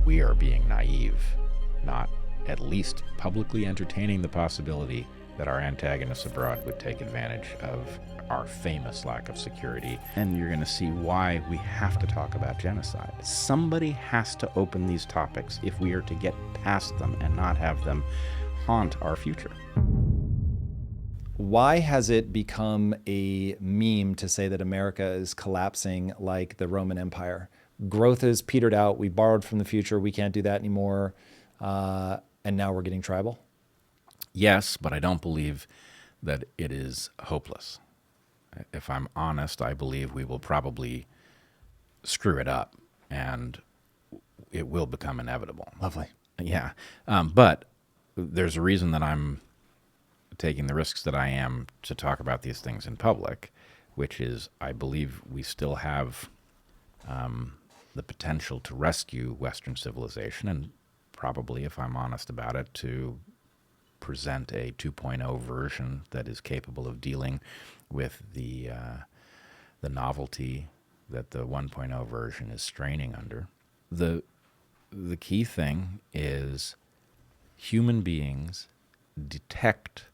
we are being naive, not at least publicly entertaining the possibility that our antagonists abroad would take advantage of our famous lack of security. And you're going to see why we have to talk about genocide. Somebody has to open these topics if we are to get past them and not have them haunt our future. Why has it become a meme to say that America is collapsing like the Roman Empire? Growth is petered out. We borrowed from the future. We can't do that anymore. And now we're getting tribal? Yes, but I don't believe that it is hopeless. If I'm honest, I believe we will probably screw it up and it will become inevitable. Lovely. Yeah. But there's a reason that I'm taking the risks that I am to talk about these things in public, which is I believe we still have the potential to rescue Western civilization and probably, if I'm honest about it, to present a 2.0 version that is capable of dealing with the novelty that the 1.0 version is straining under. The key thing is human beings detect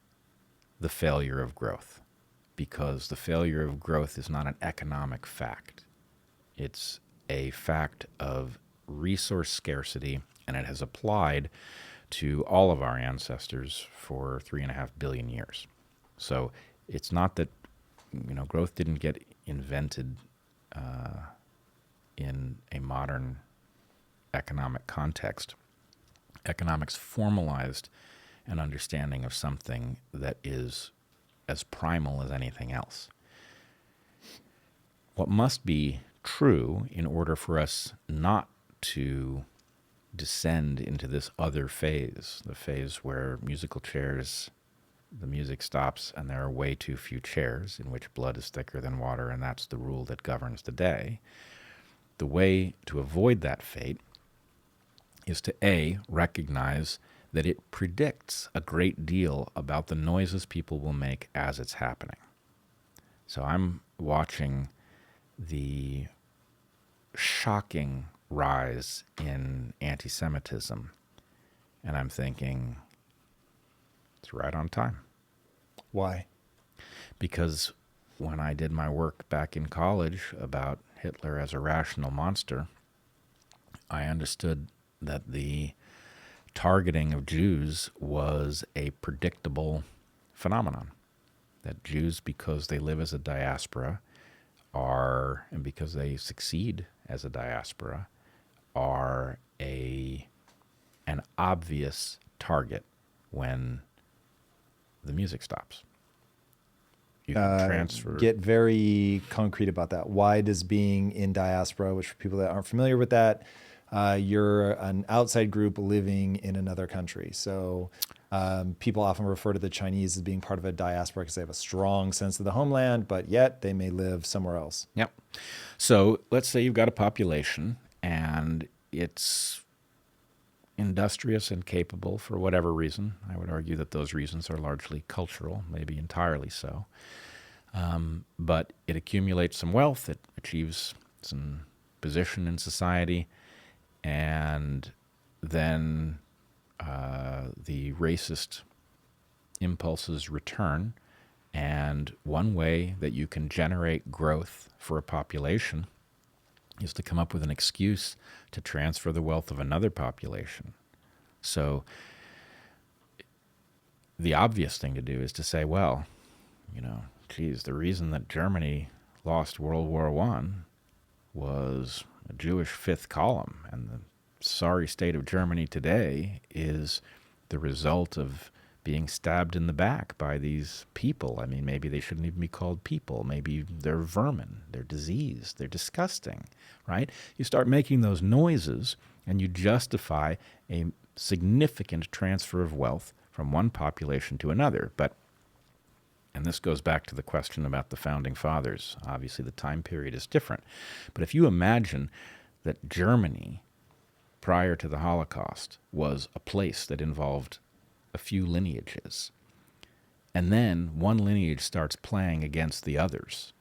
the failure of growth, because the failure of growth is not an economic fact. It's a fact of resource scarcity, and it has applied to all of our ancestors for 3.5 billion years. So it's not that, growth didn't get invented in a modern economic context. Economics formalized an understanding of something that is as primal as anything else. What must be true in order for us not to descend into this other phase, the phase where musical chairs, the music stops and there are way too few chairs, in which blood is thicker than water, and that's the rule that governs the day. The way to avoid that fate is to A, recognize that it predicts a great deal about the noises people will make as it's happening. So I'm watching the shocking rise in anti-Semitism, and I'm thinking, it's right on time. Why? Because when I did my work back in college about Hitler as a rational monster, I understood that the targeting of Jews was a predictable phenomenon. That Jews, because they live as a diaspora, and because they succeed as a diaspora, are an obvious target when the music stops. You can transfer. Get very concrete about that. Why does being in diaspora, which for people that aren't familiar with that, you're an outside group living in another country. So people often refer to the Chinese as being part of a diaspora because they have a strong sense of the homeland, but yet they may live somewhere else. Yep. So let's say you've got a population and it's industrious and capable for whatever reason. I would argue that those reasons are largely cultural, maybe entirely so. But it accumulates some wealth, it achieves some position in society, and then the racist impulses return. And one way that you can generate growth for a population is to come up with an excuse to transfer the wealth of another population. So the obvious thing to do is to say, well, the reason that Germany lost World War I was a Jewish fifth column, and the sorry state of Germany today is the result of being stabbed in the back by these people. I mean, maybe they shouldn't even be called people. Maybe they're vermin, they're diseased, they're disgusting, right? You start making those noises and you justify a significant transfer of wealth from one population to another. And this goes back to the question about the founding fathers. Obviously, the time period is different. But if you imagine that Germany, prior to the Holocaust, was a place that involved a few lineages, and then one lineage starts playing against the others,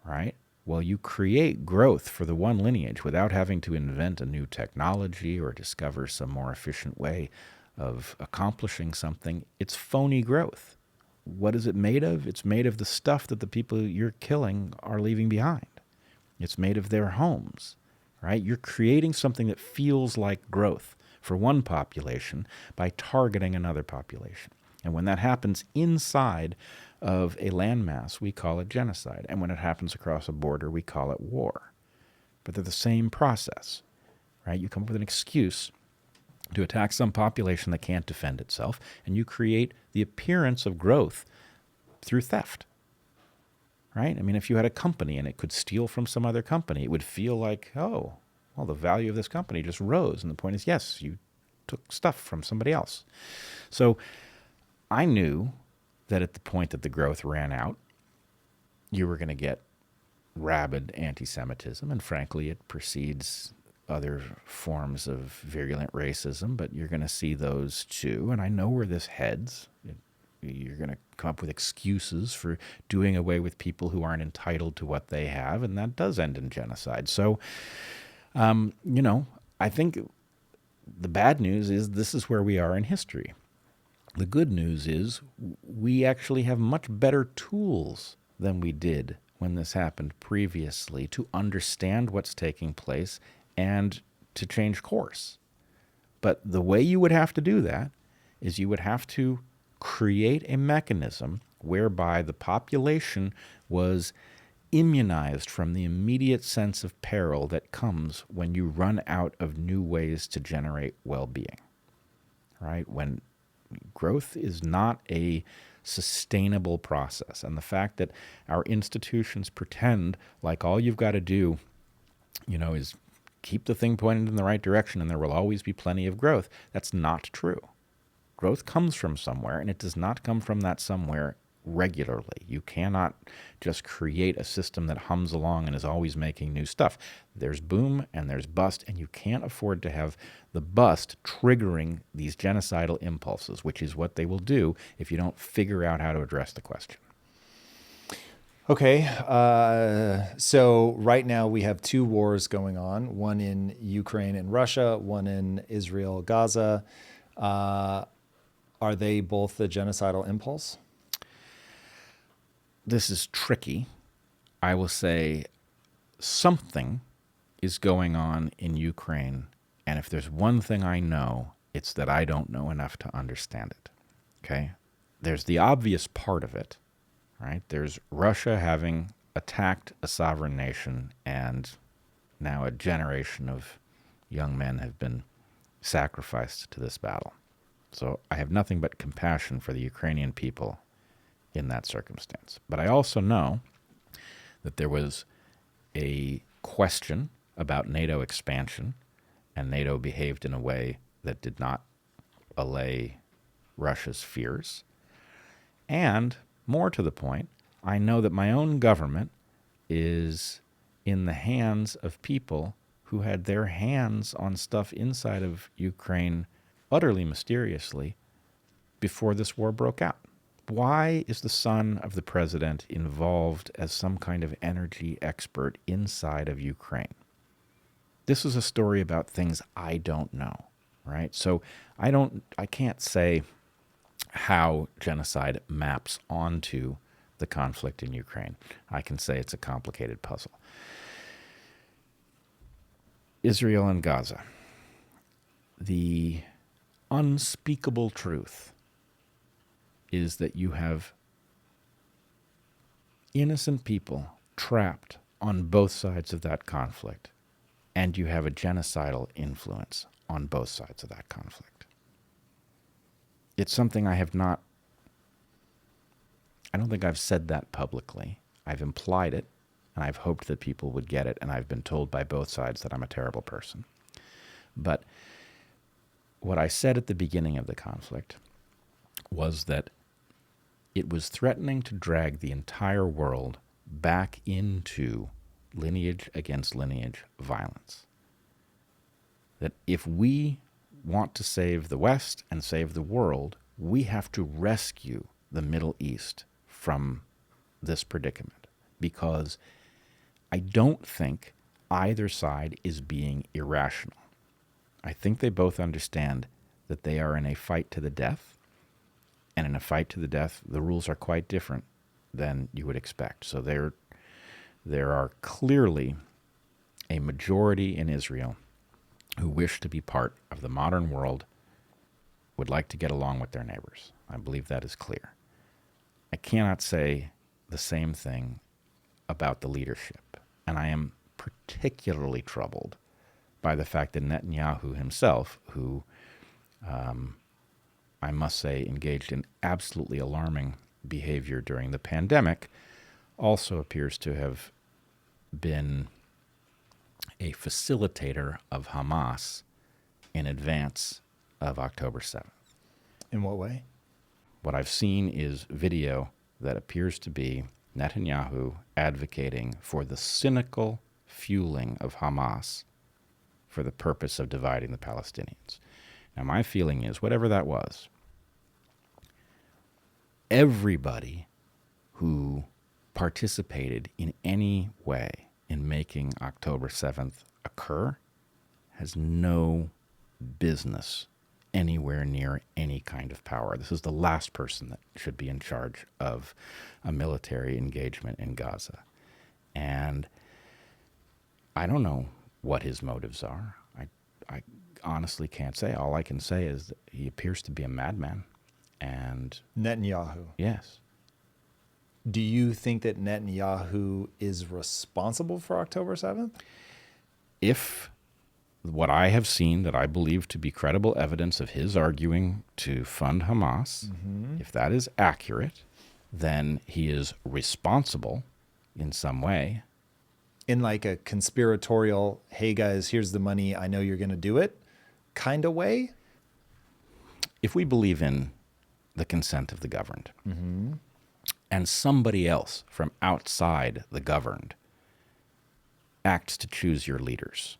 right? Well, you create growth for the one lineage without having to invent a new technology or discover some more efficient way of accomplishing something. It's phony growth. What is it made of? It's made of the stuff that the people you're killing are leaving behind. It's made of their homes, right? You're creating something that feels like growth for one population by targeting another population. And when that happens inside of a landmass, we call it genocide. And when it happens across a border, we call it war. But they're the same process, right? You come up with an excuse to attack some population that can't defend itself, and you create the appearance of growth through theft, right? I mean, if you had a company and it could steal from some other company, it would feel like, oh, well, the value of this company just rose. And the point is, yes, you took stuff from somebody else. So I knew that at the point that the growth ran out, you were going to get rabid anti-Semitism, and frankly, it precedes other forms of virulent racism, but you're going to see those too. And I know where this heads. You're going to come up with excuses for doing away with people who aren't entitled to what they have, and that does end in genocide. So, I think the bad news is this is where we are in history. The good news is we actually have much better tools than we did when this happened previously to understand what's taking place and to change course. But the way you would have to do that is you would have to create a mechanism whereby the population was immunized from the immediate sense of peril that comes when you run out of new ways to generate well-being, right? When growth is not a sustainable process. And the fact that our institutions pretend like all you've got to do, is keep the thing pointed in the right direction and there will always be plenty of growth. That's not true. Growth comes from somewhere, and it does not come from that somewhere regularly. You cannot just create a system that hums along and is always making new stuff. There's boom and there's bust, and you can't afford to have the bust triggering these genocidal impulses, which is what they will do if you don't figure out how to address the question. Okay, so right now we have two wars going on, one in Ukraine and Russia, one in Israel, Gaza. Are they both the genocidal impulse? This is tricky. I will say something is going on in Ukraine, and if there's one thing I know, it's that I don't know enough to understand it. Okay? There's the obvious part of it, right? There's Russia having attacked a sovereign nation, and now a generation of young men have been sacrificed to this battle. So I have nothing but compassion for the Ukrainian people in that circumstance. But I also know that there was a question about NATO expansion, and NATO behaved in a way that did not allay Russia's fears. And more to the point, I know that my own government is in the hands of people who had their hands on stuff inside of Ukraine utterly mysteriously before this war broke out. Why is the son of the president involved as some kind of energy expert inside of Ukraine? This is a story about things I don't know, right? So I can't say how genocide maps onto the conflict in Ukraine. I can say it's a complicated puzzle. Israel and Gaza. The unspeakable truth is that you have innocent people trapped on both sides of that conflict, and you have a genocidal influence on both sides of that conflict. It's something I don't think I've said that publicly. I've implied it, and I've hoped that people would get it, and I've been told by both sides that I'm a terrible person. But what I said at the beginning of the conflict was that it was threatening to drag the entire world back into lineage against lineage violence. That if we want to save the West and save the world, we have to rescue the Middle East from this predicament, because I don't think either side is being irrational. I think they both understand that they are in a fight to the death, and in a fight to the death, the rules are quite different than you would expect. So there are clearly a majority in Israel who wish to be part of the modern world, would like to get along with their neighbors. I believe that is clear. I cannot say the same thing about the leadership, and I am particularly troubled by the fact that Netanyahu himself, who I must say engaged in absolutely alarming behavior during the pandemic, also appears to have been a facilitator of Hamas in advance of October 7th. In what way? What I've seen is video that appears to be Netanyahu advocating for the cynical fueling of Hamas for the purpose of dividing the Palestinians. Now, my feeling is, whatever that was, everybody who participated in any way in making October 7th occur has no business anywhere near any kind of power. This is the last person that should be in charge of a military engagement in Gaza. And I don't know what his motives are. I honestly can't say. All I can say is that he appears to be a madman. And Netanyahu. yes. Do you think that Netanyahu is responsible for October 7th? If what I have seen that I believe to be credible evidence of his arguing to fund Hamas, if that is accurate, then he is responsible in some way. In like a conspiratorial, hey guys, here's the money, I know you're going to do it kind of way? If we believe in the consent of the governed, and somebody else from outside the governed acts to choose your leaders,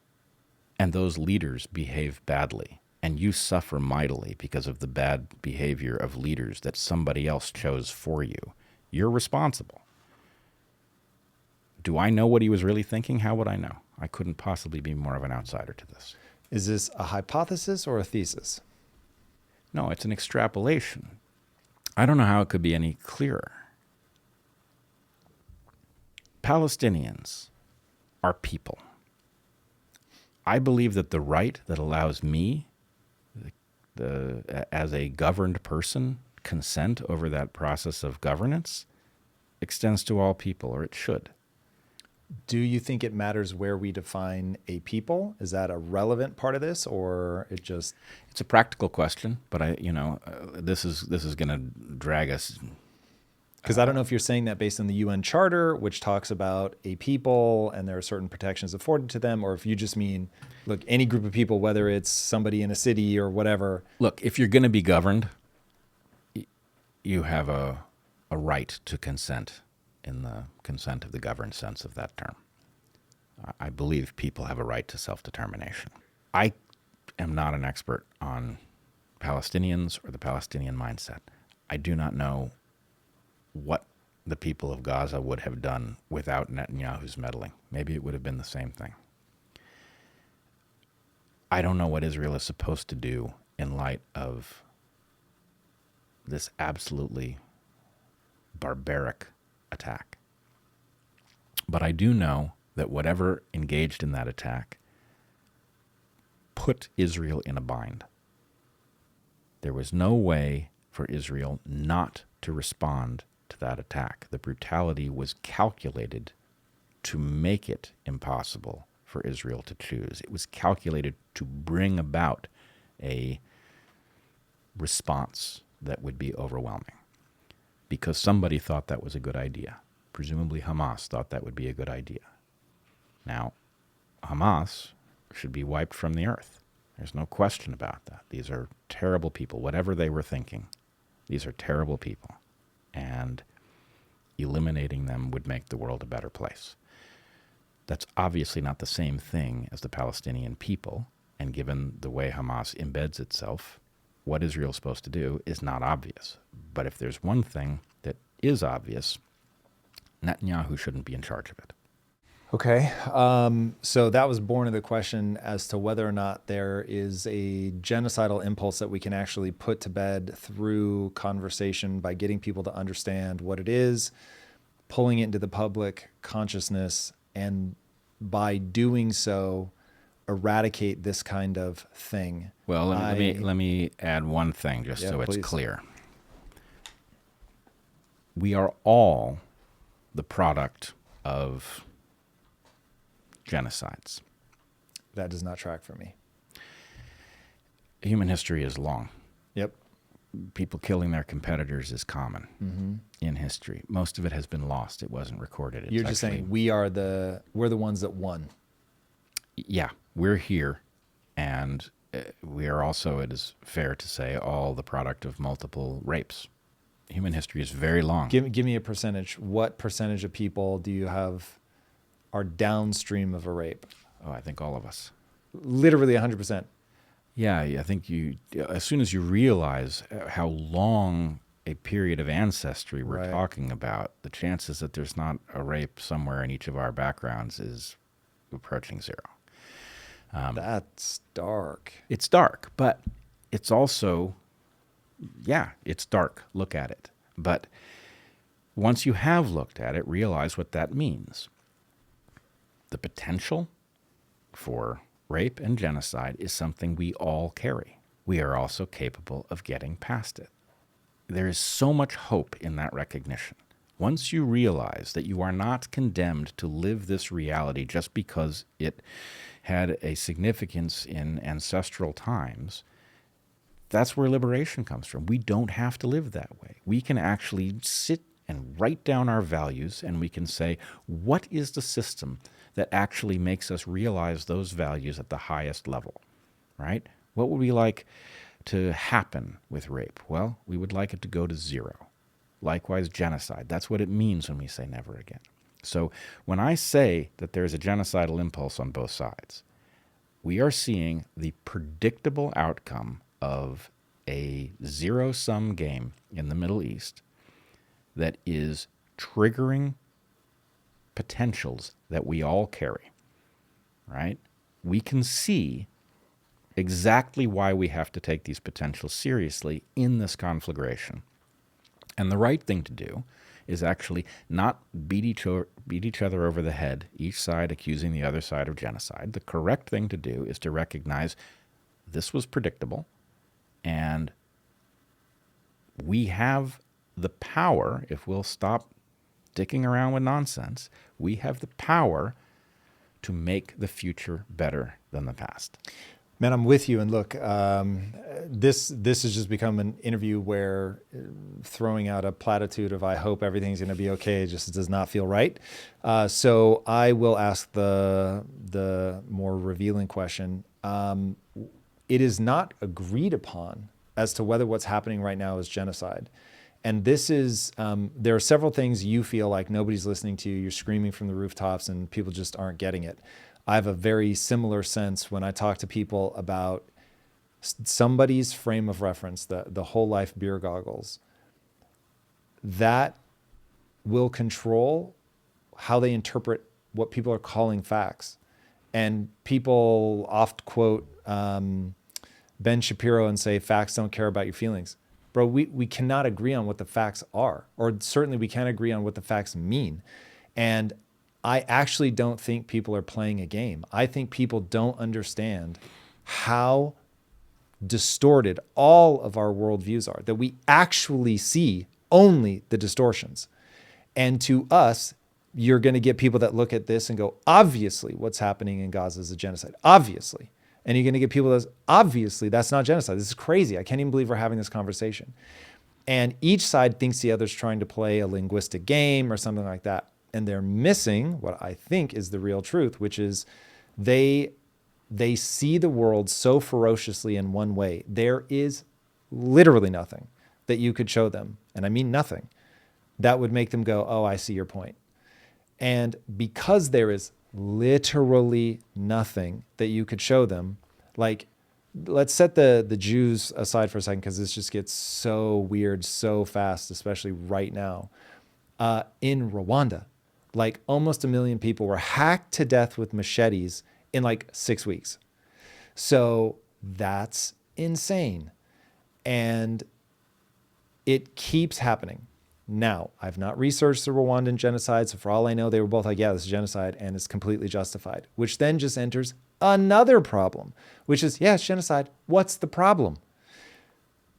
and those leaders behave badly, and you suffer mightily because of the bad behavior of leaders that somebody else chose for you, you're responsible. Do I know what he was really thinking? How would I know? I couldn't possibly be more of an outsider to this. Is this a hypothesis or a thesis? No, it's an extrapolation. I don't know how it could be any clearer. Palestinians are people. I believe that the right that allows me, as a governed person, consent over that process of governance extends to all people, or it should. Do you think it matters where we define a people? Is that a relevant part of this, or it just... It's a practical question, but this is going to drag us. Because I don't know if you're saying that based on the UN Charter, which talks about a people and there are certain protections afforded to them, or if you just mean, look, any group of people, whether it's somebody in a city or whatever. Look, if you're going to be governed, you have a right to consent in the consent of the governed sense of that term. I believe people have a right to self-determination. I am not an expert on Palestinians or the Palestinian mindset. I do not know what the people of Gaza would have done without Netanyahu's meddling. Maybe it would have been the same thing. I don't know what Israel is supposed to do in light of this absolutely barbaric attack. But I do know that whatever engaged in that attack put Israel in a bind. There was no way for Israel not to respond to that attack. The brutality was calculated to make it impossible for Israel to choose. It was calculated to bring about a response that would be overwhelming because somebody thought that was a good idea. Presumably Hamas thought that would be a good idea. Now, Hamas should be wiped from the earth. There's no question about that. These are terrible people. Whatever they were thinking, these are terrible people. And eliminating them would make the world a better place. That's obviously not the same thing as the Palestinian people, and given the way Hamas embeds itself, what Israel's supposed to do is not obvious. But if there's one thing that is obvious, Netanyahu shouldn't be in charge of it. Okay. So that was born of the question as to whether or not there is a genocidal impulse that we can actually put to bed through conversation by getting people to understand what it is, pulling it into the public consciousness, and by doing so, eradicate this kind of thing. Well, let me add one thing just Yeah, so it's please. clear. We are all the product of genocides. That does not track for me. Human history is long. Yep. People killing their competitors is common in history. Most of it has been lost. It wasn't recorded. It's You're just saying we're the ones that won. Yeah, we're here, and we are also, it is fair to say, all the product of multiple rapes. Human history is very long. Give me a percentage. What percentage of people do you have are downstream of a rape? Oh, I think all of us. Literally 100%. Yeah, I think as soon as you realize how long a period of ancestry we're Right. talking about, the chances that there's not a rape somewhere in each of our backgrounds is approaching zero. That's dark. It's dark, but it's also, yeah, it's dark. Look at it. But once you have looked at it, realize what that means. The potential for rape and genocide is something we all carry. We are also capable of getting past it. There is so much hope in that recognition. Once you realize that you are not condemned to live this reality just because it had a significance in ancestral times, that's where liberation comes from. We don't have to live that way. We can actually sit and write down our values, and we can say, what is the system that actually makes us realize those values at the highest level, right? What would we like to happen with rape? Well, we would like it to go to zero. Likewise, genocide. That's what it means when we say never again. So when I say that there's a genocidal impulse on both sides, we are seeing the predictable outcome of a zero-sum game in the Middle East that is triggering potentials that we all carry, right? We can see exactly why we have to take these potentials seriously in this conflagration. And the right thing to do is actually not beat each other over the head, each side accusing the other side of genocide. The correct thing to do is to recognize this was predictable, and we have the power, if we'll stop dicking around with nonsense, we have the power to make the future better than the past. Man, I'm with you. And look, this has just become an interview where throwing out a platitude of "I hope everything's going to be okay" just does not feel right. So I will ask the more revealing question. It is not agreed upon as to whether what's happening right now is genocide. And this is, there are several things you feel like nobody's listening to you. You're screaming from the rooftops and people just aren't getting it. I have a very similar sense when I talk to people about somebody's frame of reference, the whole life beer goggles, that will control how they interpret what people are calling facts. And people oft quote Ben Shapiro and say, facts don't care about your feelings. Bro, we cannot agree on what the facts are, or certainly we can't agree on what the facts mean. And I actually don't think people are playing a game. I think people don't understand how distorted all of our worldviews are, that we actually see only the distortions. And to us, you're going to get people that look at this and go, obviously what's happening in Gaza is a genocide. Obviously. And you're going to get people that obviously that's not genocide. This is crazy. I can't even believe we're having this conversation. And each side thinks the other's trying to play a linguistic game or something like that. And they're missing what I think is the real truth, which is they see the world so ferociously in one way. There is literally nothing that you could show them, and I mean nothing, that would make them go, oh, I see your point. And because there is literally nothing that you could show them, like, let's set the Jews aside for a second, because this just gets so weird so fast, especially right now. In Rwanda, like almost 1 million people were hacked to death with machetes in like 6 weeks. So that's insane. And it keeps happening. Now, I've not researched the Rwandan genocide, so for all I know, they were both like, yeah, this is genocide, and it's completely justified, which then just enters another problem, which is, yeah, it's genocide. What's the problem?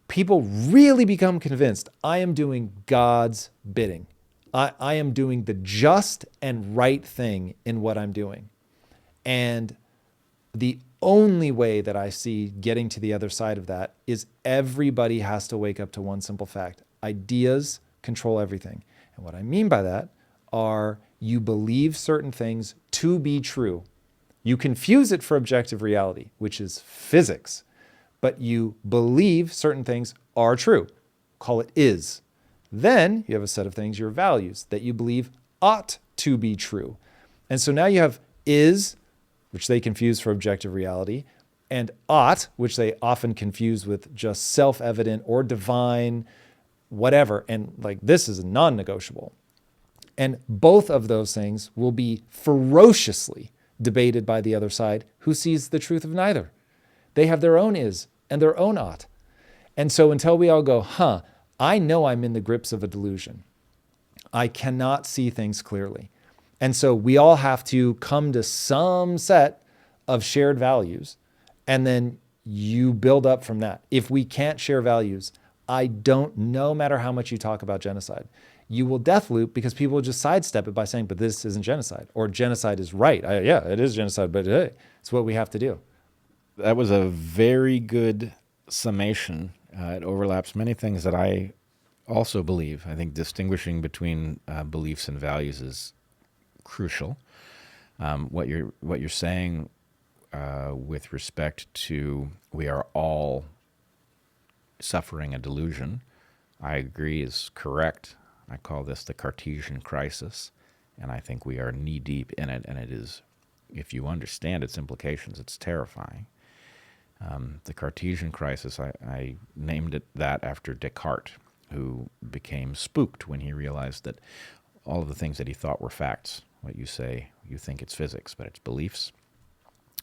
People really become convinced I am doing God's bidding. I am doing the just and right thing in what I'm doing. And the only way that I see getting to the other side of that is everybody has to wake up to one simple fact. Ideas control everything. And what I mean by that are you believe certain things to be true. You confuse it for objective reality, which is physics, but you believe certain things are true. Call it is. Then you have a set of things, your values, that you believe ought to be true. And so now you have is, which they confuse for objective reality, and ought, which they often confuse with just self-evident or divine, whatever. And like, this is non-negotiable. And both of those things will be ferociously debated by the other side, who sees the truth of neither. They have their own is and their own ought. And so until we all go, I know I'm in the grips of a delusion. I cannot see things clearly. And so we all have to come to some set of shared values, and then you build up from that. If we can't share values, no matter how much you talk about genocide, you will death loop because people will just sidestep it by saying, but this isn't genocide, or genocide is right. Yeah, it is genocide, but hey, it's what we have to do. That was a very good summation. It overlaps many things that I also believe. I think distinguishing between beliefs and values is crucial. What you're saying with respect to we are all suffering a delusion, I agree is correct. I call this the Cartesian crisis, and I think we are knee-deep in it, and it is, if you understand its implications, it's terrifying. The Cartesian crisis, I named it that after Descartes, who became spooked when he realized that all of the things that he thought were facts, what you say, you think it's physics, but it's beliefs,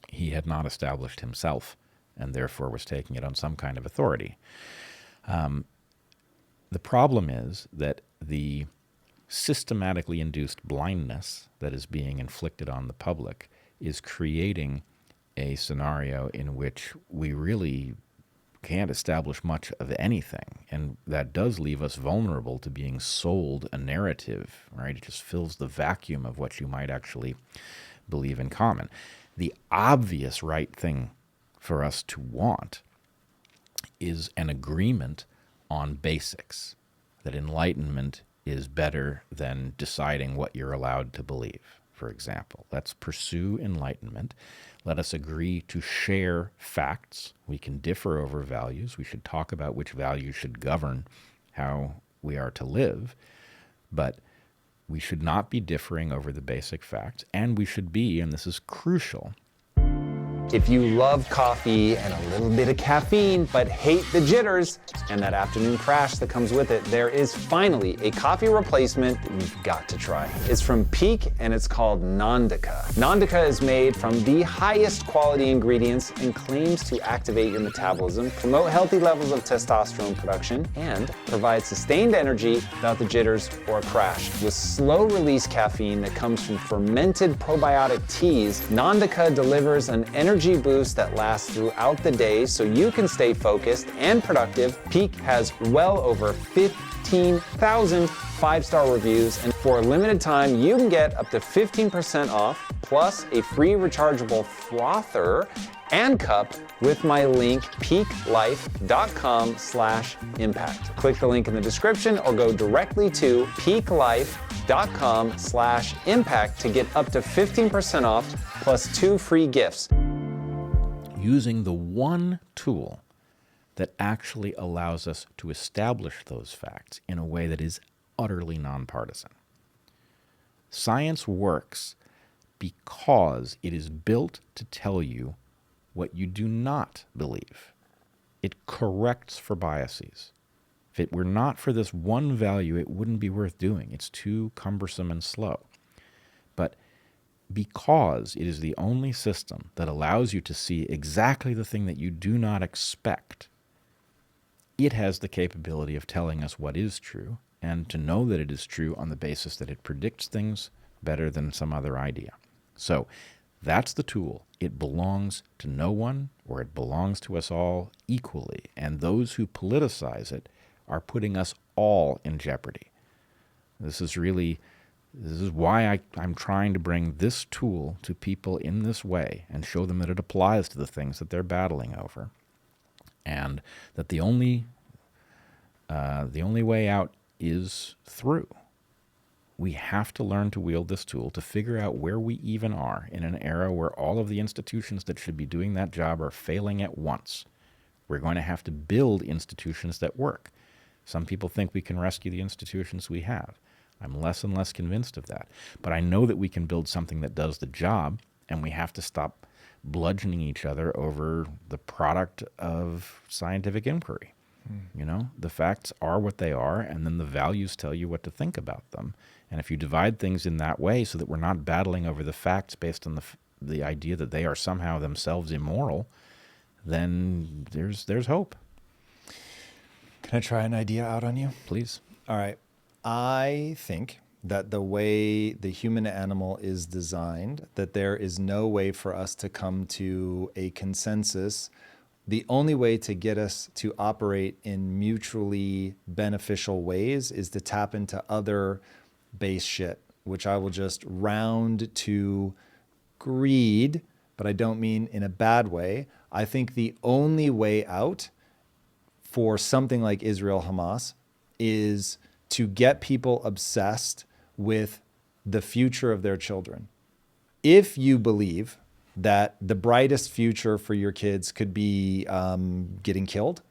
he had not established himself, and therefore was taking it on some kind of authority. The problem is that the systematically induced blindness that is being inflicted on the public is creating a scenario in which we really can't establish much of anything. And that does leave us vulnerable to being sold a narrative, right? It just fills the vacuum of what you might actually believe in common. The obvious right thing for us to want is an agreement on basics, that enlightenment is better than deciding what you're allowed to believe, for example. Let's pursue enlightenment. Let us agree to share facts. We can differ over values. We should talk about which values should govern how we are to live. But we should not be differing over the basic facts. And we should be, and this is crucial, If you love coffee and a little bit of caffeine, but hate the jitters and that afternoon crash that comes with it, there is finally a coffee replacement that you've got to try. It's from Peak and it's called Nandica. Nandica is made from the highest quality ingredients and claims to activate your metabolism, promote healthy levels of testosterone production, and provide sustained energy without the jitters or crash. With slow release caffeine that comes from fermented probiotic teas, Nandica delivers an energy boost that lasts throughout the day so you can stay focused and productive. Peak has well over 15,000 five-star reviews, and for a limited time you can get up to 15% off plus a free rechargeable frother and cup with my link peaklife.com/impact. Click the link in the description or go directly to peaklife.com/impact to get up to 15% off plus 2 free gifts. using the one tool that actually allows us to establish those facts in a way that is utterly nonpartisan. Science works because it is built to tell you what you do not believe. It corrects for biases. If it were not for this one value, it wouldn't be worth doing. It's too cumbersome and slow. because it is the only system that allows you to see exactly the thing that you do not expect, it has the capability of telling us what is true and to know that it is true on the basis that it predicts things better than some other idea. So that's the tool. It belongs to no one, or it belongs to us all equally. And those who politicize it are putting us all in jeopardy. This is why I'm trying to bring this tool to people in this way and show them that it applies to the things that they're battling over, and that the only way out is through. We have to learn to wield this tool to figure out where we even are in an era where all of the institutions that should be doing that job are failing at once. We're going to have to build institutions that work. Some people think we can rescue the institutions we have. I'm less and less convinced of that. But I know that we can build something that does the job, and we have to stop bludgeoning each other over the product of scientific inquiry. You know, the facts are what they are, and then the values tell you what to think about them. And if you divide things in that way so that we're not battling over the facts based on the idea that they are somehow themselves immoral, then there's hope. Can I try an idea out on you? Please. All right. I think that the way the human animal is designed, that there is no way for us to come to a consensus. The only way to get us to operate in mutually beneficial ways is to tap into other base shit, which I will just round to greed, but I don't mean in a bad way. I think the only way out for something like Israel Hamas is to get people obsessed with the future of their children. If you believe that the brightest future for your kids could be getting killed,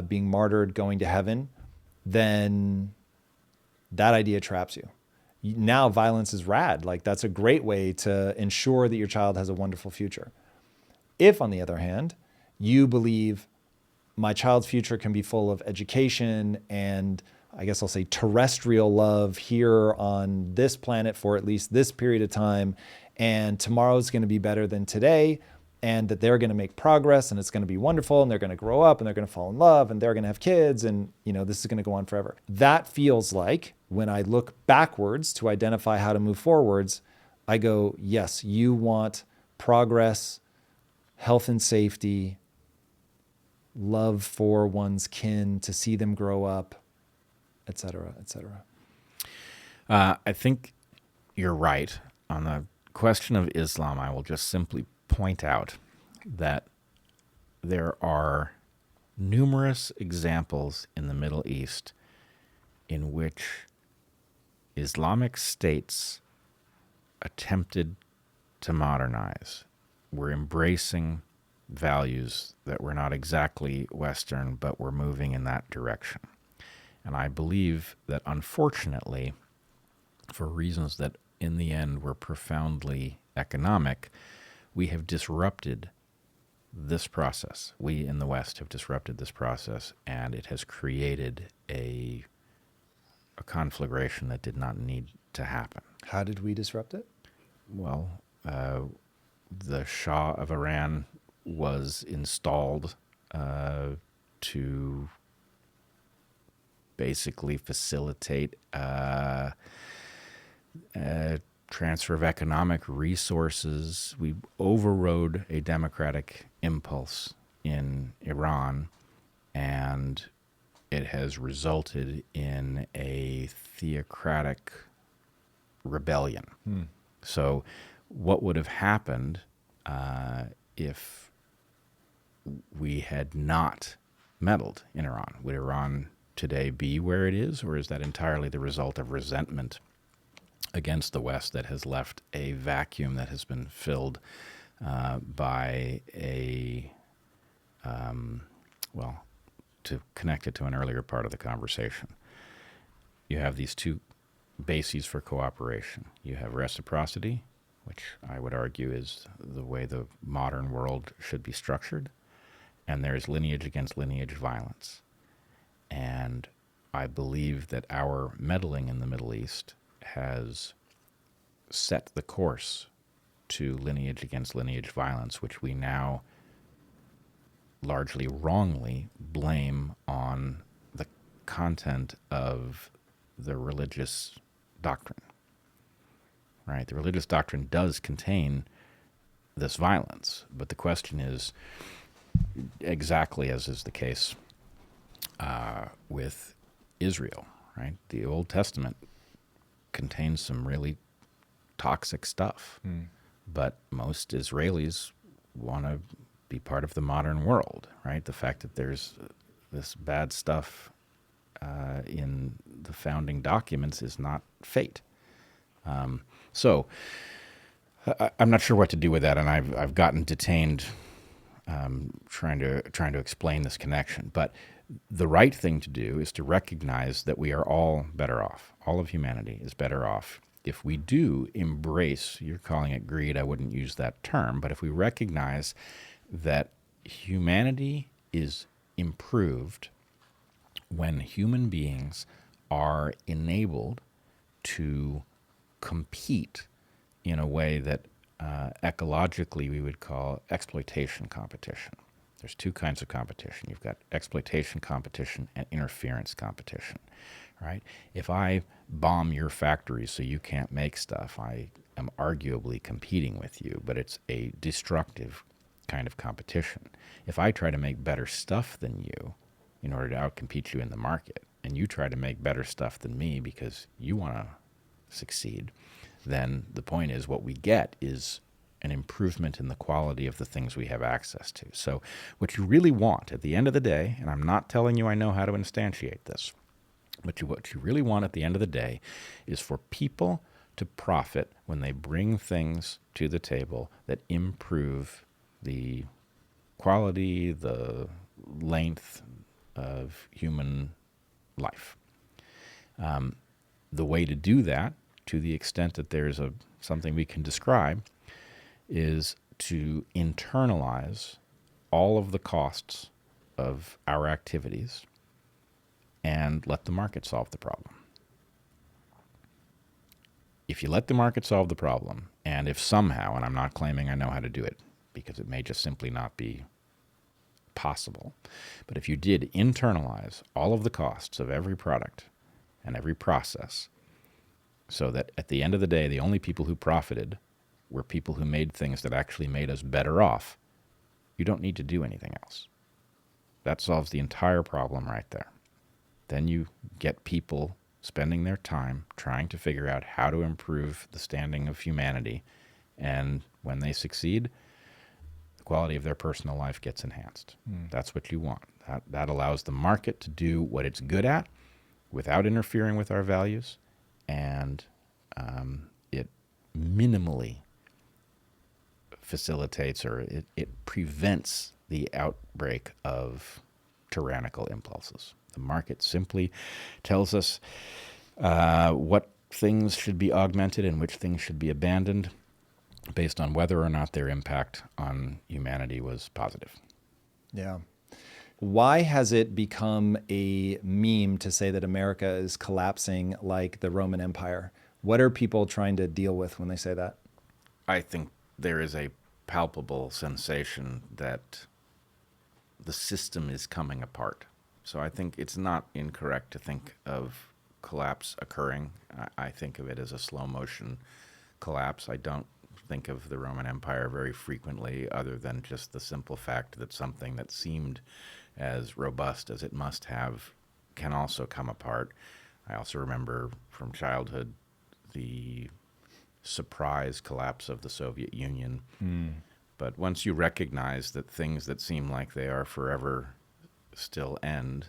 being martyred, going to heaven, then that idea traps you. Now violence is rad. Like, that's a great way to ensure that your child has a wonderful future. If, on the other hand, you believe my child's future can be full of education and, I guess I'll say, terrestrial love here on this planet for at least this period of time, and tomorrow's going to be better than today, and that they're going to make progress and it's going to be wonderful, and they're going to grow up and they're going to fall in love and they're going to have kids, and this is going to go on forever. That feels like, when I look backwards to identify how to move forwards, I go, yes, you want progress, health and safety, love for one's kin, to see them grow up, et cetera, et cetera. I think you're right. On the question of Islam, I will just simply point out that there are numerous examples in the Middle East in which Islamic states attempted to modernize, were embracing values that were not exactly Western, but were moving in that direction. And I believe that, unfortunately, for reasons that in the end were profoundly economic, we have disrupted this process. We in the West have disrupted this process, and it has created a conflagration that did not need to happen. How did we disrupt it? Well, the Shah of Iran was installed to basically facilitate transfer of economic resources. We overrode a democratic impulse in Iran, and it has resulted in a theocratic rebellion. So what would have happened if we had not meddled in Iran? Would Iran today be where it is, or is that entirely the result of resentment against the West that has left a vacuum that has been filled by a, to connect it to an earlier part of the conversation, you have these two bases for cooperation. You have reciprocity, which I would argue is the way the modern world should be structured, and there's lineage against lineage violence. And I believe that our meddling in the Middle East has set the course to lineage against lineage violence, which we now largely wrongly blame on the content of the religious doctrine. Right? The religious doctrine does contain this violence, but the question is, exactly as is the case with Israel, right? The Old Testament contains some really toxic stuff, but most Israelis want to be part of the modern world, right? The fact that there's this bad stuff in the founding documents is not fate. So I'm not sure what to do with that, and I've gotten detained trying to explain this connection. But the right thing to do is to recognize that we are all better off. All of humanity is better off if we do embrace, you're calling it greed, I wouldn't use that term, but if we recognize that humanity is improved when human beings are enabled to compete in a way that ecologically we would call exploitation competition. There's two kinds of competition. You've got exploitation competition and interference competition, right? If I bomb your factory so you can't make stuff, I am arguably competing with you, but it's a destructive kind of competition. If I try to make better stuff than you in order to outcompete you in the market, and you try to make better stuff than me because you want to succeed, then the point is what we get is an improvement in the quality of the things we have access to. So what you really want at the end of the day, and I'm not telling you I know how to instantiate this, but what you really want at the end of the day is for people to profit when they bring things to the table that improve the quality, the length of human life. The way to do that, to the extent that there's something we can describe, is to internalize all of the costs of our activities and let the market solve the problem. If you let the market solve the problem, and if somehow, and I'm not claiming I know how to do it, because it may just simply not be possible, but if you did internalize all of the costs of every product and every process, so that at the end of the day, the only people who profited were people who made things that actually made us better off, you don't need to do anything else. That solves the entire problem right there. Then you get people spending their time trying to figure out how to improve the standing of humanity, and when they succeed, the quality of their personal life gets enhanced. That's what you want. That allows the market to do what it's good at without interfering with our values, and it minimally facilitates, or it prevents the outbreak of tyrannical impulses. The market simply tells us what things should be augmented and which things should be abandoned based on whether or not their impact on humanity was positive. Yeah. Why has it become a meme to say that America is collapsing like the Roman Empire? What are people trying to deal with when they say that? I think there is a palpable sensation that the system is coming apart. So I think it's not incorrect to think of collapse occurring. I think of it as a slow motion collapse. I don't think of the Roman Empire very frequently, other than just the simple fact that something that seemed as robust as it must have can also come apart. I also remember from childhood the surprise collapse of the Soviet Union. But once you recognize that things that seem like they are forever still end,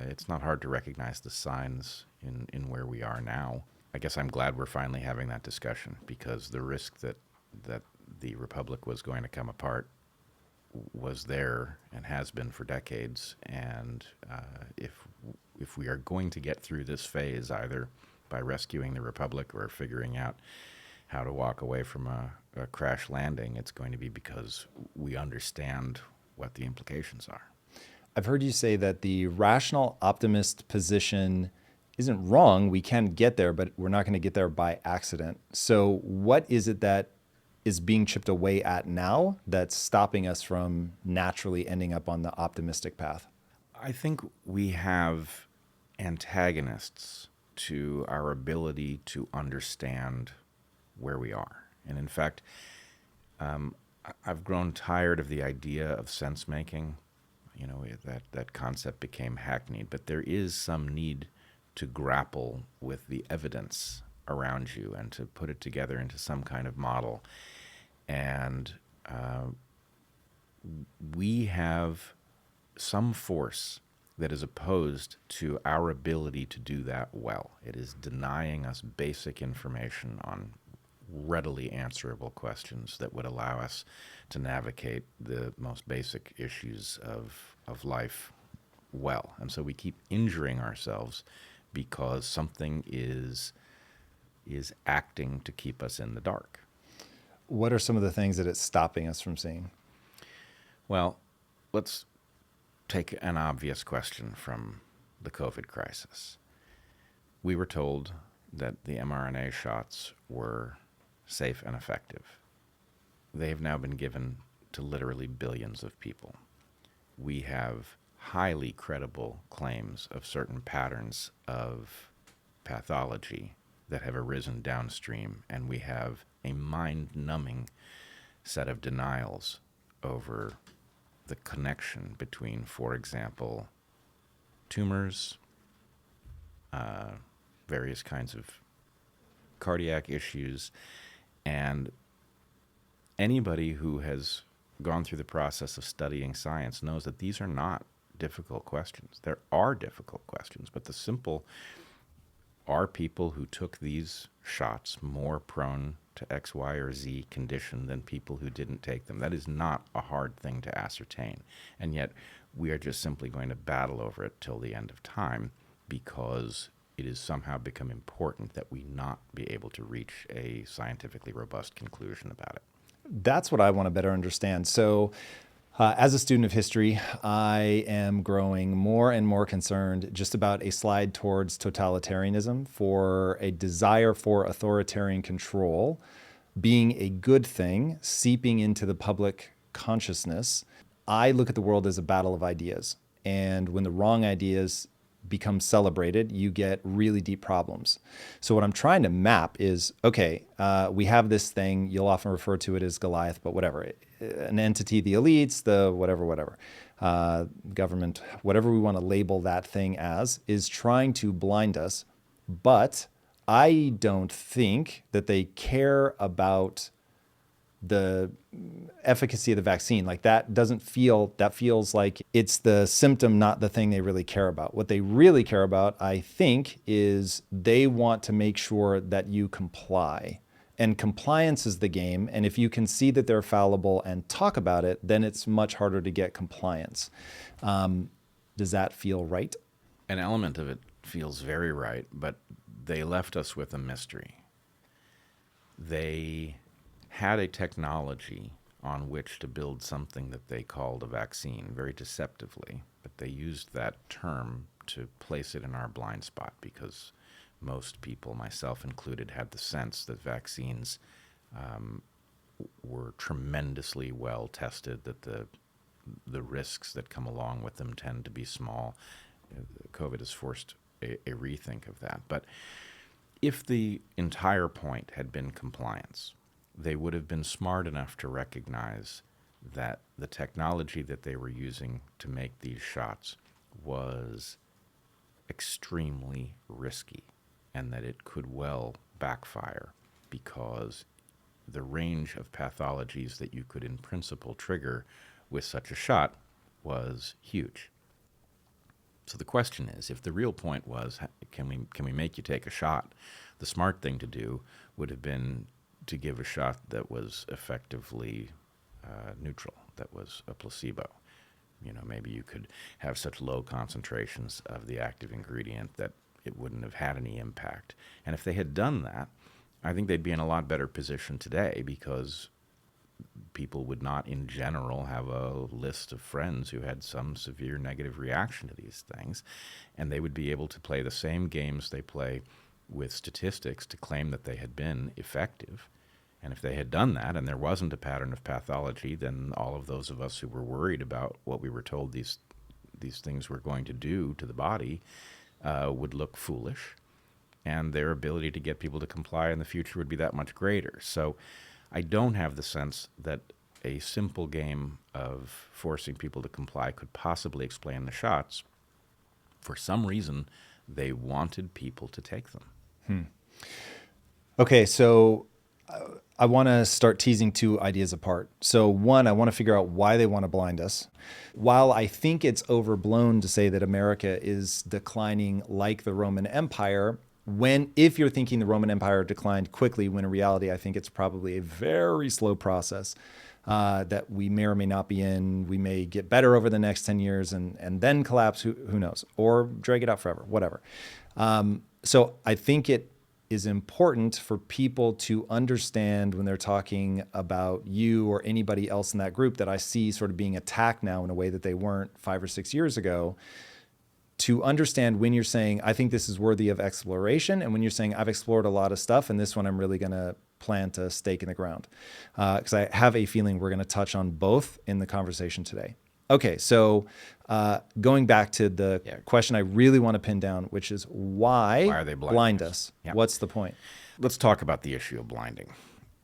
it's not hard to recognize the signs in where we are now. I guess I'm glad we're finally having that discussion, because the risk that the Republic was going to come apart was there and has been for decades. And if we are going to get through this phase, either by rescuing the Republic or figuring out how to walk away from a crash landing, it's going to be because we understand what the implications are. I've heard you say that the rational optimist position isn't wrong. We can get there, but we're not going to get there by accident. So what is it that is being chipped away at now that's stopping us from naturally ending up on the optimistic path? I think we have antagonists to our ability to understand where we are. And in fact, I've grown tired of the idea of sense making. You know, that concept became hackneyed, but there is some need to grapple with the evidence around you and to put it together into some kind of model. And we have some force that is opposed to our ability to do that well. It is denying us basic information on readily answerable questions that would allow us to navigate the most basic issues of life well. And so we keep injuring ourselves because something is acting to keep us in the dark. What are some of the things that it's stopping us from seeing? Well, let's take an obvious question from the COVID crisis. We were told that the mRNA shots were safe and effective. They have now been given to literally billions of people. We have highly credible claims of certain patterns of pathology that have arisen downstream, and we have a mind-numbing set of denials over the connection between, for example, tumors, various kinds of cardiac issues, and anybody who has gone through the process of studying science knows that these are not difficult questions. There are difficult questions, but the simple, are people who took these shots more prone to X, Y, or Z condition than people who didn't take them? That is not a hard thing to ascertain. And yet we are just simply going to battle over it till the end of time because it has somehow become important that we not be able to reach a scientifically robust conclusion about it. That's what I want to better understand. So as a student of history, I am growing more and more concerned just about a slide towards totalitarianism, for a desire for authoritarian control being a good thing, seeping into the public consciousness. I look at the world as a battle of ideas. And when the wrong ideas become celebrated, you get really deep problems. So what I'm trying to map is, okay, we have this thing, you'll often refer to it as Goliath, but whatever, an entity, the elites, the whatever, government, whatever we want to label that thing as, is trying to blind us. But I don't think that they care about the efficacy of the vaccine. Like that feels like it's the symptom, not the thing they really care about. What they really care about, I think, is they want to make sure that you comply. And compliance is the game. And if you can see that they're fallible and talk about it, then it's much harder to get compliance. Does that feel right? An element of it feels very right, but they left us with a mystery. They had a technology on which to build something that they called a vaccine, very deceptively, but they used that term to place it in our blind spot because most people, myself included, had the sense that vaccines were tremendously well tested, that the risks that come along with them tend to be small. COVID has forced a rethink of that. But if the entire point had been compliance, they would have been smart enough to recognize that the technology that they were using to make these shots was extremely risky and that it could well backfire because the range of pathologies that you could in principle trigger with such a shot was huge. So the question is, if the real point was, can we make you take a shot, the smart thing to do would have been to give a shot that was effectively neutral, that was a placebo. You know, maybe you could have such low concentrations of the active ingredient that it wouldn't have had any impact. And if they had done that, I think they'd be in a lot better position today because people would not in general have a list of friends who had some severe negative reaction to these things, and they would be able to play the same games they play with statistics to claim that they had been effective. And if they had done that and there wasn't a pattern of pathology, then all of those of us who were worried about what we were told these things were going to do to the body would look foolish, and their ability to get people to comply in the future would be that much greater. So I don't have the sense that a simple game of forcing people to comply could possibly explain the shots. For some reason, they wanted people to take them. Okay, so I want to start teasing two ideas apart. So one, I want to figure out why they want to blind us. While I think it's overblown to say that America is declining like the Roman Empire, if you're thinking the Roman Empire declined quickly, when in reality, I think it's probably a very slow process that we may or may not be in. We may get better over the next 10 years and then collapse, who knows, or drag it out forever, whatever. So I think it is important for people to understand when they're talking about you or anybody else in that group that I see sort of being attacked now in a way that they weren't 5 or 6 years ago, to understand when you're saying, I think this is worthy of exploration, and when you're saying, I've explored a lot of stuff, and this one I'm really going to plant a stake in the ground. Because I have a feeling we're going to touch on both in the conversation today. Okay, so going back to the question I really want to pin down, which is why are they blind us? Yeah. What's the point? Let's talk about the issue of blinding.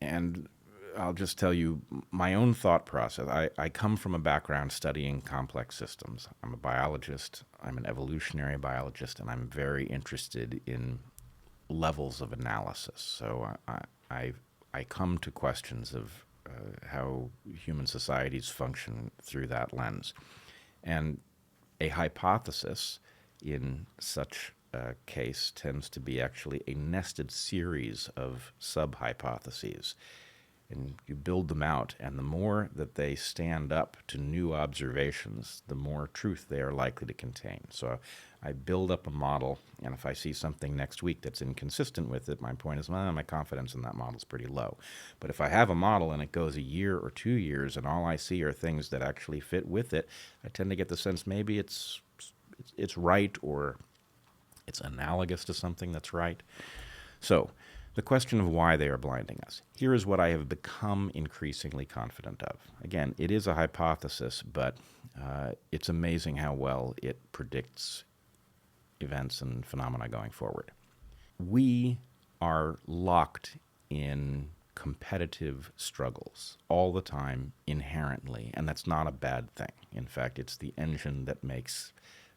And I'll just tell you my own thought process. I come from a background studying complex systems. I'm a biologist, I'm an evolutionary biologist, and I'm very interested in levels of analysis. So I come to questions of how human societies function through that lens. And a hypothesis in such a case tends to be actually a nested series of sub-hypotheses. And you build them out, and the more that they stand up to new observations, the more truth they are likely to contain. So I build up a model, and if I see something next week that's inconsistent with it, my point is, well, my confidence in that model is pretty low. But if I have a model and it goes a year or 2 years, and all I see are things that actually fit with it, I tend to get the sense maybe it's right, or it's analogous to something that's right. So the question of why they are blinding us. Here is what I have become increasingly confident of. Again, it is a hypothesis, but it's amazing how well it predicts events and phenomena going forward. We are locked in competitive struggles all the time inherently, and that's not a bad thing. In fact, it's the engine that makes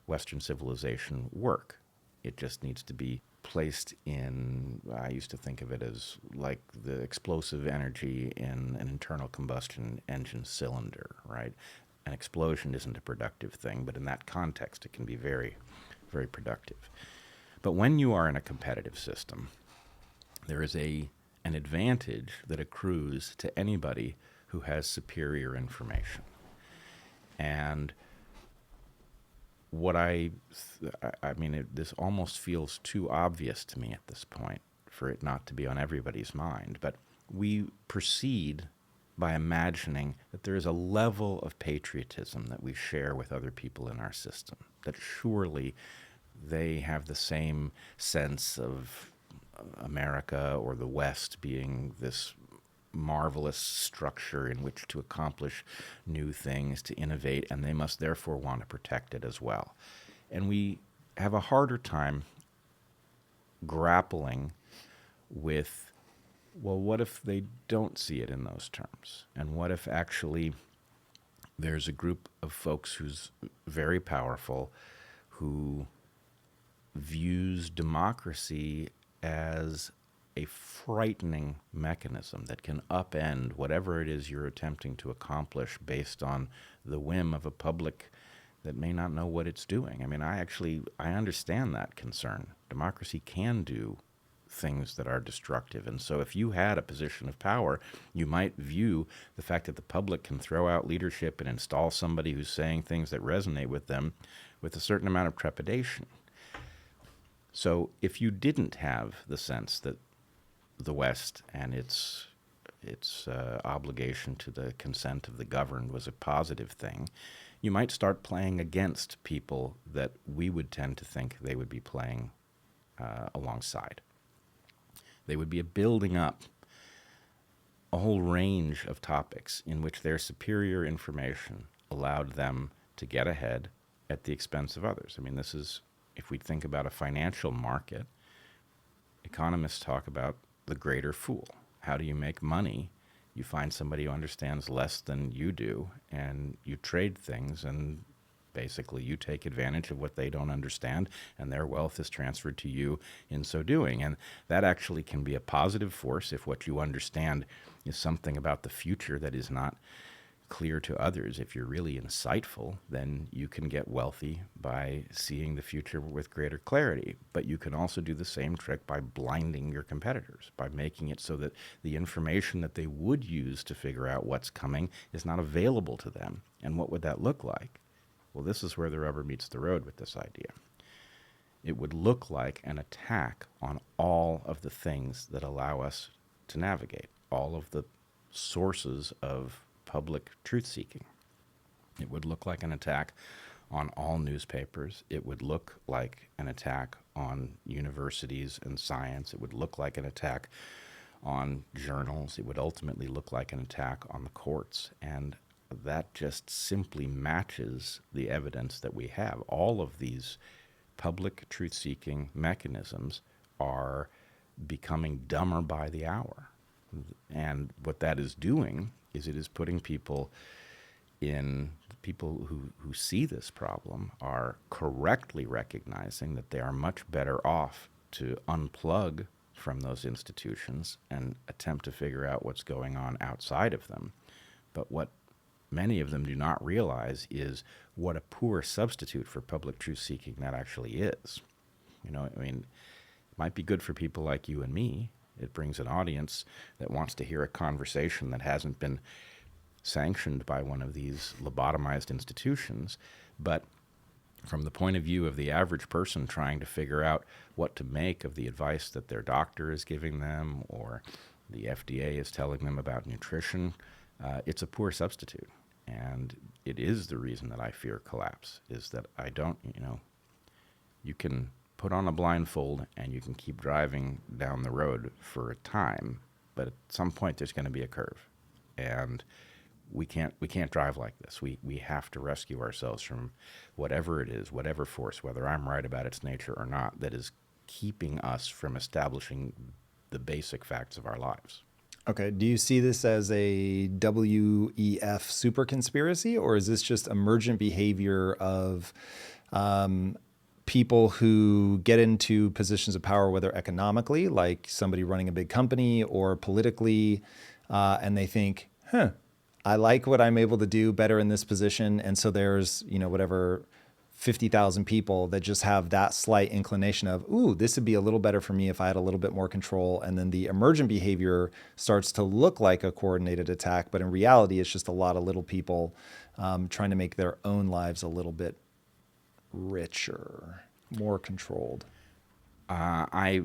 Western civilization work. It just needs to be placed in, I used to think of it as like the explosive energy in an internal combustion engine cylinder, right? An explosion isn't a productive thing, but in that context, it can be very, very productive. But when you are in a competitive system, there is an advantage that accrues to anybody who has superior information. And what this almost feels too obvious to me at this point for it not to be on everybody's mind, but we proceed by imagining that there is a level of patriotism that we share with other people in our system, that surely they have the same sense of America or the West being this marvelous structure in which to accomplish new things, to innovate, and they must therefore want to protect it as well. And we have a harder time grappling with, well, what if they don't see it in those terms? And what if actually there's a group of folks who's very powerful, who views democracy as a frightening mechanism that can upend whatever it is you're attempting to accomplish based on the whim of a public that may not know what it's doing. I mean, I understand that concern. Democracy can do things that are destructive. And so if you had a position of power, you might view the fact that the public can throw out leadership and install somebody who's saying things that resonate with them with a certain amount of trepidation. So if you didn't have the sense that the West and its its obligation to the consent of the governed was a positive thing, you might start playing against people that we would tend to think they would be playing alongside. They would be building up a whole range of topics in which their superior information allowed them to get ahead at the expense of others. I mean, this is, if we think about a financial market, economists talk about the greater fool. How do you make money? You find somebody who understands less than you do, and you trade things, and basically you take advantage of what they don't understand, and their wealth is transferred to you in so doing. And that actually can be a positive force if what you understand is something about the future that is not clear to others. If you're really insightful, then you can get wealthy by seeing the future with greater clarity. But you can also do the same trick by blinding your competitors, by making it so that the information that they would use to figure out what's coming is not available to them. And what would that look like? Well, this is where the rubber meets the road with this idea. It would look like an attack on all of the things that allow us to navigate, all of the sources of public truth-seeking. It would look like an attack on all newspapers. It would look like an attack on universities and science. It would look like an attack on journals. It would ultimately look like an attack on the courts. And that just simply matches the evidence that we have. All of these public truth-seeking mechanisms are becoming dumber by the hour. And what that is doing is it is putting people who see this problem are correctly recognizing that they are much better off to unplug from those institutions and attempt to figure out what's going on outside of them. But what many of them do not realize is what a poor substitute for public truth-seeking that actually is. You know, I mean, it might be good for people like you and me. It brings an audience that wants to hear a conversation that hasn't been sanctioned by one of these lobotomized institutions. But from the point of view of the average person trying to figure out what to make of the advice that their doctor is giving them or the FDA is telling them about nutrition, it's a poor substitute. And it is the reason that I fear collapse, is that I don't, you can put on a blindfold and you can keep driving down the road for a time, but at some point there's going to be a curve. And we can't drive like this. We have to rescue ourselves from whatever it is, whatever force, whether I'm right about its nature or not, that is keeping us from establishing the basic facts of our lives. Okay. Do you see this as a WEF super conspiracy, or is this just emergent behavior of people who get into positions of power, whether economically, like somebody running a big company, or politically, and they think, I like what I'm able to do better in this position. And so there's, whatever, 50,000 people that just have that slight inclination of, ooh, this would be a little better for me if I had a little bit more control. And then the emergent behavior starts to look like a coordinated attack, but in reality, it's just a lot of little people trying to make their own lives a little bit richer, more controlled. I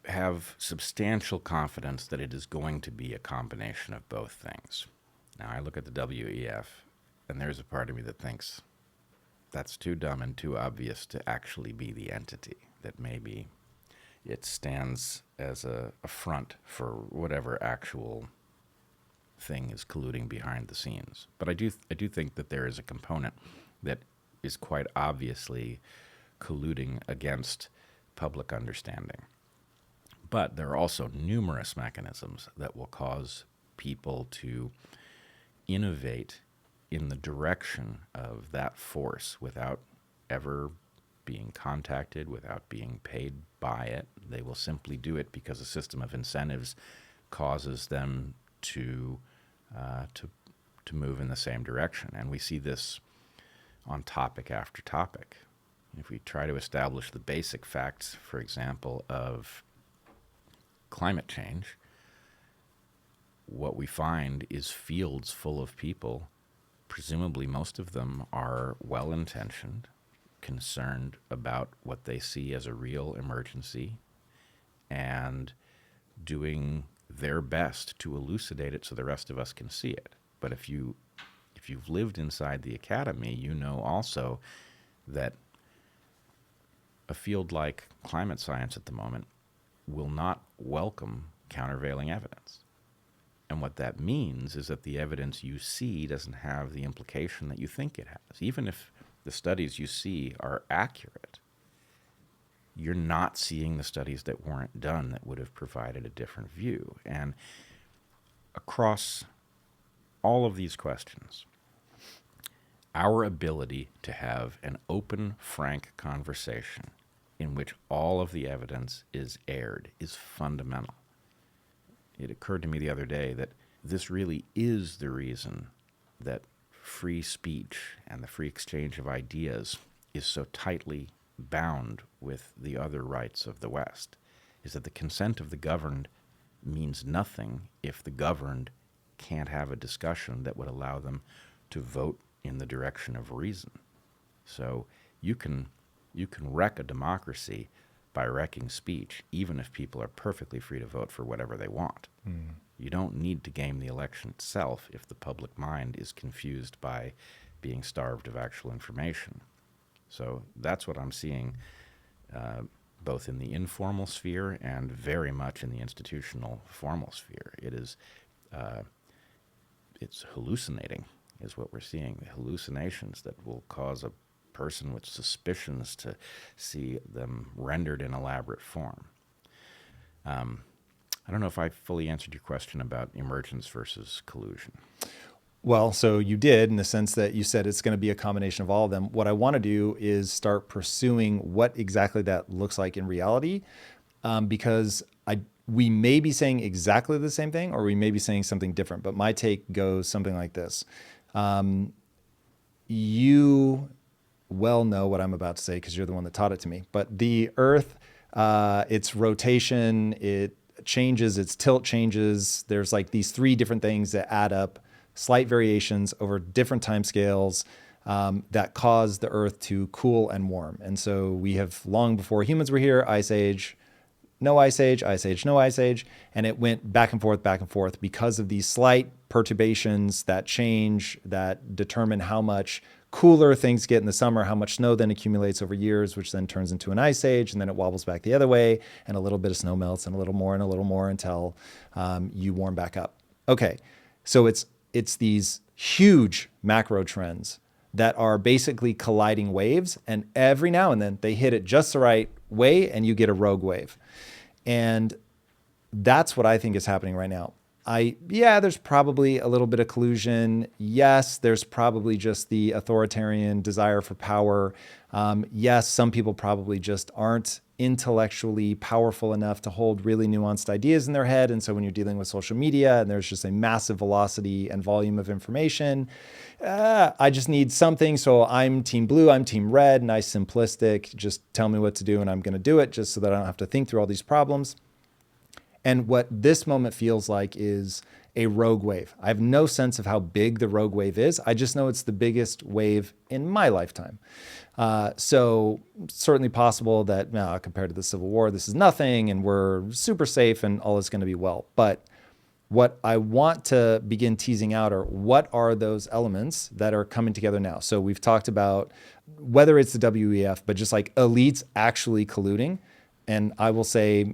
have substantial confidence that it is going to be a combination of both things. Now, I look at the WEF, and there's a part of me that thinks that's too dumb and too obvious to actually be the entity, that maybe it stands as a front for whatever actual thing is colluding behind the scenes. But I do think that there is a component that is quite obviously colluding against public understanding. But there are also numerous mechanisms that will cause people to innovate in the direction of that force without ever being contacted, without being paid by it. They will simply do it because a system of incentives causes them to move in the same direction. And we see this on topic after topic. If we try to establish the basic facts, for example, of climate change, what we find is fields full of people, presumably most of them are well-intentioned, concerned about what they see as a real emergency, and doing their best to elucidate it so the rest of us can see it. But if you've lived inside the academy, you know also that a field like climate science at the moment will not welcome countervailing evidence. And what that means is that the evidence you see doesn't have the implication that you think it has. Even if the studies you see are accurate, you're not seeing the studies that weren't done that would have provided a different view. And across all of these questions, our ability to have an open, frank conversation in which all of the evidence is aired is fundamental. It occurred to me the other day that this really is the reason that free speech and the free exchange of ideas is so tightly bound with the other rights of the West, is that the consent of the governed means nothing if the governed can't have a discussion that would allow them to vote in the direction of reason. So you can wreck a democracy by wrecking speech, even if people are perfectly free to vote for whatever they want. You don't need to game the election itself if the public mind is confused by being starved of actual information. So that's what I'm seeing, both in the informal sphere and very much in the institutional formal sphere. It's hallucinating, is what we're seeing. The hallucinations that will cause a person with suspicions to see them rendered in elaborate form. I don't know if I fully answered your question about emergence versus collusion. Well, so you did, in the sense that you said it's going to be a combination of all of them. What I want to do is start pursuing what exactly that looks like in reality, because we may be saying exactly the same thing, or we may be saying something different. But my take goes something like this. You well know what I'm about to say because you're the one that taught it to me. But the Earth, its rotation, it changes, its tilt changes. There's like these three different things that add up, slight variations over different time scales, that cause the Earth to cool and warm. And so we have, long before humans were here, ice age, no ice age, no ice age. And it went back and forth because of these slight perturbations that change, that determine how much cooler things get in the summer, how much snow then accumulates over years, which then turns into an ice age, and then it wobbles back the other way, and a little bit of snow melts, and a little more until you warm back up. Okay, so it's these huge macro trends that are basically colliding waves, and every now and then they hit it just the right way, and you get a rogue wave. And that's what I think is happening right now. There's probably a little bit of collusion. Yes, there's probably just the authoritarian desire for power. Yes, some people probably just aren't intellectually powerful enough to hold really nuanced ideas in their head. And so when you're dealing with social media and there's just a massive velocity and volume of information, I just need something. So I'm team blue, I'm team red, nice, simplistic. Just tell me what to do and I'm going to do it, just so that I don't have to think through all these problems. And what this moment feels like is a rogue wave. I have no sense of how big the rogue wave is. I just know it's the biggest wave in my lifetime. So certainly possible that compared to the Civil War, this is nothing and we're super safe and all is going to be well. But what I want to begin teasing out are what are those elements that are coming together now. So we've talked about whether it's the WEF, but just like elites actually colluding. And I will say,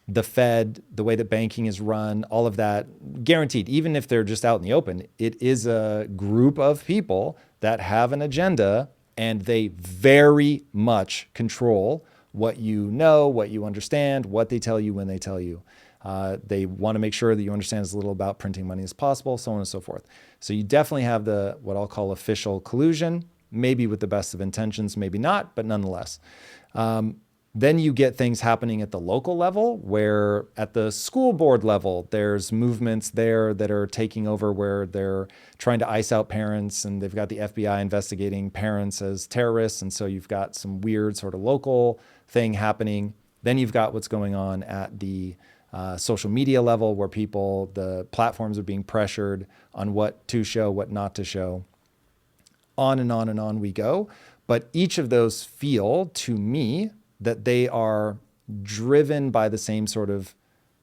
the Fed, the way that banking is run, all of that, guaranteed, even if they're just out in the open, it is a group of people that have an agenda and they very much control what you know, what you understand, what they tell you when they tell you. They want to make sure that you understand as little about printing money as possible, so on and so forth. So you definitely have the, what I'll call official collusion, maybe with the best of intentions, maybe not, but nonetheless. Then you get things happening at the local level, where at the school board level, there's movements there that are taking over, where they're trying to ice out parents, and they've got the FBI investigating parents as terrorists. And so you've got some weird sort of local thing happening. Then you've got what's going on at the social media level, where the platforms are being pressured on what to show, what not to show. On and on and on we go. But each of those feel, to me, that they are driven by the same sort of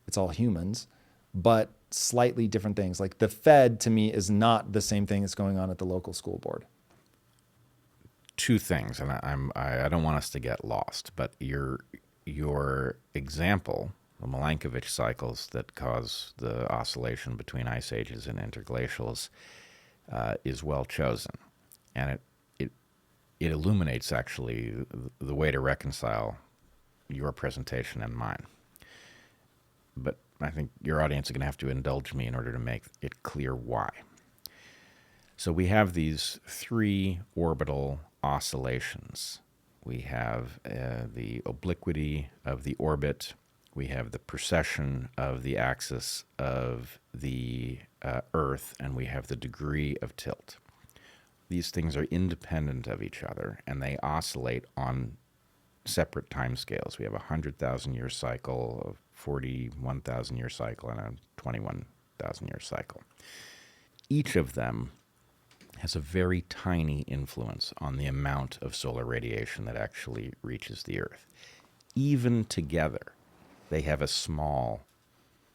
it's all humans, but slightly different things. Like the Fed to me is not the same thing that's going on at the local school board. Two things, and I don't want us to get lost, but your example, the Milankovitch cycles that cause the oscillation between ice ages and interglacials, is well chosen, and it illuminates actually the way to reconcile your presentation and mine. But I think your audience is going to have to indulge me in order to make it clear why. So we have these three orbital oscillations. We have the obliquity of the orbit. We have the precession of the axis of the Earth, and we have the degree of tilt. These things are independent of each other, and they oscillate on separate time scales. We have a 100,000-year cycle, a 41,000-year cycle, and a 21,000-year cycle. Each of them has a very tiny influence on the amount of solar radiation that actually reaches the Earth. Even together, they have a small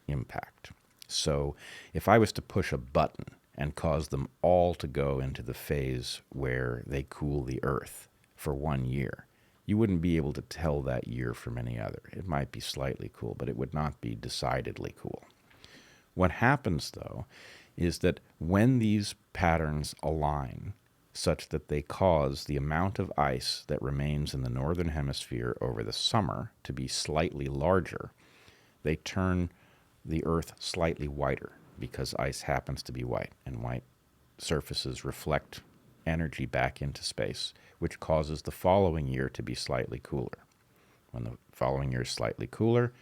impact. So if I was to push a button and cause them all to go into the phase where they cool the Earth for 1 year, you wouldn't be able to tell that year from any other. It might be slightly cool, but it would not be decidedly cool. What happens, though, is that when these patterns align such that they cause the amount of ice that remains in the northern hemisphere over the summer to be slightly larger, they turn the Earth slightly whiter because ice happens to be white, and white surfaces reflect energy back into space, which causes the following year to be slightly cooler. When the following year is slightly cooler,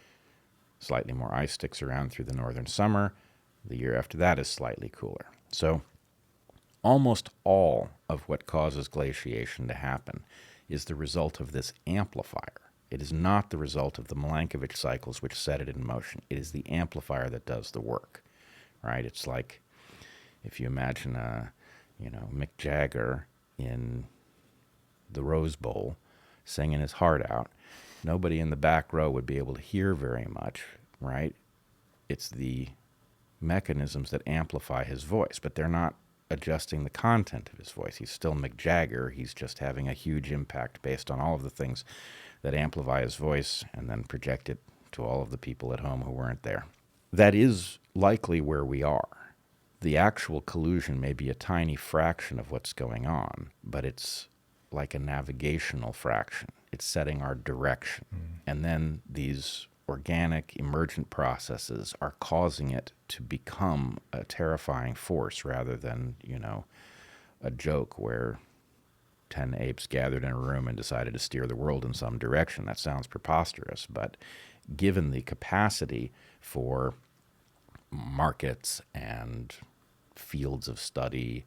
slightly more ice sticks around through the northern summer. The year after that is slightly cooler. So almost all of what causes glaciation to happen is the result of this amplifier. It is not the result of the Milankovitch cycles which set it in motion. It is the amplifier that does the work, right? It's like if you imagine Mick Jagger in the Rose Bowl singing his heart out. Nobody in the back row would be able to hear very much, right? It's the mechanisms that amplify his voice, but they're not adjusting the content of his voice. He's still Mick Jagger. He's just having a huge impact based on all of the things that amplify his voice and then project it to all of the people at home who weren't there. That is likely where we are. The actual collusion may be a tiny fraction of what's going on, but it's like a navigational fraction. It's setting our direction. And then these organic emergent processes are causing it to become a terrifying force rather than, a joke where 10 apes gathered in a room and decided to steer the world in some direction. That sounds preposterous, but given the capacity for markets and fields of study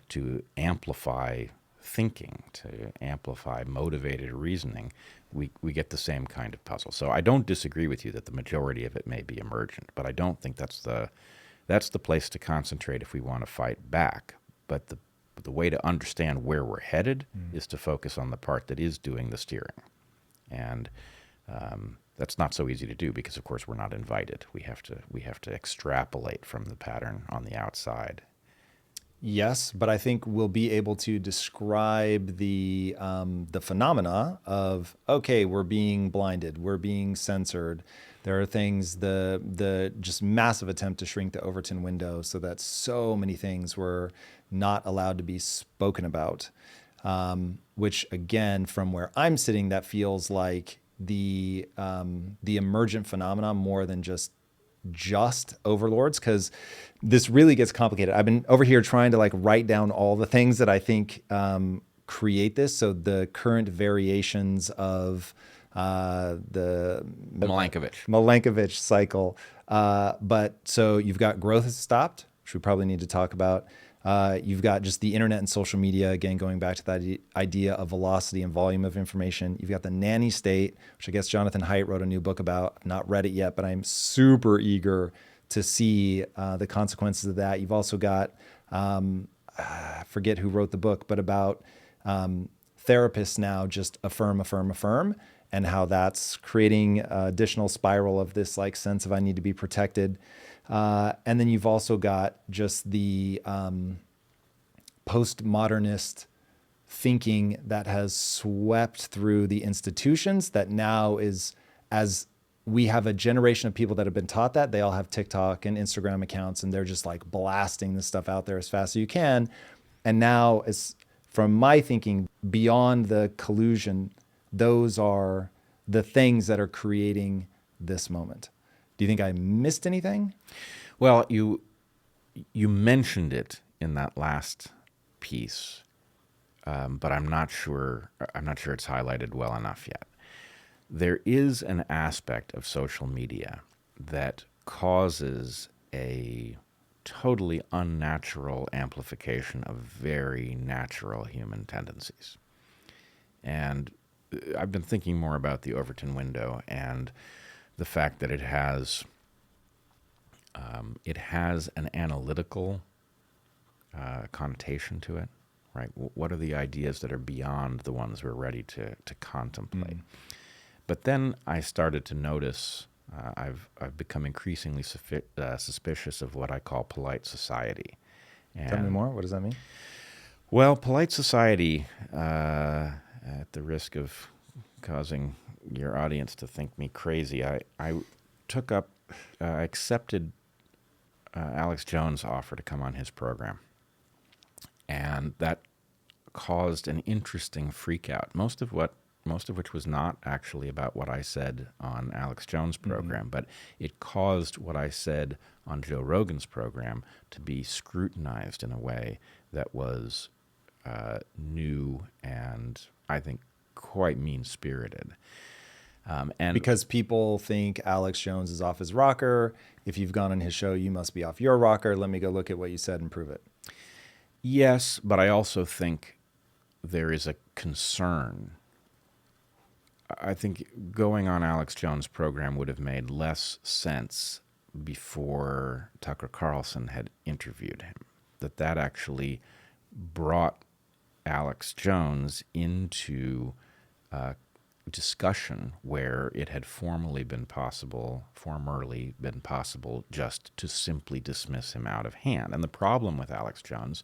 to amplify thinking, to amplify motivated reasoning, we get the same kind of puzzle. So I don't disagree with you that the majority of it may be emergent, but I don't think that's the place to concentrate if we want to fight back. But the way to understand where we're headed is to focus on the part that is doing the steering. And that's not so easy to do because, of course, we're not invited. We have to extrapolate from the pattern on the outside. Yes, but I think we'll be able to describe the phenomena of, okay, we're being blinded, we're being censored. There are things, the just massive attempt to shrink the Overton window so that so many things were not allowed to be spoken about, which again, from where I'm sitting, that feels like the emergent phenomena more than just overlords, because this really gets complicated. I've been over here trying to write down all the things that I think create this. So the current variations of the Milankovitch cycle. But so you've got growth has stopped, which we probably need to talk about. You've got just the internet and social media, again, going back to that idea of velocity and volume of information. You've got the nanny state, which I guess Jonathan Haidt wrote a new book about. I've not read it yet, but I'm super eager to see the consequences of that. You've also got, I forget who wrote the book, but about therapists now just affirm. and how that's creating an additional spiral of this like sense of I need to be protected. And then you've also got just the postmodernist thinking that has swept through the institutions that now is, as we have a generation of people that have been taught that, they all have TikTok and Instagram accounts, and they're just like blasting this stuff out there as fast as you can. And now, as from my thinking, beyond the collusion, those are the things that are creating this moment. Do you think I missed anything? Well, you mentioned it in that last piece, but I'm not sure it's highlighted well enough yet. There is an aspect of social media that causes a totally unnatural amplification of very natural human tendencies. And I've been thinking more about the Overton window and the fact that it has an analytical connotation to it, right? What are the ideas that are beyond the ones we're ready to contemplate? But then I started to notice I've become increasingly suspicious of what I call polite society. And, tell me more. What does that mean? Well, polite society, at the risk of causing your audience to think me crazy, I accepted Alex Jones' offer to come on his program. And that caused an interesting freak out. Most of which was not actually about what I said on Alex Jones' program, but it caused what I said on Joe Rogan's program to be scrutinized in a way that was new and I think quite mean-spirited. And because people think Alex Jones is off his rocker. If you've gone on his show, you must be off your rocker. Let me go look at what you said and prove it. Yes, but I also think there is a concern. I think going on Alex Jones' program would have made less sense before Tucker Carlson had interviewed him. That actually brought Alex Jones into discussion where it had formerly been possible just to simply dismiss him out of hand. And the problem with Alex Jones,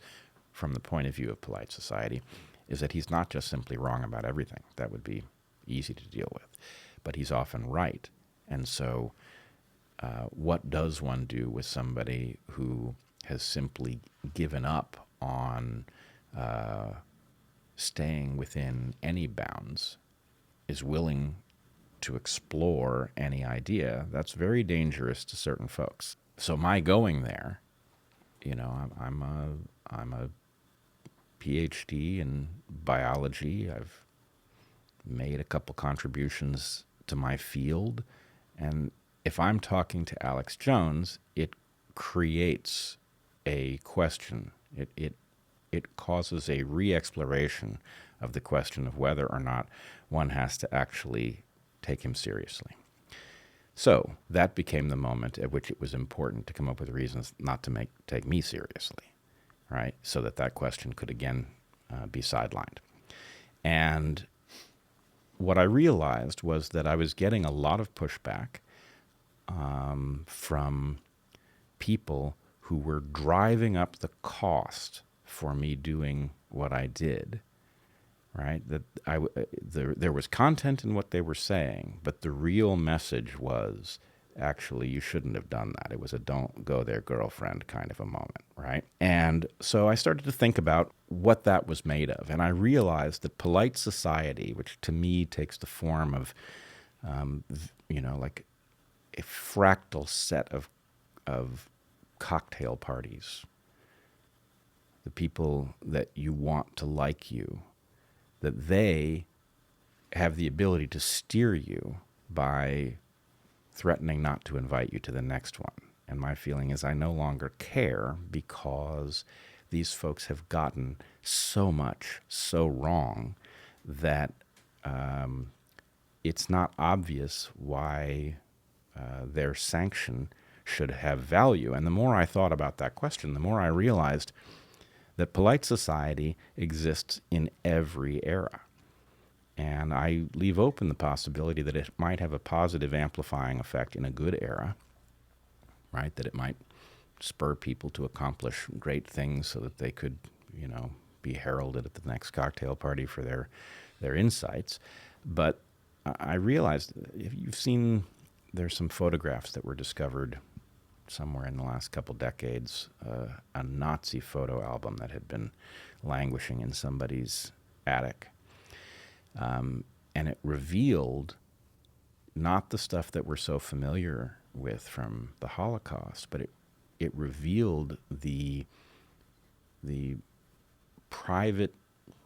from the point of view of polite society, is that he's not just simply wrong about everything. That would be easy to deal with, but he's often right. And so what does one do with somebody who has simply given up on staying within any bounds, is willing to explore any idea? That's very dangerous to certain folks. So my going there, I'm a PhD in biology. I've made a couple contributions to my field, and if I'm talking to Alex Jones, it creates a question. It causes a re-exploration of the question of whether or not one has to actually take him seriously. So that became the moment at which it was important to come up with reasons not to take me seriously, right? So that question could again be sidelined. And what I realized was that I was getting a lot of pushback from people who were driving up the cost for me doing what I did, right? That there was content in what they were saying, but the real message was actually you shouldn't have done that. It was a don't go there, girlfriend kind of a moment, right? And so I started to think about what that was made of, and I realized that polite society, which to me takes the form of, like a fractal set of cocktail parties, the people that you want to like you, that they have the ability to steer you by threatening not to invite you to the next one. And my feeling is I no longer care because these folks have gotten so much so wrong that it's not obvious why their sanction should have value. And the more I thought about that question, the more I realized that polite society exists in every era. And I leave open the possibility that it might have a positive amplifying effect in a good era, right? That it might spur people to accomplish great things so that they could, be heralded at the next cocktail party for their insights. But I realized, if you've seen, there's some photographs that were discovered somewhere in the last couple decades, a Nazi photo album that had been languishing in somebody's attic. And it revealed not the stuff that we're so familiar with from the Holocaust, but it revealed the private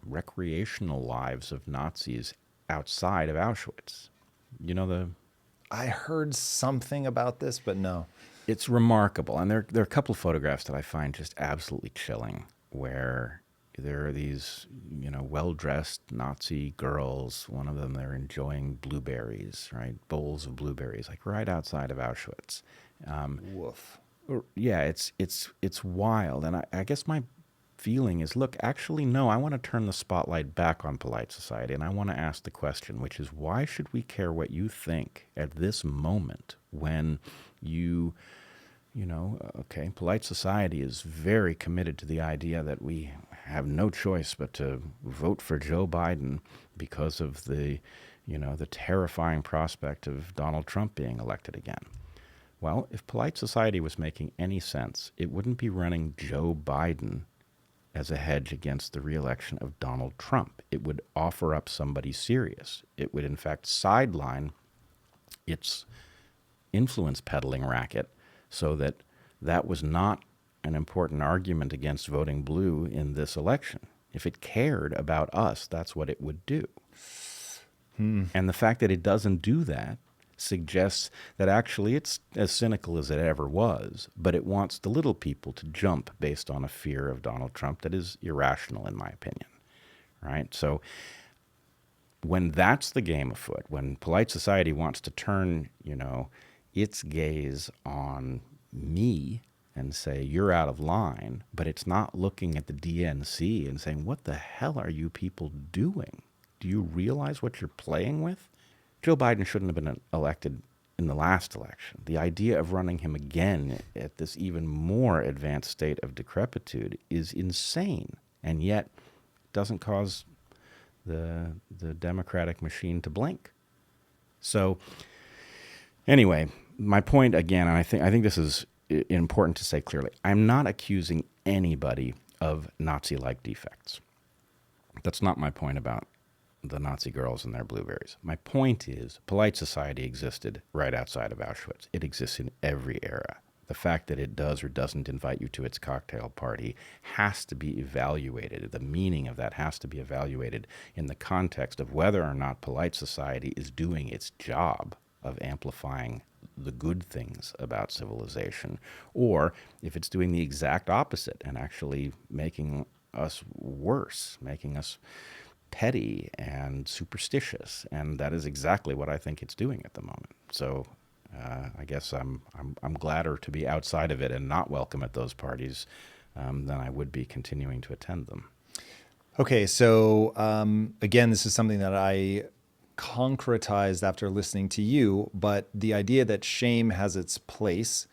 recreational lives of Nazis outside of Auschwitz. I heard something about this, but no. It's remarkable. And there are a couple of photographs that I find just absolutely chilling, where there are these, well-dressed Nazi girls. One of them, they're enjoying blueberries, right? Bowls of blueberries, like right outside of Auschwitz. Woof. Yeah, it's wild. And I guess my feeling is, look, actually, no, I want to turn the spotlight back on polite society. And I want to ask the question, which is, why should we care what you think at this moment when okay, polite society is very committed to the idea that we have no choice but to vote for Joe Biden because of the terrifying prospect of Donald Trump being elected again. Well, if polite society was making any sense, it wouldn't be running Joe Biden as a hedge against the reelection of Donald Trump. It would offer up somebody serious. It would, in fact, sideline its influence peddling racket so that was not an important argument against voting blue in this election. If it cared about us, that's what it would do. And the fact that it doesn't do that suggests that actually it's as cynical as it ever was, but it wants the little people to jump based on a fear of Donald Trump that is irrational, in my opinion, right? So when that's the game afoot, when polite society wants to turn, its gaze on me and say, you're out of line, but it's not looking at the DNC and saying, what the hell are you people doing? Do you realize what you're playing with? Joe Biden shouldn't have been elected in the last election. The idea of running him again at this even more advanced state of decrepitude is insane, and yet doesn't cause the democratic machine to blink. So anyway, my point again, and I think this is important to say clearly, I'm not accusing anybody of Nazi-like defects. That's not my point about the Nazi girls and their blueberries. My point is, polite society existed right outside of Auschwitz. It exists in every era. The fact that it does or doesn't invite you to its cocktail party has to be evaluated. The meaning of that has to be evaluated in the context of whether or not polite society is doing its job of amplifying the good things about civilization, or if it's doing the exact opposite and actually making us worse, making us petty and superstitious, and that is exactly what I think it's doing at the moment. So I guess I'm gladder to be outside of it and not welcome at those parties than I would be continuing to attend them. Okay, so again, this is something that I concretized after listening to you, but the idea that shame has its place.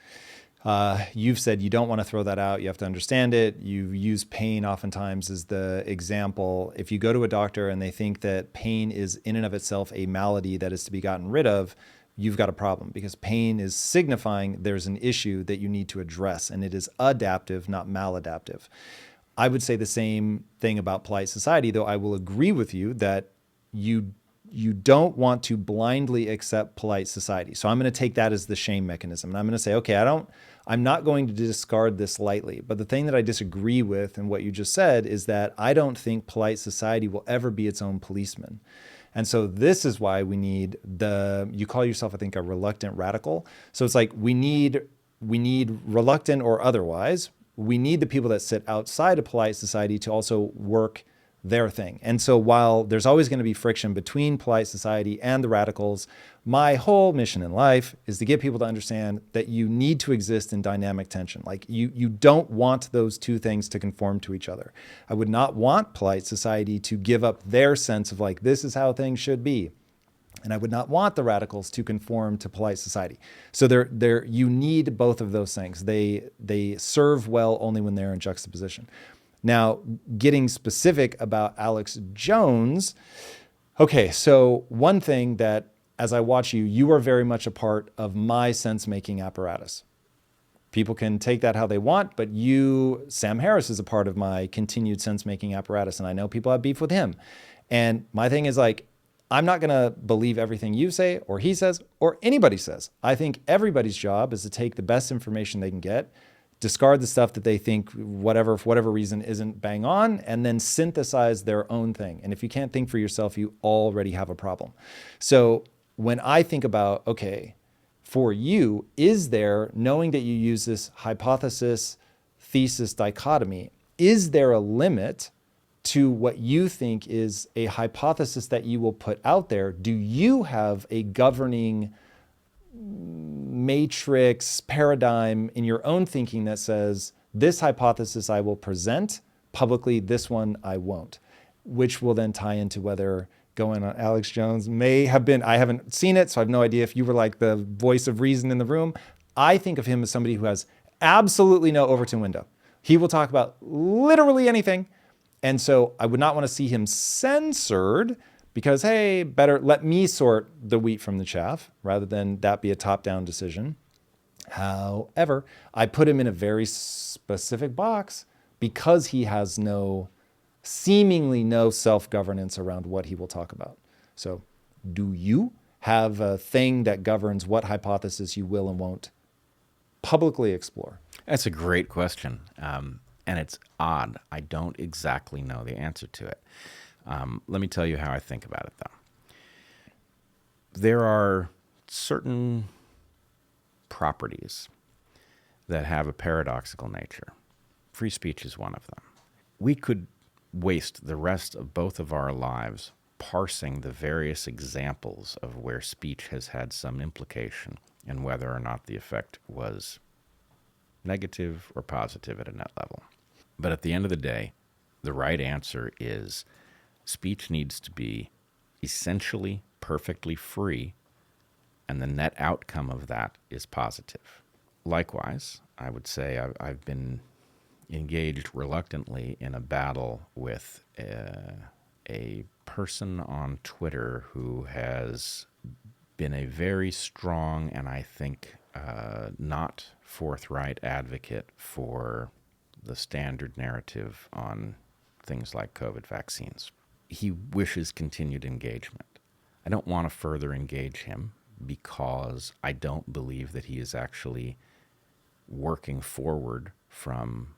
You've said you don't want to throw that out. You have to understand it. You use pain oftentimes as the example. If you go to a doctor and they think that pain is in and of itself a malady that is to be gotten rid of, you've got a problem, because pain is signifying there's an issue that you need to address, and it is adaptive, not maladaptive. I would say the same thing about polite society, though I will agree with you that you don't want to blindly accept polite society. So I'm going to take that as the shame mechanism. And I'm going to say, okay, I'm not going to discard this lightly. But the thing that I disagree with in what you just said is that I don't think polite society will ever be its own policeman. And so this is why we need you call yourself, I think, a reluctant radical. So it's like we need reluctant or otherwise, we need the people that sit outside of polite society to also work their thing. And so while there's always going to be friction between polite society and the radicals, my whole mission in life is to get people to understand that you need to exist in dynamic tension. Like you don't want those two things to conform to each other. I would not want polite society to give up their sense of like, this is how things should be. And I would not want the radicals to conform to polite society. So you need both of those things. They serve well only when they're in juxtaposition. Now, getting specific about Alex Jones. Okay, so one thing that as I watch you, you are very much a part of my sense-making apparatus. People can take that how they want, but Sam Harris is a part of my continued sense-making apparatus, and I know people have beef with him. And my thing is like, I'm not going to believe everything you say or he says or anybody says. I think everybody's job is to take the best information they can get, discard the stuff that they think, for whatever reason, isn't bang on, and then synthesize their own thing. And if you can't think for yourself, you already have a problem. So when I think about, okay, for you, is there, knowing that you use this hypothesis, thesis dichotomy, is there a limit to what you think is a hypothesis that you will put out there? Do you have a governing matrix paradigm in your own thinking that says, this hypothesis I will present publicly, this one I won't, which will then tie into whether going on Alex Jones may have been, I haven't seen it, so I have no idea if you were like the voice of reason in the room. I think of him as somebody who has absolutely no Overton window. He will talk about literally anything. And so I would not want to see him censored because, hey, better let me sort the wheat from the chaff rather than that be a top-down decision. However, I put him in a very specific box because he has seemingly no self-governance around what he will talk about. So do you have a thing that governs what hypothesis you will and won't publicly explore? That's a great question. And it's odd. I don't exactly know the answer to it. Let me tell you how I think about it, though. There are certain properties that have a paradoxical nature. Free speech is one of them. We could waste the rest of both of our lives parsing the various examples of where speech has had some implication and whether or not the effect was negative or positive at a net level. But at the end of the day, the right answer is speech needs to be essentially perfectly free, and the net outcome of that is positive. Likewise, I would say I've been engaged reluctantly in a battle with a person on Twitter who has been a very strong and I think not forthright advocate for the standard narrative on things like COVID vaccines. He wishes continued engagement. I don't want to further engage him because I don't believe that he is actually working forward from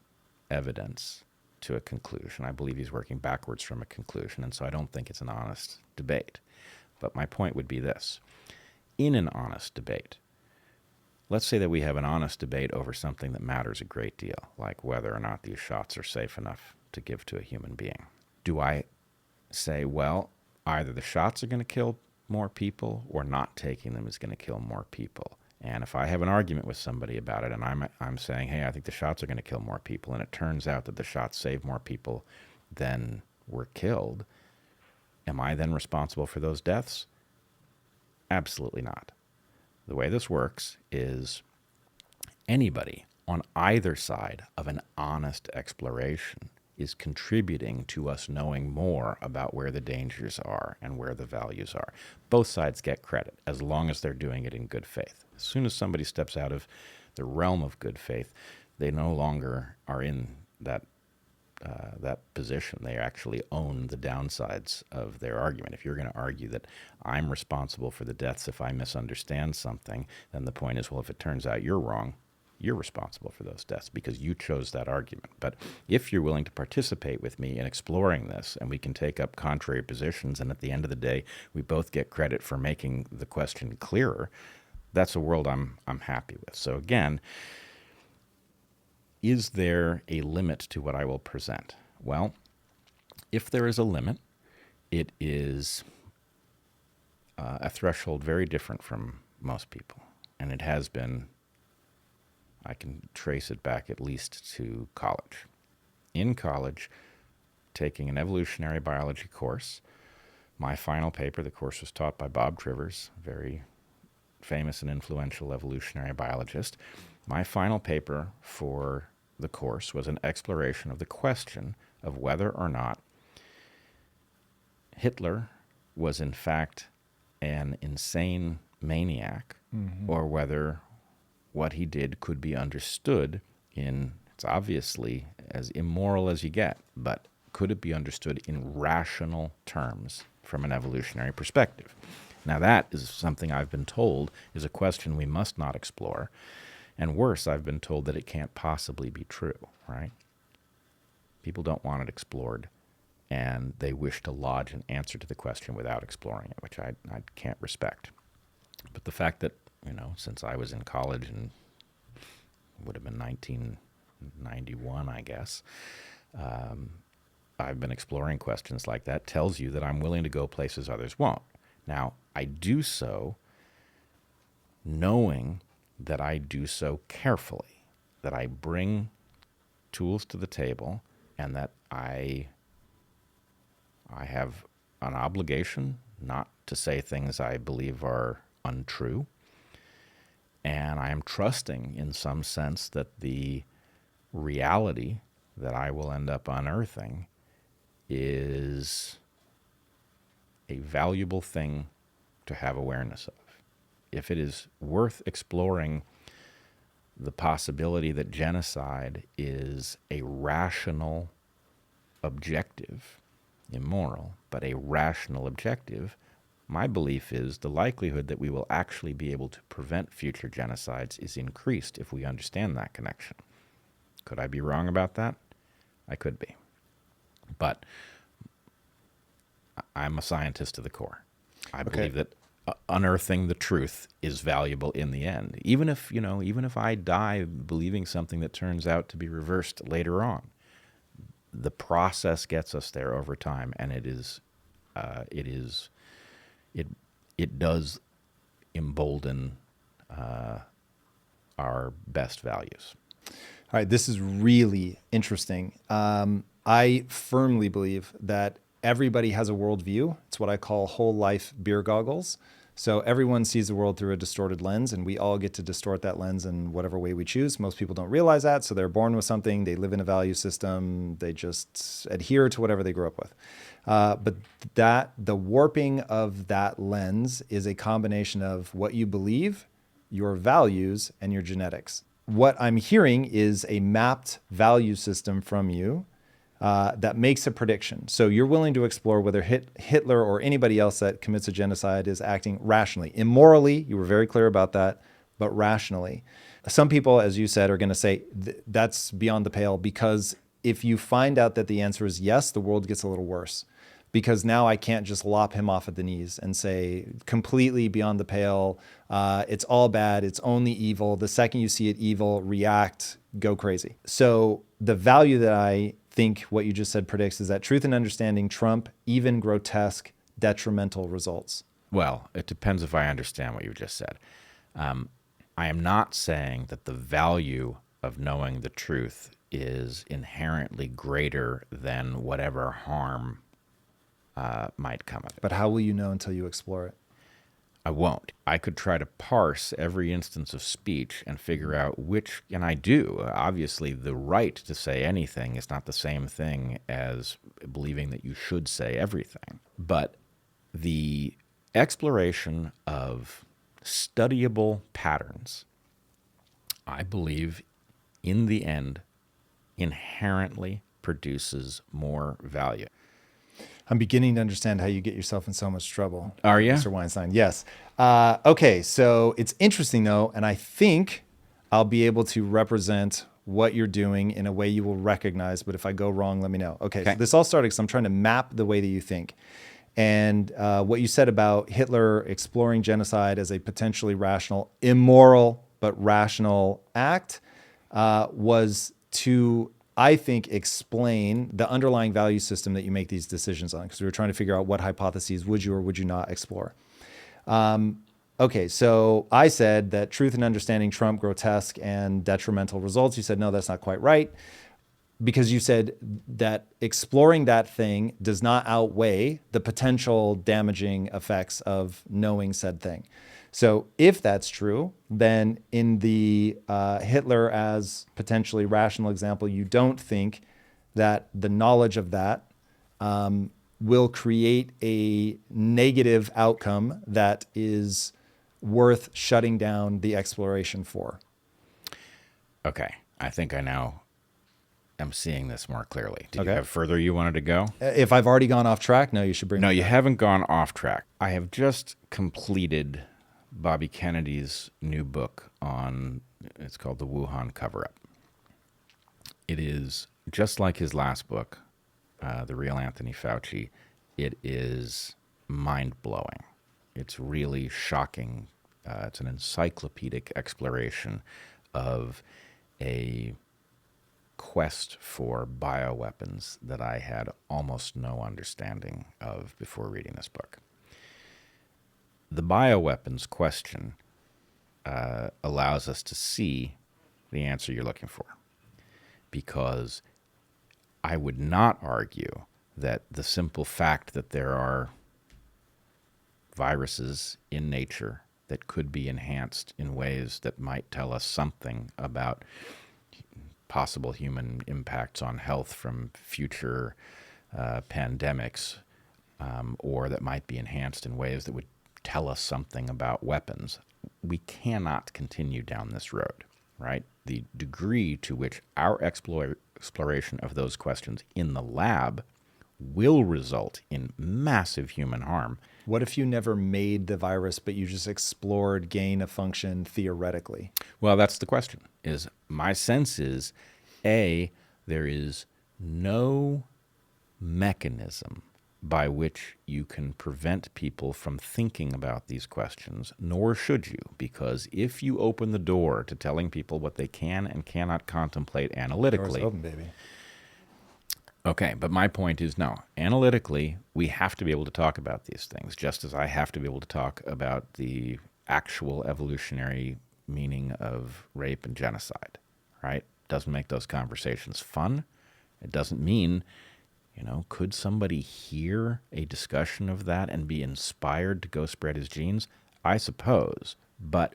evidence to a conclusion. I believe he's working backwards from a conclusion, and so I don't think it's an honest debate. But my point would be this. In an honest debate, let's say that we have an honest debate over something that matters a great deal, like whether or not these shots are safe enough to give to a human being. Do I say, well, either the shots are going to kill more people or not taking them is going to kill more people? And if I have an argument with somebody about it and I'm saying, hey, I think the shots are going to kill more people, and it turns out that the shots save more people than were killed, am I then responsible for those deaths? Absolutely not. The way this works is anybody on either side of an honest exploration is contributing to us knowing more about where the dangers are and where the values are. Both sides get credit as long as they're doing it in good faith. As soon as somebody steps out of the realm of good faith, they no longer are in that position. They actually own the downsides of their argument. If you're going to argue that I'm responsible for the deaths if I misunderstand something, then the point is, well, if it turns out you're wrong, you're responsible for those deaths because you chose that argument. But if you're willing to participate with me in exploring this and we can take up contrary positions and at the end of the day we both get credit for making the question clearer, that's a world I'm happy with. So again, is there a limit to what I will present? Well, If there is a limit, it is a threshold very different from most people. And it has been, I can trace it back at least to college. In college, taking an evolutionary biology course, my final paper, the course was taught by Bob Trivers, very famous and influential evolutionary biologist. My final paper for the course was an exploration of the question of whether or not Hitler was in fact an insane maniac, or whether what he did could be understood in, it's obviously as immoral as you get, but could it be understood in rational terms from an evolutionary perspective? Now that is something I've been told is a question we must not explore. And worse, I've been told that it can't possibly be true, right? People don't want it explored, and they wish to lodge an answer to the question without exploring it, which I can't respect. But the fact that, since I was in college and would have been 1991, I guess, I've been exploring questions like that tells you that I'm willing to go places others won't. Now, I do so knowing that I do so carefully, that I bring tools to the table, and that I have an obligation not to say things I believe are untrue. And I am trusting in some sense that the reality that I will end up unearthing is a valuable thing to have awareness of. If it is worth exploring the possibility that genocide is a rational objective, immoral, but a rational objective, my belief is the likelihood that we will actually be able to prevent future genocides is increased if we understand that connection. Could I be wrong about that? I could be. But I'm a scientist to the core. I believe that unearthing the truth is valuable in the end. Even if I die believing something that turns out to be reversed later on, the process gets us there over time, and it does embolden our best values. All right, this is really interesting. I firmly believe that everybody has a worldview. It's what I call whole life beer goggles. So everyone sees the world through a distorted lens, and we all get to distort that lens in whatever way we choose. Most people don't realize that, so they're born with something, they live in a value system, they just adhere to whatever they grew up with. But the warping of that lens is a combination of what you believe, your values, and your genetics. What I'm hearing is a mapped value system from you that makes a prediction. So you're willing to explore whether Hitler or anybody else that commits a genocide is acting rationally. Immorally, you were very clear about that, but rationally. Some people, as you said, are going to say that's beyond the pale, because if you find out that the answer is yes, the world gets a little worse. Because now I can't just lop him off at the knees and say completely beyond the pale, it's all bad, it's only evil. The second you see it evil, react, go crazy. So the value that I think what you just said predicts is that truth and understanding trump even grotesque, detrimental results. Well, it depends if I understand what you just said. I am not saying that the value of knowing the truth is inherently greater than whatever harm might come of it. But how will you know until you explore it? I won't. I could try to parse every instance of speech and figure out which, and I do. Obviously, the right to say anything is not the same thing as believing that you should say everything. But the exploration of studyable patterns, I believe, in the end, inherently produces more value. I'm beginning to understand how you get yourself in so much trouble. Are you? Mr. Weinstein, yes. Okay, so it's interesting though, and I think I'll be able to represent what you're doing in a way you will recognize, but if I go wrong, let me know. Okay. So this all started because I'm trying to map the way that you think. And what you said about Hitler exploring genocide as a potentially rational, immoral, but rational act was to I think, explain the underlying value system that you make these decisions on, because we were trying to figure out what hypotheses would you or would you not explore. Okay, so I said that truth and understanding trump grotesque and detrimental results. You said, no, that's not quite right, because you said that exploring that thing does not outweigh the potential damaging effects of knowing said thing. So if that's true, then in the Hitler as potentially rational example, you don't think that the knowledge of that will create a negative outcome that is worth shutting down the exploration for. Okay. I think I now am seeing this more clearly. Did Okay. you have further you wanted to go? If I've already gone off track, no, you should bring No, me you back. haven't gone off track. I have just completed Bobby Kennedy's new book it's called The Wuhan Cover-Up. It is just like his last book, The Real Anthony Fauci. It is mind-blowing. It's really shocking. It's an encyclopedic exploration of a quest for bioweapons that I had almost no understanding of before reading this book. The bioweapons question allows us to see the answer you're looking for, because I would not argue that the simple fact that there are viruses in nature that could be enhanced in ways that might tell us something about possible human impacts on health from future pandemics, or that might be enhanced in ways that would tell us something about weapons. We cannot continue down this road, right? The degree to which our exploration of those questions in the lab will result in massive human harm. What if you never made the virus, but you just explored gain of function theoretically? Well, that's the question. My sense is, A, there is no mechanism by which you can prevent people from thinking about these questions, nor should you, because if you open the door to telling people what they can and cannot contemplate analytically... Door's open, baby. Okay, but my point is, no. Analytically, we have to be able to talk about these things, just as I have to be able to talk about the actual evolutionary meaning of rape and genocide, right? Doesn't make those conversations fun. It doesn't mean, could somebody hear a discussion of that and be inspired to go spread his genes? I suppose. But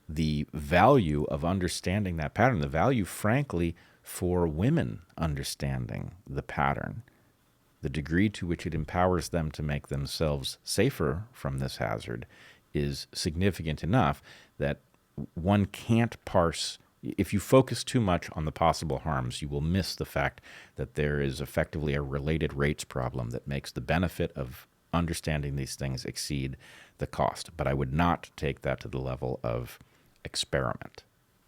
the value of understanding that pattern, the value, frankly, for women understanding the pattern, the degree to which it empowers them to make themselves safer from this hazard, is significant enough that one can't parse. If you focus too much on the possible harms, you will miss the fact that there is effectively a related rates problem that makes the benefit of understanding these things exceed the cost. But I would not take that to the level of experiment,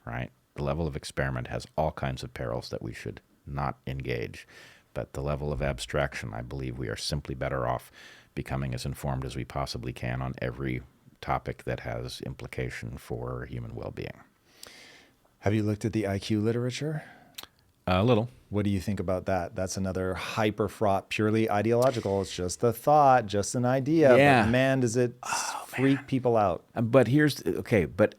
right? The level of experiment has all kinds of perils that we should not engage. But the level of abstraction, I believe we are simply better off becoming as informed as we possibly can on every topic that has implication for human well-being. Have you looked at the IQ literature? A little. What do you think about that? That's another hyper-fraught, purely ideological. It's just a thought, just an idea. Yeah. But man, does it freak people out. But but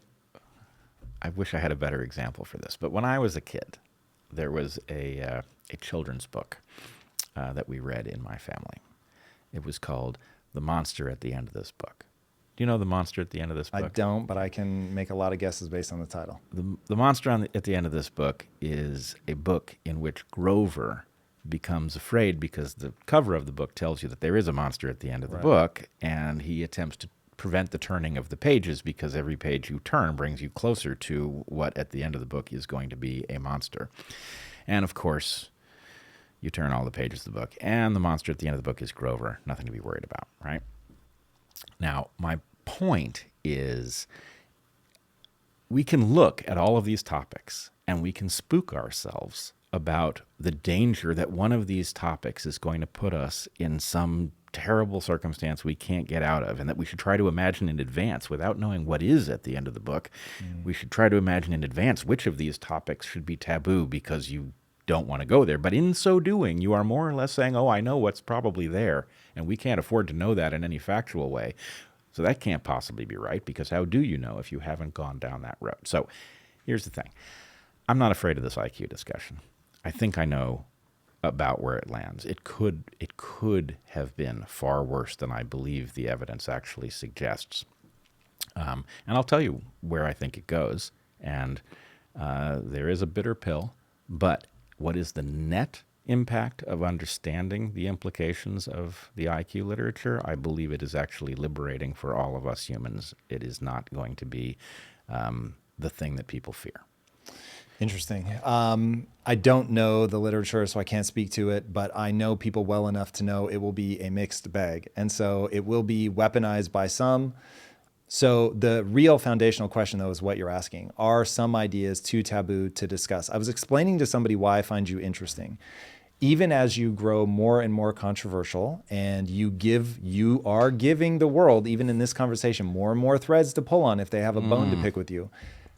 I wish I had a better example for this. But when I was a kid, there was a children's book that we read in my family. It was called The Monster at the End of This Book. Do you know the monster at the end of this book? I don't, but I can make a lot of guesses based on the title. The monster at the end of this book is a book in which Grover becomes afraid because the cover of the book tells you that there is a monster at the end of the book, and he attempts to prevent the turning of the pages because every page you turn brings you closer to what at the end of the book is going to be a monster. And of course, you turn all the pages of the book, and the monster at the end of the book is Grover. Nothing to be worried about, right? Now, my point is we can look at all of these topics and we can spook ourselves about the danger that one of these topics is going to put us in some terrible circumstance we can't get out of, and that we should try to imagine in advance without knowing what is at the end of the book. We should try to imagine in advance which of these topics should be taboo because you don't want to go there. But in so doing, you are more or less saying, oh, I know what's probably there, and we can't afford to know that in any factual way. So that can't possibly be right, because how do you know if you haven't gone down that road? So here's the thing. I'm not afraid of this IQ discussion. I think I know about where it lands. It could have been far worse than I believe the evidence actually suggests. And I'll tell you where I think it goes. And there is a bitter pill, but what is the net impact of understanding the implications of the IQ literature? I believe it is actually liberating for all of us humans. It is not going to be the thing that people fear. Interesting. I don't know the literature, so I can't speak to it, but I know people well enough to know it will be a mixed bag. And so it will be weaponized by some. So the real foundational question, though, is what you're asking. Are some ideas too taboo to discuss? I was explaining to somebody why I find you interesting. Even as you grow more and more controversial, and you are giving the world, even in this conversation, more and more threads to pull on if they have a bone to pick with you.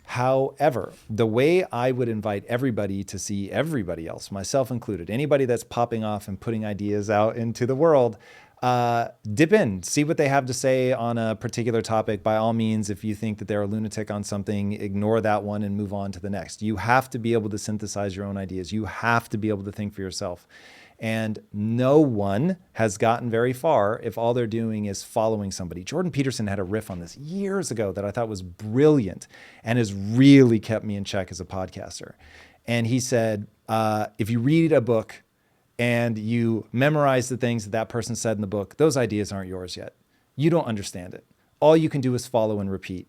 However, the way I would invite everybody to see everybody else, myself included, anybody that's popping off and putting ideas out into the world, dip in, see what they have to say on a particular topic. By all means, if you think that they're a lunatic on something, ignore that one and move on to the next. You have to be able to synthesize your own ideas. You have to be able to think for yourself. And no one has gotten very far if all they're doing is following somebody. Jordan Peterson had a riff on this years ago that I thought was brilliant and has really kept me in check as a podcaster. And he said, if you read a book and you memorize the things that that person said in the book, those ideas aren't yours yet. You don't understand it. All you can do is follow and repeat.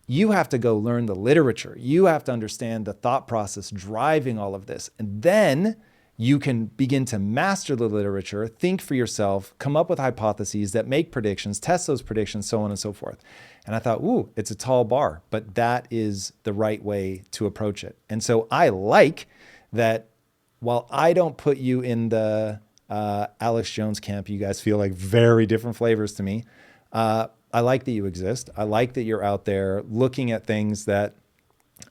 You have to go learn the literature. You have to understand the thought process driving all of this. And then you can begin to master the literature, think for yourself, come up with hypotheses that make predictions, test those predictions, so on and so forth. And I thought, ooh, it's a tall bar, but that is the right way to approach it. And so I like that while I don't put you in the Alex Jones camp, you guys feel like very different flavors to me. I like that you exist. I like that you're out there looking at things that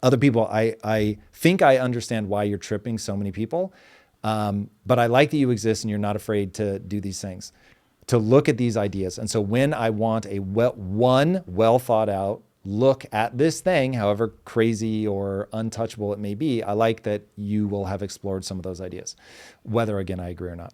other people, I think I understand why you're tripping so many people. But I like that you exist and you're not afraid to do these things, to look at these ideas. And so when I want a well thought out look at this thing, however crazy or untouchable it may be, I like that you will have explored some of those ideas, whether, again, I agree or not.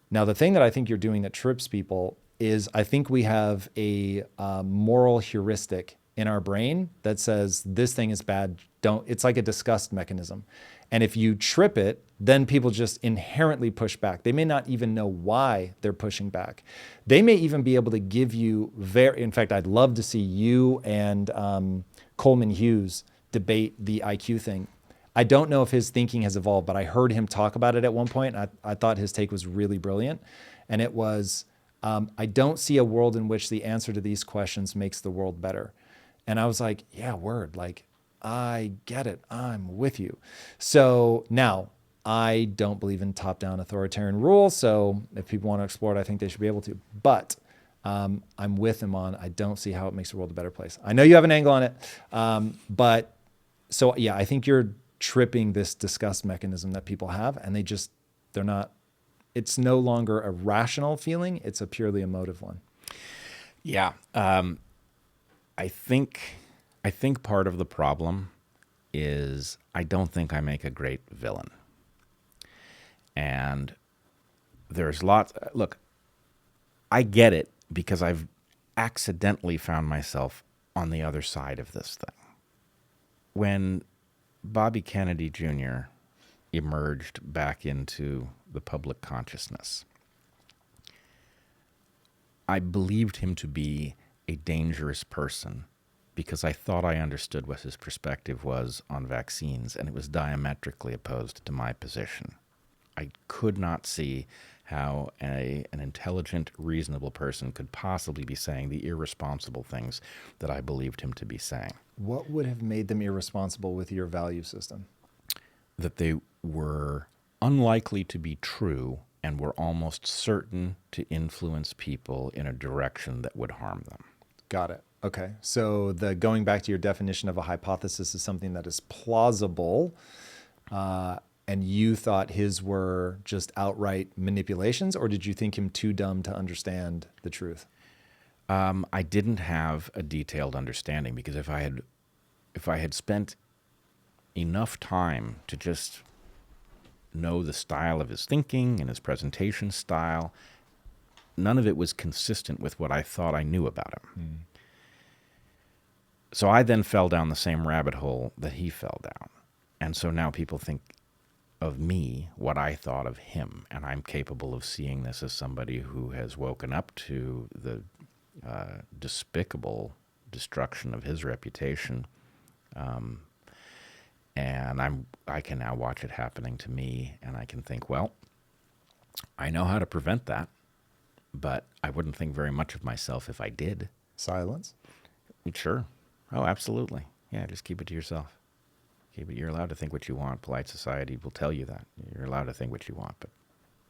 Now, the thing that I think you're doing that trips people is I think we have a moral heuristic in our brain that says this thing is bad. It's like a disgust mechanism. And if you trip it, then people just inherently push back. They may not even know why they're pushing back. They may even be able to give you in fact, I'd love to see you and Coleman Hughes debate the IQ thing. I don't know if his thinking has evolved, but I heard him talk about it at one point. And I thought his take was really brilliant. And it was, I don't see a world in which the answer to these questions makes the world better. And I was like, yeah, word, like, I get it. I'm with you. So now, I don't believe in top-down authoritarian rule. So if people want to explore it, I think they should be able to. But I'm with him on, I don't see how it makes the world a better place. I know you have an angle on it. But so, yeah, I think you're tripping this disgust mechanism that people have. And they're not, it's no longer a rational feeling. It's a purely emotive one. Yeah. I think part of the problem is I don't think I make a great villain. And there's lots, look, I get it because I've accidentally found myself on the other side of this thing. When Bobby Kennedy Jr. emerged back into the public consciousness, I believed him to be a dangerous person because I thought I understood what his perspective was on vaccines, and it was diametrically opposed to my position. I could not see how an intelligent, reasonable person could possibly be saying the irresponsible things that I believed him to be saying. What would have made them irresponsible with your value system? That they were unlikely to be true and were almost certain to influence people in a direction that would harm them. Got it. Okay. So going back to your definition of a hypothesis is something that is plausible and you thought his were just outright manipulations, or did you think him too dumb to understand the truth? I didn't have a detailed understanding, because if I had spent enough time to just know the style of his thinking and his presentation style, none of it was consistent with what I thought I knew about him. So I then fell down the same rabbit hole that he fell down. And so now people think of me what I thought of him, and I'm capable of seeing this as somebody who has woken up to the despicable destruction of his reputation, and I can now watch it happening to me, and I can think, well, I know how to prevent that, but I wouldn't think very much of myself if I did. Silence? Sure. Oh, absolutely. Yeah, just keep it to yourself. You're allowed to think what you want. Polite society will tell you that. You're allowed to think what you want, but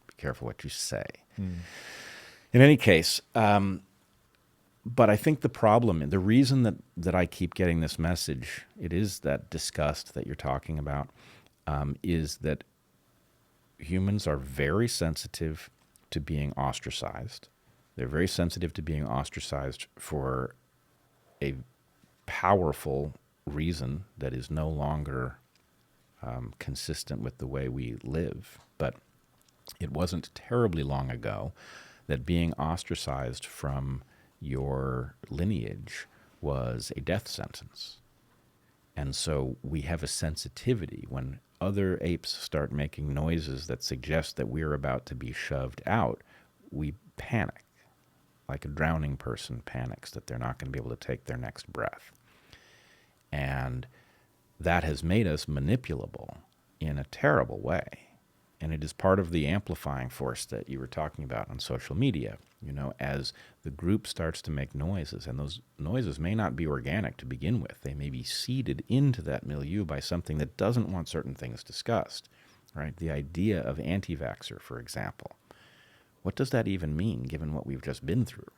be careful what you say. In any case, but I think the problem, the reason that I keep getting this message, it is that disgust that you're talking about, is that humans are very sensitive to being ostracized. They're very sensitive to being ostracized for a powerful reason that is no longer consistent with the way we live. But it wasn't terribly long ago that being ostracized from your lineage was a death sentence. And so we have a sensitivity when other apes start making noises that suggest that we're about to be shoved out. We panic, like a drowning person panics that they're not going to be able to take their next breath. And that has made us manipulable in a terrible way. And it is part of the amplifying force that you were talking about on social media. You know, as the group starts to make noises, and those noises may not be organic to begin with. They may be seeded into that milieu by something that doesn't want certain things discussed, right? The idea of anti-vaxxer, for example. What does that even mean, given what we've just been through?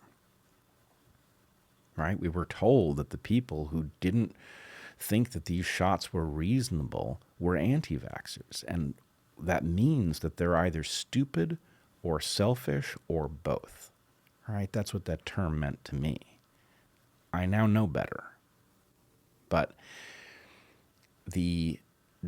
Right? We were told that the people who didn't think that these shots were reasonable were anti-vaxxers. And that means that they're either stupid or selfish or both. Right? That's what that term meant to me. I now know better. But the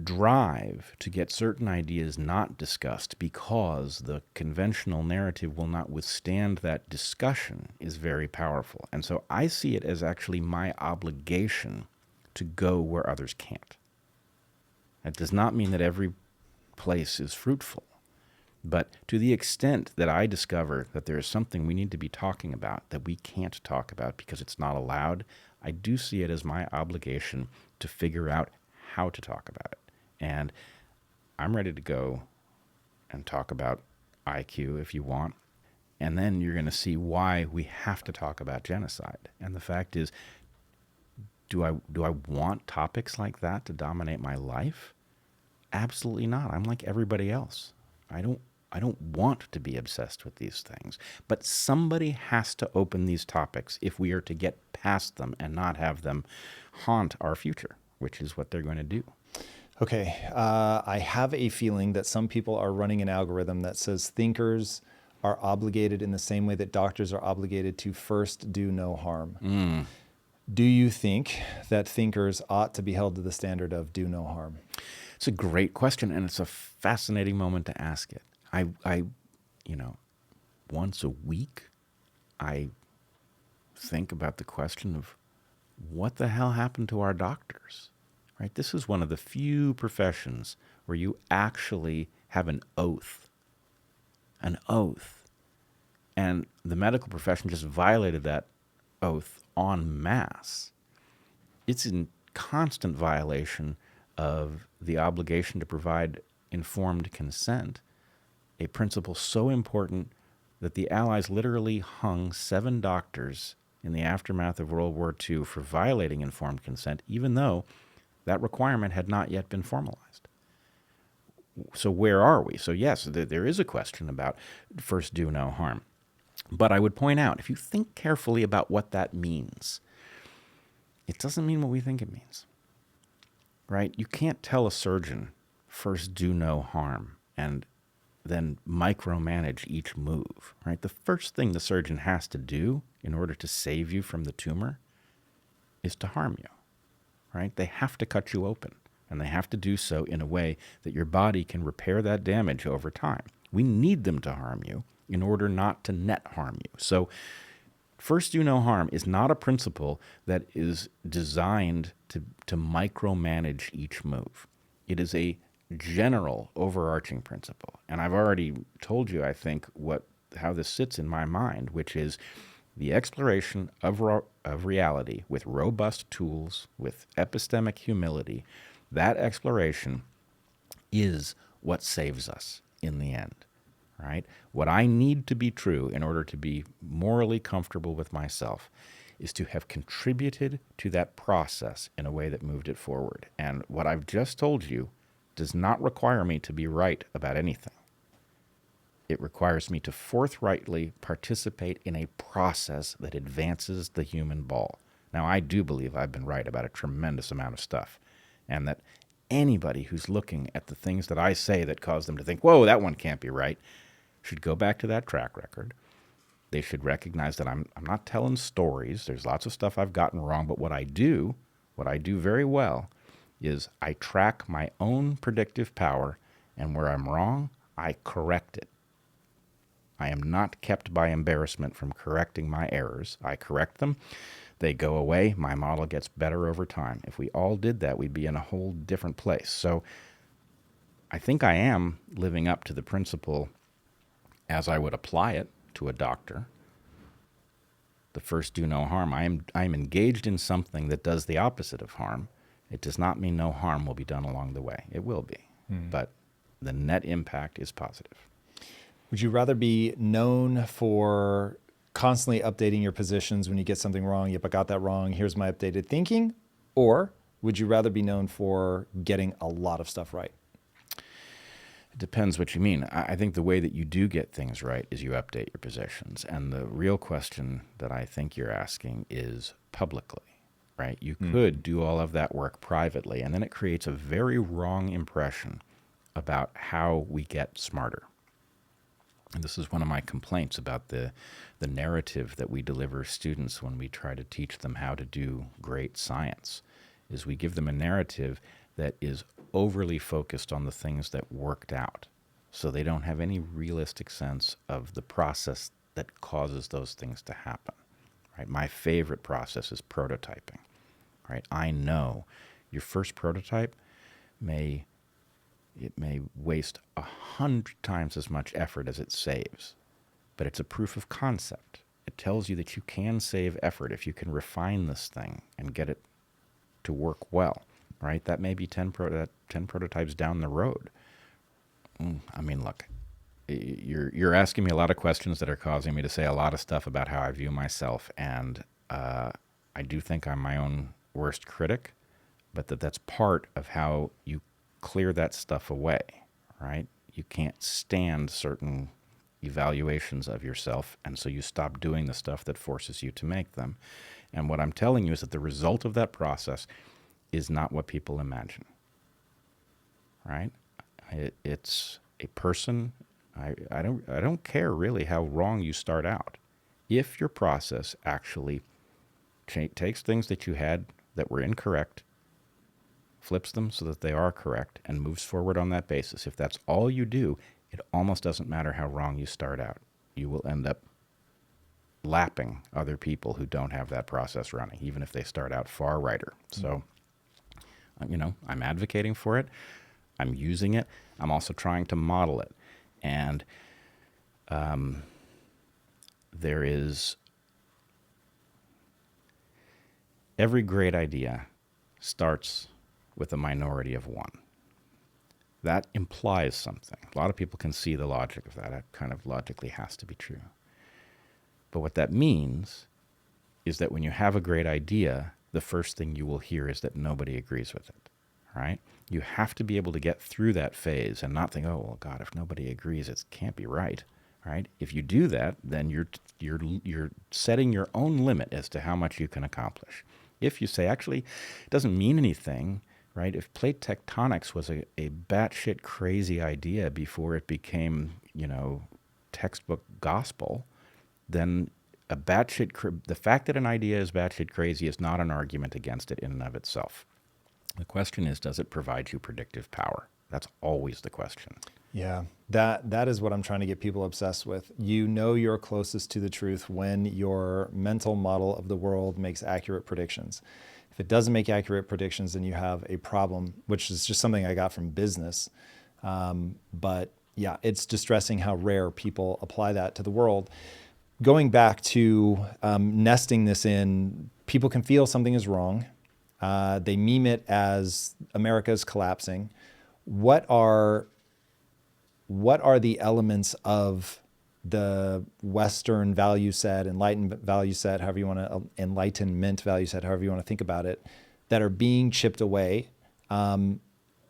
drive to get certain ideas not discussed because the conventional narrative will not withstand that discussion is very powerful. And so I see it as actually my obligation to go where others can't. That does not mean that every place is fruitful. But to the extent that I discover that there is something we need to be talking about that we can't talk about because it's not allowed, I do see it as my obligation to figure out how to talk about it. And I'm ready to go and talk about IQ if you want. And then you're going to see why we have to talk about genocide. And the fact is, do I want topics like that to dominate my life? Absolutely not. I'm like everybody else. I don't want to be obsessed with these things. But somebody has to open these topics if we are to get past them and not have them haunt our future, which is what they're going to do. Okay, I have a feeling that some people are running an algorithm that says thinkers are obligated in the same way that doctors are obligated to first do no harm. Do you think that thinkers ought to be held to the standard of do no harm? It's a great question, and it's a fascinating moment to ask it. I once a week, I think about the question of what the hell happened to our doctors? Right? This is one of the few professions where you actually have an oath. An oath. And the medical profession just violated that oath en masse. It's in constant violation of the obligation to provide informed consent, a principle so important that the Allies literally hung 7 doctors in the aftermath of World War II for violating informed consent, even though that requirement had not yet been formalized. So where are we? So yes, there is a question about first do no harm. But I would point out, if you think carefully about what that means, it doesn't mean what we think it means. Right? You can't tell a surgeon first do no harm and then micromanage each move, right? The first thing the surgeon has to do in order to save you from the tumor is to harm you, right? They have to cut you open, and they have to do so in a way that your body can repair that damage over time. We need them to harm you in order not to net harm you. So first do no harm is not a principle that is designed to micromanage each move. It is a general overarching principle. And I've already told you, I think, how this sits in my mind, which is the exploration of reality with robust tools, with epistemic humility. That exploration is what saves us in the end, right? What I need to be true in order to be morally comfortable with myself is to have contributed to that process in a way that moved it forward. And what I've just told you does not require me to be right about anything. It requires me to forthrightly participate in a process that advances the human ball. Now, I do believe I've been right about a tremendous amount of stuff, and that anybody who's looking at the things that I say that cause them to think, whoa, that one can't be right, should go back to that track record. They should recognize that I'm not telling stories. There's lots of stuff I've gotten wrong, but what I do very well, is I track my own predictive power, and where I'm wrong, I correct it. I am not kept by embarrassment from correcting my errors. I correct them. They go away. My model gets better over time. If we all did that, we'd be in a whole different place. So I think I am living up to the principle as I would apply it to a doctor. The first do no harm. I am engaged in something that does the opposite of harm. It does not mean no harm will be done along the way. It will be, but the net impact is positive. Would you rather be known for constantly updating your positions when you get something wrong? Yep, I got that wrong. Here's my updated thinking. Or would you rather be known for getting a lot of stuff right? It depends what you mean. I think the way that you do get things right is you update your positions. And the real question that I think you're asking is publicly. Right? You could do all of that work privately, and then it creates a very wrong impression about how we get smarter. And this is one of my complaints about the narrative that we deliver students when we try to teach them how to do great science, is we give them a narrative that is overly focused on the things that worked out, so they don't have any realistic sense of the process that causes those things to happen. Right? My favorite process is prototyping. Right? I know your first prototype may waste 100 times as much effort as it saves, but it's a proof of concept. It tells you that you can save effort if you can refine this thing and get it to work well. Right? That may be 10 prototypes down the road. I mean, look, you're asking me a lot of questions that are causing me to say a lot of stuff about how I view myself, and I do think I'm my own worst critic, but that's part of how you clear that stuff away, right? You can't stand certain evaluations of yourself, and so you stop doing the stuff that forces you to make them. And what I'm telling you is that the result of that process is not what people imagine, right? It's a person. I don't care really how wrong you start out. If your process actually takes things that you had that were incorrect, flips them so that they are correct, and moves forward on that basis, if that's all you do, it almost doesn't matter how wrong you start out. You will end up lapping other people who don't have that process running, even if they start out far righter. So, I'm advocating for it. I'm using it. I'm also trying to model it. And there is every great idea starts with a minority of one. That implies something. A lot of people can see the logic of that. It kind of logically has to be true. But what that means is that when you have a great idea, the first thing you will hear is that nobody agrees with it, right? You have to be able to get through that phase and not think, oh, well, God, if nobody agrees, it can't be right, right? If you do that, then you're setting your own limit as to how much you can accomplish. If you say, actually, it doesn't mean anything right? If plate tectonics was a batshit crazy idea before it became, textbook gospel, then the fact that an idea is batshit crazy is not an argument against it in and of itself. The question is, does it provide you predictive power? That's always the question. Yeah, that is what I'm trying to get people obsessed with. You know you're closest to the truth when your mental model of the world makes accurate predictions. If it doesn't make accurate predictions, then you have a problem, which is just something I got from business. But yeah, it's distressing how rare people apply that to the world. Going back to nesting this in, people can feel something is wrong. They meme it as America's collapsing. What are the elements of the Western value set, enlightenment value set, enlightenment value set, however you want to think about it, that are being chipped away?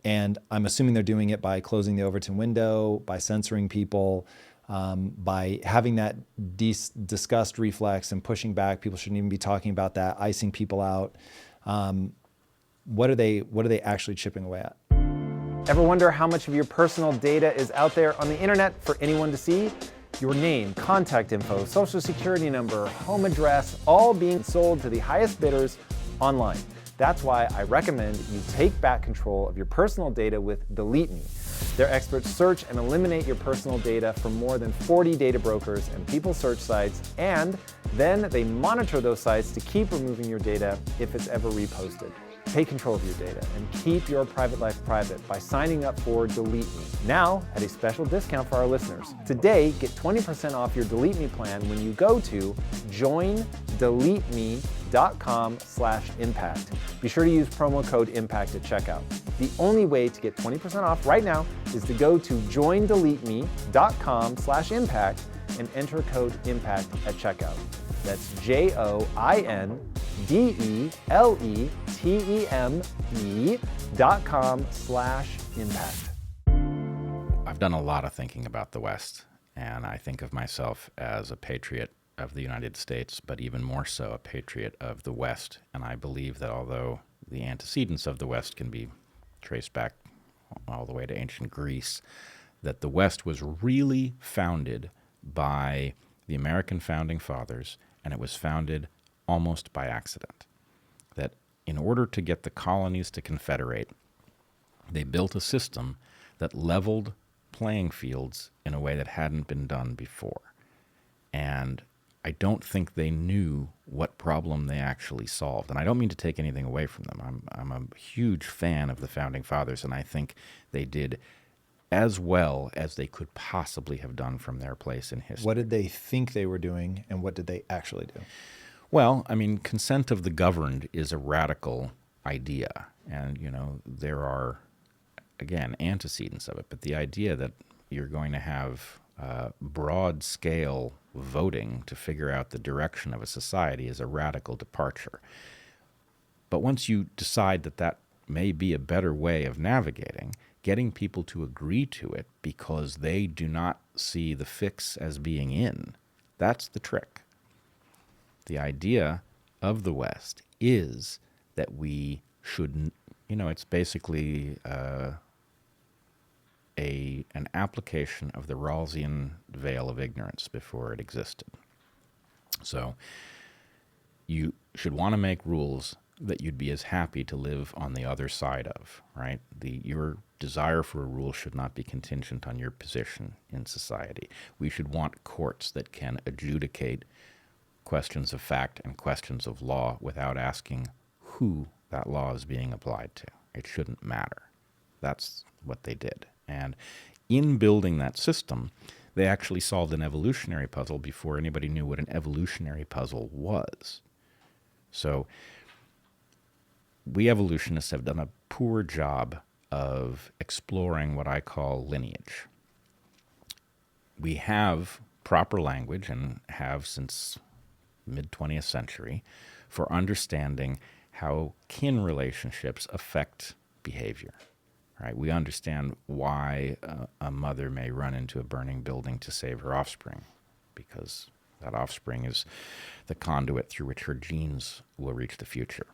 And I'm assuming they're doing it by closing the Overton window, by censoring people, by having that disgust reflex and pushing back. People shouldn't even be talking about that, icing people out. What are they actually chipping away at? Ever wonder how much of your personal data is out there on the internet for anyone to see? Your name, contact info, social security number, home address, all being sold to the highest bidders online. That's why I recommend you take back control of your personal data with Delete Me. Their experts search and eliminate your personal data from more than 40 data brokers and people search sites, and then they monitor those sites to keep removing your data if it's ever reposted. Take control of your data and keep your private life private by signing up for Delete Me, now at a special discount for our listeners. Today, get 20% off your Delete Me plan when you go to joindeleteme.com/impact. Be sure to use promo code IMPACT at checkout. The only way to get 20% off right now is to go to joindeleteme.com/impact and enter code IMPACT at checkout. That's joindeleteme.com/impact. I've done a lot of thinking about the West, and I think of myself as a patriot of the United States, but even more so a patriot of the West. And I believe that although the antecedents of the West can be traced back all the way to ancient Greece, that the West was really founded by the American founding fathers, and it was founded almost by accident. That in order to get the colonies to confederate, they built a system that leveled playing fields in a way that hadn't been done before. And I don't think they knew what problem they actually solved. And I don't mean to take anything away from them. I'm a huge fan of the founding fathers, and I think they did as well as they could possibly have done from their place in history. What did they think they were doing, and what did they actually do? Well, I mean, consent of the governed is a radical idea. And, there are, again, antecedents of it. But the idea that you're going to have broad-scale voting to figure out the direction of a society is a radical departure. But once you decide that that may be a better way of navigating, getting people to agree to it because they do not see the fix as being in, that's the trick. The idea of the West is that we should, it's basically an application of the Rawlsian veil of ignorance before it existed. So you should want to make rules that you'd be as happy to live on the other side of, right? Your desire for a rule should not be contingent on your position in society. We should want courts that can adjudicate questions of fact and questions of law without asking who that law is being applied to. It shouldn't matter. That's what they did. And in building that system, they actually solved an evolutionary puzzle before anybody knew what an evolutionary puzzle was. So we evolutionists have done a poor job of exploring what I call lineage. We have proper language, and have since mid-20th century, for understanding how kin relationships affect behavior. Right? We understand why a mother may run into a burning building to save her offspring, because that offspring is the conduit through which her genes will reach the future.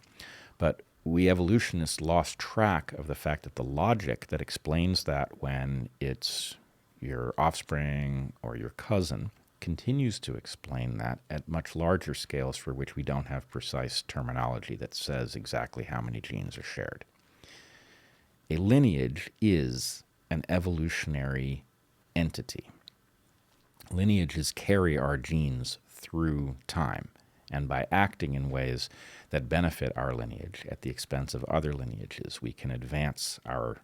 But we evolutionists lost track of the fact that the logic that explains that when it's your offspring or your cousin continues to explain that at much larger scales for which we don't have precise terminology that says exactly how many genes are shared. A lineage is an evolutionary entity. Lineages carry our genes through time, and by acting in ways that benefit our lineage at the expense of other lineages, we can advance our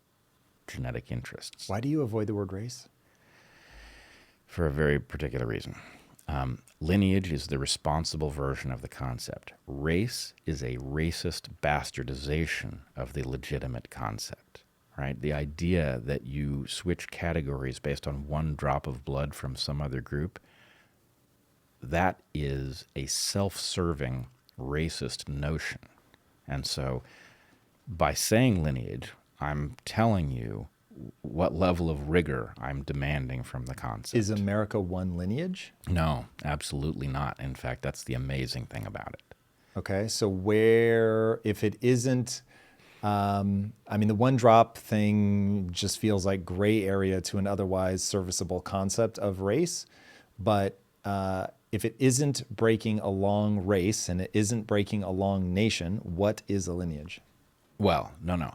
genetic interests. Why do you avoid the word race? For a very particular reason. Lineage is the responsible version of the concept. Race is a racist bastardization of the legitimate concept, right? The idea that you switch categories based on one drop of blood from some other group, that is a self-serving racist notion. And so by saying lineage, I'm telling you what level of rigor I'm demanding from the concept. Is America one lineage? No, absolutely not. In fact, that's the amazing thing about it. Okay, so where, if it isn't, I mean, the one drop thing just feels like gray area to an otherwise serviceable concept of race. But if it isn't breaking along race and it isn't breaking along nation, what is a lineage? Well, no.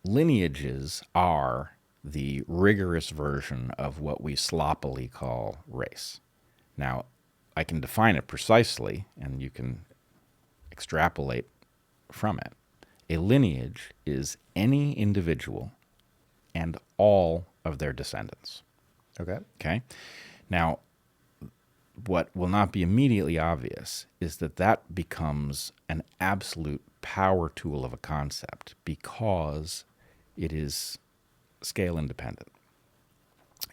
Lineages are the rigorous version of what we sloppily call race. Now, I can define it precisely, and you can extrapolate from it. A lineage is any individual and all of their descendants. Okay? Now, what will not be immediately obvious is that that becomes an absolute power tool of a concept because it is scale independent.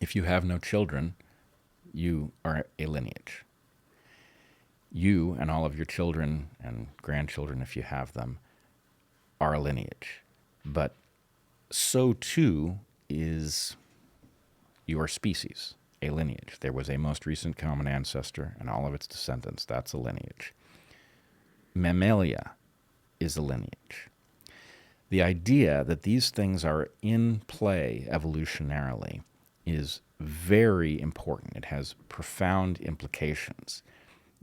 If you have no children, you are a lineage. You and all of your children and grandchildren, if you have them, are a lineage. But so too is your species, a lineage. There was a most recent common ancestor and all of its descendants. That's a lineage. Mammalia is a lineage. The idea that these things are in play evolutionarily is very important. It has profound implications.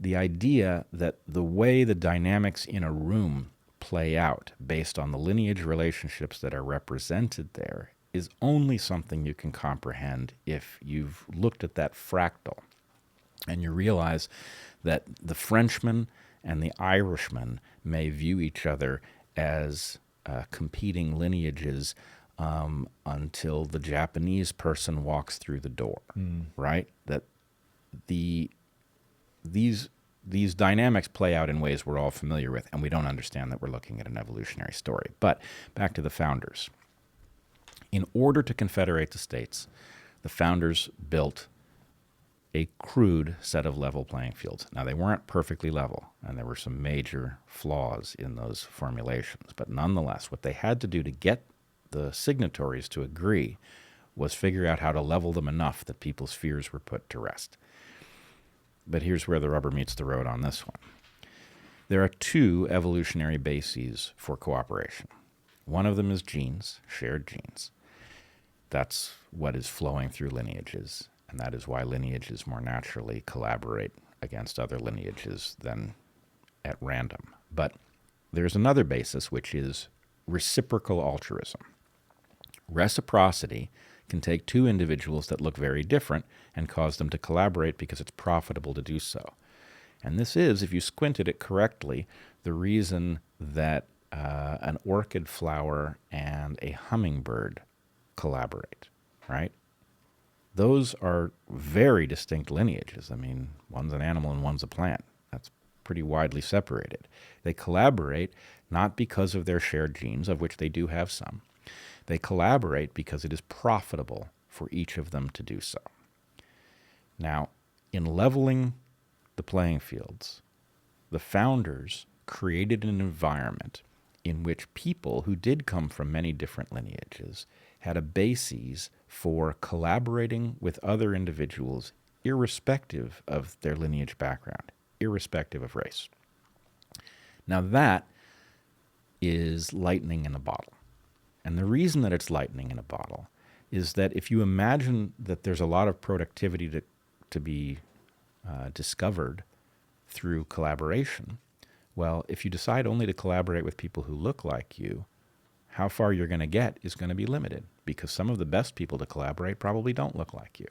The idea that the way the dynamics in a room play out based on the lineage relationships that are represented there is only something you can comprehend if you've looked at that fractal and you realize that the Frenchman and the Irishman may view each other as competing lineages until the Japanese person walks through the door, right? That these dynamics play out in ways we're all familiar with, and we don't understand that we're looking at an evolutionary story. But back to the founders. In order to confederate the states, the founders built a crude set of level playing fields. Now, they weren't perfectly level, and there were some major flaws in those formulations. But nonetheless, what they had to do to get the signatories to agree was figure out how to level them enough that people's fears were put to rest. But here's where the rubber meets the road on this one. There are two evolutionary bases for cooperation. One of them is genes, shared genes. That's what is flowing through lineages. And that is why lineages more naturally collaborate against other lineages than at random. But there's another basis, which is reciprocal altruism. Reciprocity can take two individuals that look very different and cause them to collaborate because it's profitable to do so. And this is, if you squint at it correctly, the reason that an orchid flower and a hummingbird collaborate, right? Those are very distinct lineages. I mean, one's an animal and one's a plant. That's pretty widely separated. They collaborate not because of their shared genes, of which they do have some. They collaborate because it is profitable for each of them to do so. Now, in leveling the playing fields, the founders created an environment in which people who did come from many different lineages had a basis for collaborating with other individuals irrespective of their lineage background, irrespective of race. Now that is lightning in a bottle. And the reason that it's lightning in a bottle is that if you imagine that there's a lot of productivity to be discovered through collaboration, well, if you decide only to collaborate with people who look like you, how far you're going to get is going to be limited, because some of the best people to collaborate probably don't look like you.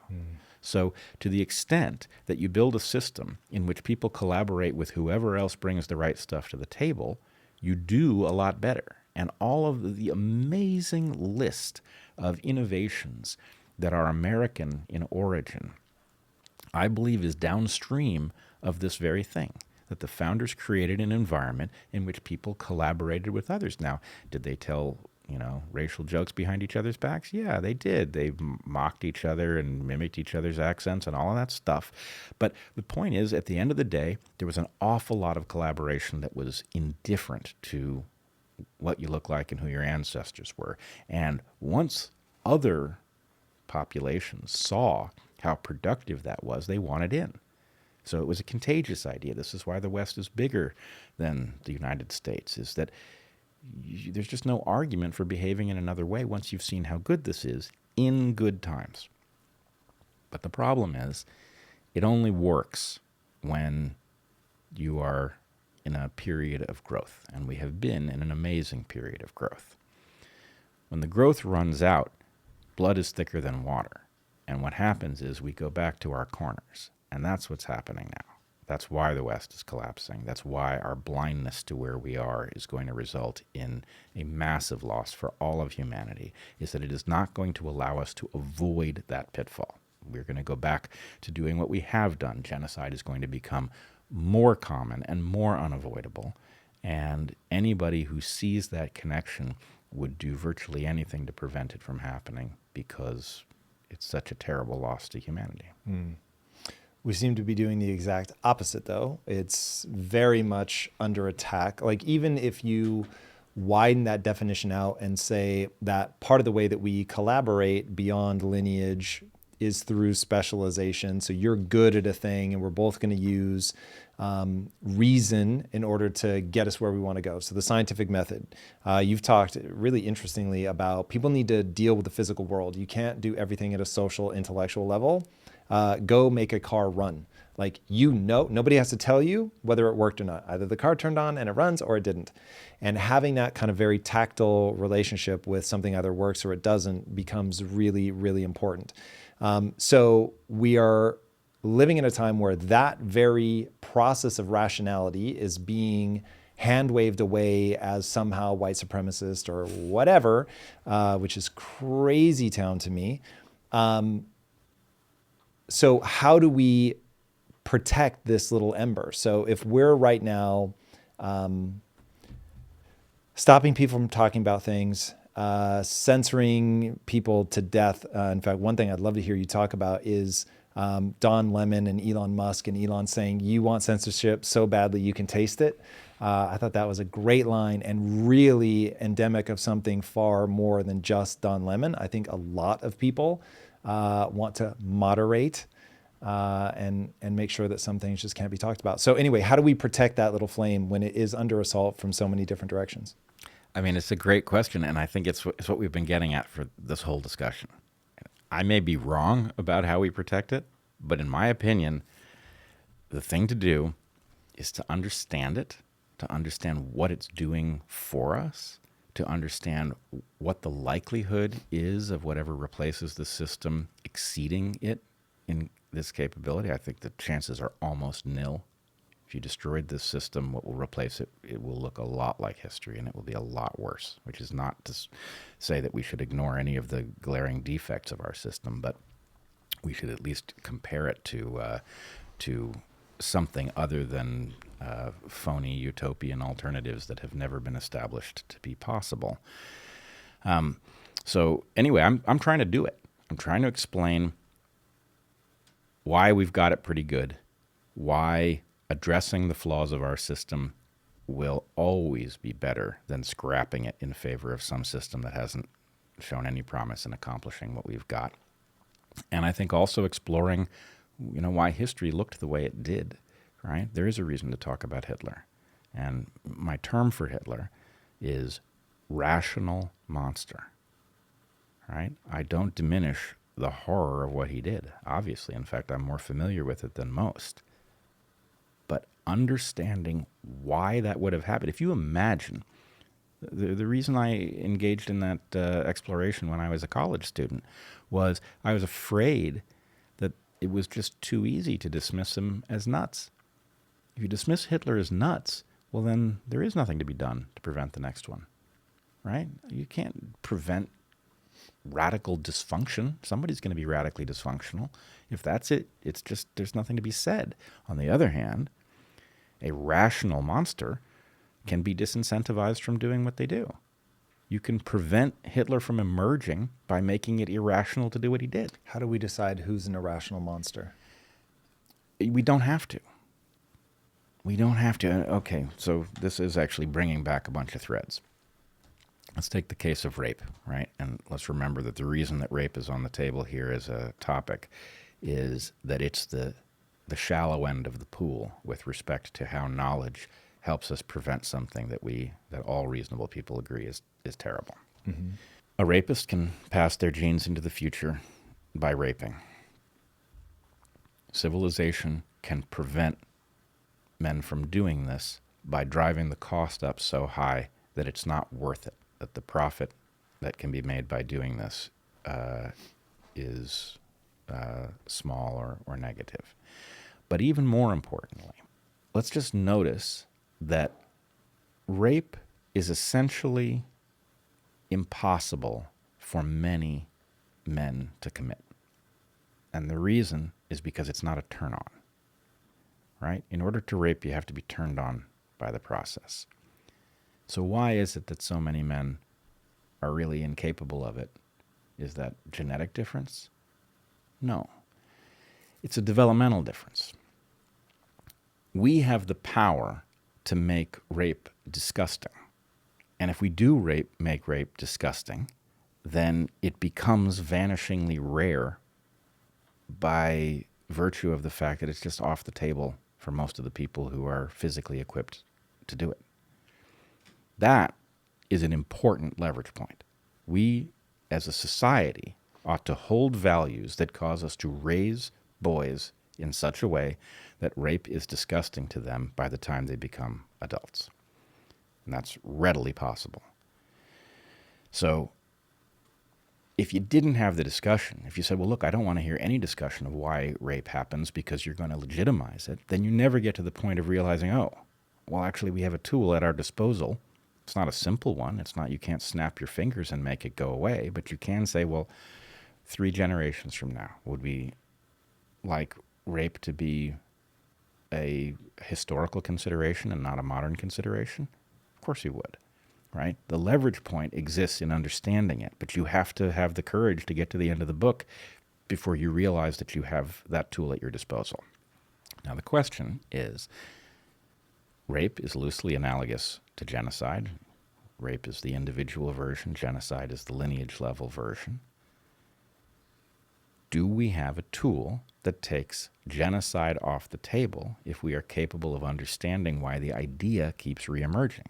So to the extent that you build a system in which people collaborate with whoever else brings the right stuff to the table, you do a lot better. And all of the amazing list of innovations that are American in origin, I believe, is downstream of this very thing, that the founders created an environment in which people collaborated with others. Now, did they tell, racial jokes behind each other's backs? Yeah, they did. They mocked each other and mimicked each other's accents and all of that stuff. But the point is, at the end of the day, there was an awful lot of collaboration that was indifferent to what you look like and who your ancestors were. And once other populations saw how productive that was, they wanted in. So it was a contagious idea. This is why the West is bigger than the United States, is that there's just no argument for behaving in another way once you've seen how good this is in good times. But the problem is, it only works when you are in a period of growth, and we have been in an amazing period of growth. When the growth runs out, blood is thicker than water, and what happens is we go back to our corners, and that's what's happening now. That's why the West is collapsing. That's why our blindness to where we are is going to result in a massive loss for all of humanity, is that it is not going to allow us to avoid that pitfall. We're going to go back to doing what we have done. Genocide is going to become more common and more unavoidable, and anybody who sees that connection would do virtually anything to prevent it from happening, because it's such a terrible loss to humanity. We seem to be doing the exact opposite, though. It's very much under attack. Like, even if you widen that definition out and say that part of the way that we collaborate beyond lineage is through specialization. So you're good at a thing, and we're both going to use reason in order to get us where we want to go. So the scientific method. You've talked really interestingly about people need to deal with the physical world. You can't do everything at a social, intellectual level. Go make a car run. Like, nobody has to tell you whether it worked or not. Either the car turned on and it runs, or it didn't. And having that kind of very tactile relationship with something either works or it doesn't becomes really, really important. So we are living in a time where that very process of rationality is being hand-waved away as somehow white supremacist or whatever, which is crazy town to me. So how do we protect this little ember? So if we're right now stopping people from talking about things, censoring people to death. In fact, one thing I'd love to hear you talk about is Don Lemon and Elon Musk, and Elon saying, you want censorship so badly you can taste it. I thought that was a great line and really endemic of something far more than just Don Lemon. I think a lot of people want to moderate and make sure that some things just can't be talked about. So anyway, how do we protect that little flame when it is under assault from so many different directions? I mean, it's a great question, and I think it's what we've been getting at for this whole discussion. I may be wrong about how we protect it, but in my opinion, the thing to do is to understand it, to understand what it's doing for us, to understand what the likelihood is of whatever replaces the system exceeding it in this capability. I think the chances are almost nil. If you destroyed this system, what will replace it, it will look a lot like history, and it will be a lot worse, which is not to say that we should ignore any of the glaring defects of our system, but we should at least compare it to something other than phony utopian alternatives that have never been established to be possible. So anyway, I'm trying to do it. I'm trying to explain why we've got it pretty good, why addressing the flaws of our system will always be better than scrapping it in favor of some system that hasn't shown any promise in accomplishing what we've got. And I think also exploring, why history looked the way it did, right? There is a reason to talk about Hitler. And my term for Hitler is rational monster, right? I don't diminish the horror of what he did, obviously. In fact, I'm more familiar with it than most. But understanding why that would have happened, if you imagine, the reason I engaged in that exploration when I was a college student was I was afraid that it was just too easy to dismiss him as nuts. If you dismiss Hitler as nuts, well, then there is nothing to be done to prevent the next one, right? You can't prevent radical dysfunction. Somebody's going to be radically dysfunctional. If that's it, it's just there's nothing to be said. On the other hand, a rational monster can be disincentivized from doing what they do. You can prevent Hitler from emerging by making it irrational to do what he did. How do we decide who's an irrational monster? We don't have to. We don't have to. Okay, so this is actually bringing back a bunch of threads. Let's take the case of rape, right? And let's remember that the reason that rape is on the table here as a topic is that it's the shallow end of the pool with respect to how knowledge helps us prevent something that all reasonable people agree is terrible. Mm-hmm. A rapist can pass their genes into the future by raping. Civilization can prevent men from doing this by driving the cost up so high that it's not worth it, that the profit that can be made by doing this is small or negative. But even more importantly, let's just notice that rape is essentially impossible for many men to commit. And the reason is because it's not a turn on, right? In order to rape, you have to be turned on by the process. So why is it that so many men are really incapable of it? Is that genetic difference? No. It's a developmental difference. We have the power to make rape disgusting. And if we do make rape disgusting, then it becomes vanishingly rare by virtue of the fact that it's just off the table for most of the people who are physically equipped to do it. That is an important leverage point. We, as a society, ought to hold values that cause us to raise boys in such a way that rape is disgusting to them by the time they become adults. And that's readily possible. So if you didn't have the discussion, if you said, well, look, I don't want to hear any discussion of why rape happens because you're going to legitimize it, then you never get to the point of realizing, oh, well, actually, we have a tool at our disposal. It's not a simple one. It's not, you can't snap your fingers and make it go away, but you can say, well, 3 generations from now, would we like rape to be a historical consideration and not a modern consideration? Of course you would, right? The leverage point exists in understanding it, but you have to have the courage to get to the end of the book before you realize that you have that tool at your disposal. Now the question is, rape is loosely analogous to genocide. Rape is the individual version. Genocide is the lineage level version. Do we have a tool that takes genocide off the table if we are capable of understanding why the idea keeps reemerging?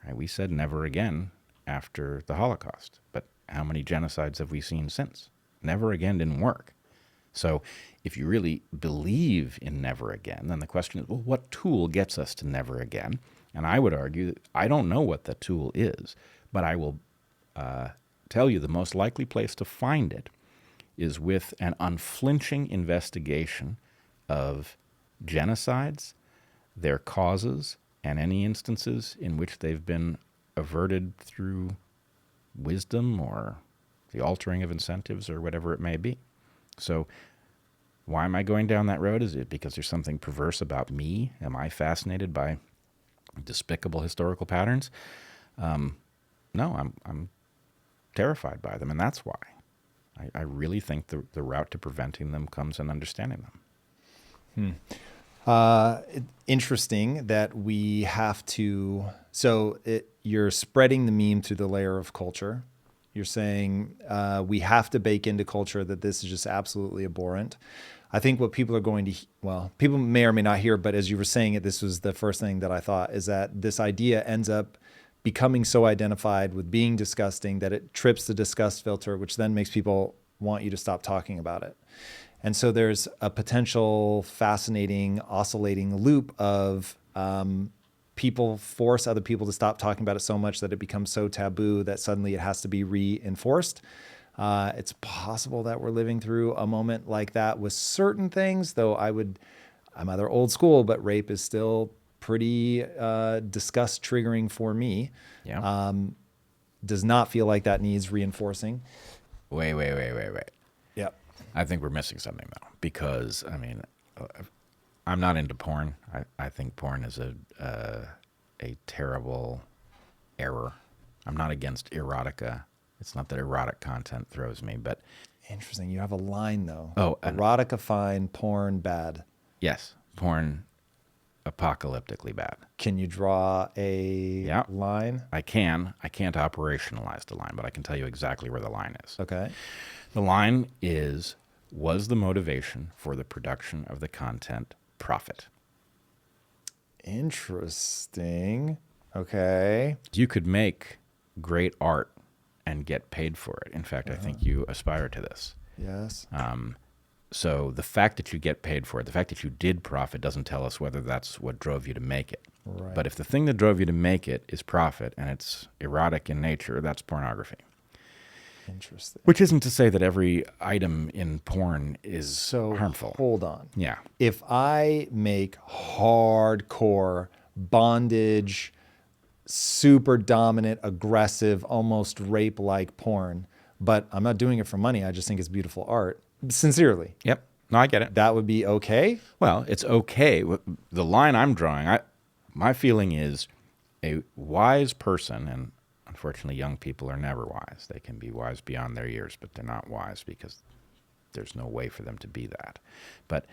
Right? We said never again after the Holocaust, but how many genocides have we seen since? Never again didn't work. So if you really believe in never again, then the question is, well, what tool gets us to never again? And I would argue that I don't know what the tool is, but I will tell you the most likely place to find it is with an unflinching investigation of genocides, their causes, and any instances in which they've been averted through wisdom or the altering of incentives or whatever it may be. So why am I going down that road? Is it because there's something perverse about me? Am I fascinated by despicable historical patterns? No, I'm terrified by them, and that's why. I really think the route to preventing them comes in understanding them. Interesting that we have to, you're spreading the meme through the layer of culture. You're saying we have to bake into culture that this is just absolutely abhorrent. I think what people are going to, people may or may not hear, but as you were saying it, this was the first thing that I thought, is that this idea ends up becoming so identified with being disgusting that it trips the disgust filter, which then makes people want you to stop talking about it. And so there's a potential fascinating oscillating loop of people force other people to stop talking about it so much that it becomes so taboo that suddenly it has to be reinforced. It's possible that we're living through a moment like that with certain things, though I'm either old school, but rape is still pretty disgust triggering for me. Yeah. Does not feel like that needs reinforcing. Wait. Yep. I think we're missing something, though, because, I'm not into porn. I think porn is a terrible error. I'm not against erotica. It's not that erotic content throws me, but... Interesting. You have a line, though. Oh, erotica fine, porn bad. Yes, porn apocalyptically bad. Can you draw a line? I can. I can't operationalize the line, but I can tell you exactly where the line is. Okay. The line was the motivation for the production of the content profit? Interesting. Okay. You could make great art and get paid for it. In fact, I think you aspire to this. Yes. So the fact that you get paid for it, the fact that you did profit doesn't tell us whether that's what drove you to make it. Right. But if the thing that drove you to make it is profit and it's erotic in nature, that's pornography. Interesting. Which isn't to say that every item in porn is So harmful. hold on. Yeah. If I make hardcore bondage, super dominant, aggressive, almost rape-like porn, but I'm not doing it for money, I just think it's beautiful art, sincerely, Yep. No, I get it. that would be okay? Well, it's okay. The line I'm drawing, my feeling is a wise person, and unfortunately young people are never wise. They can be wise beyond their years, but they're not wise because there's no way for them to be that. But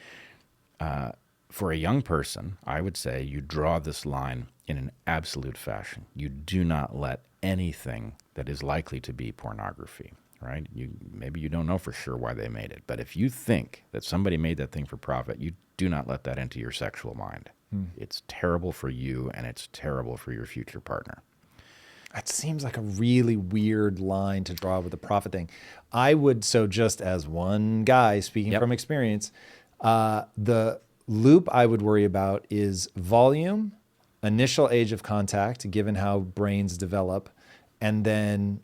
for a young person, I would say you draw this line in an absolute fashion. You do not let anything that is likely to be pornography, right? Maybe you don't know for sure why they made it, but if you think that somebody made that thing for profit, you do not let that into your sexual mind. It's terrible for you, and it's terrible for your future partner. It seems like a really weird line to draw with the profit thing. I would, so just as one guy speaking Yep. from experience, the loop I would worry about is volume, initial age of contact, given how brains develop, and then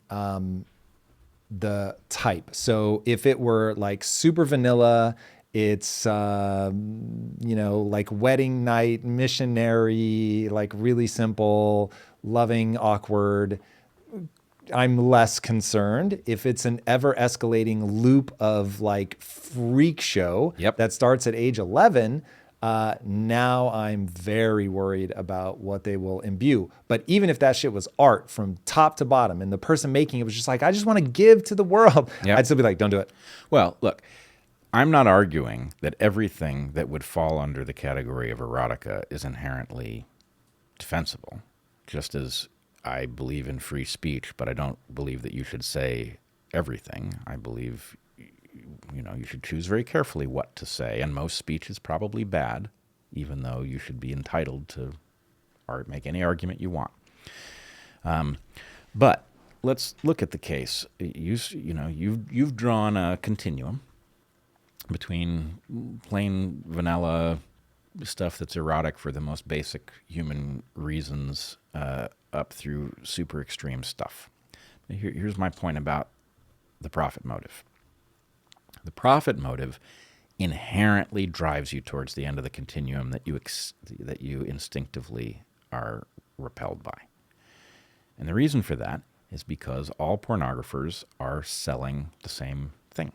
the type. So if it were like super vanilla, it's, like wedding night, missionary, like really simple, loving, awkward, I'm less concerned. If it's an ever escalating loop of like freak show Yep. that starts at age 11, now I'm very worried about what they will imbue. But even if that shit was art from top to bottom and the person making it was just like, I just want to give to the world, Yep. I'd still be like, don't do it. Well, look, I'm not arguing that everything that would fall under the category of erotica is inherently defensible, just as I believe in free speech, but I don't believe that you should say everything. I believe, you should choose very carefully what to say, and most speech is probably bad, even though you should be entitled to make any argument you want. But let's look at the case. You've drawn a continuum between plain vanilla stuff that's erotic for the most basic human reasons up through super extreme stuff. Here's my point about the profit motive. The profit motive inherently drives you towards the end of the continuum that you instinctively are repelled by. And the reason for that is because all pornographers are selling the same thing,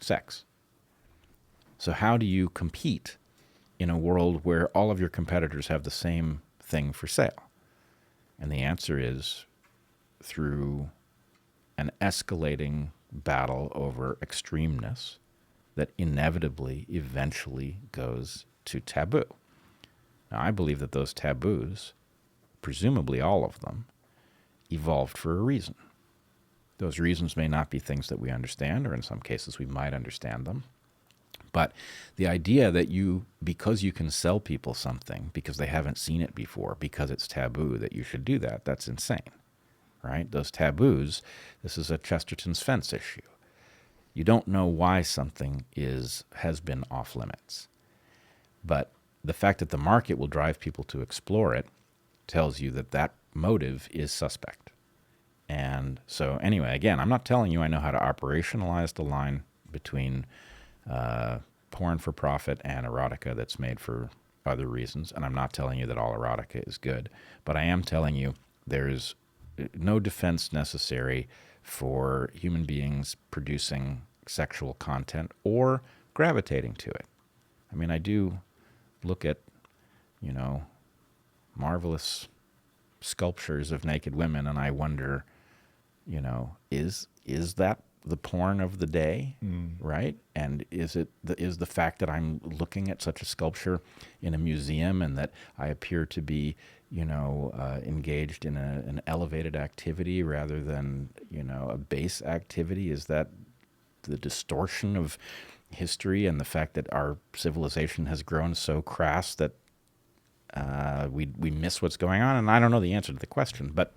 sex. So how do you compete in a world where all of your competitors have the same thing for sale? And the answer is through an escalating battle over extremeness that inevitably, eventually goes to taboo. Now, I believe that those taboos, presumably all of them, evolved for a reason. Those reasons may not be things that we understand, or in some cases we might understand them, But the idea that because you can sell people something, because they haven't seen it before, because it's taboo, that you should do that, that's insane, right? Those taboos, this is a Chesterton's fence issue. You don't know why something has been off limits. But the fact that the market will drive people to explore it tells you that motive is suspect. And so anyway, again, I'm not telling you I know how to operationalize the line between porn for profit and erotica that's made for other reasons. And I'm not telling you that all erotica is good. But I am telling you there's no defense necessary for human beings producing sexual content or gravitating to it. I mean, I do look at, marvelous sculptures of naked women, and I wonder, is that the porn of the day, right? And is the fact that I'm looking at such a sculpture in a museum and that I appear to be, engaged in an elevated activity rather than, a base activity, is that the distortion of history and the fact that our civilization has grown so crass that we miss what's going on? And I don't know the answer to the question, but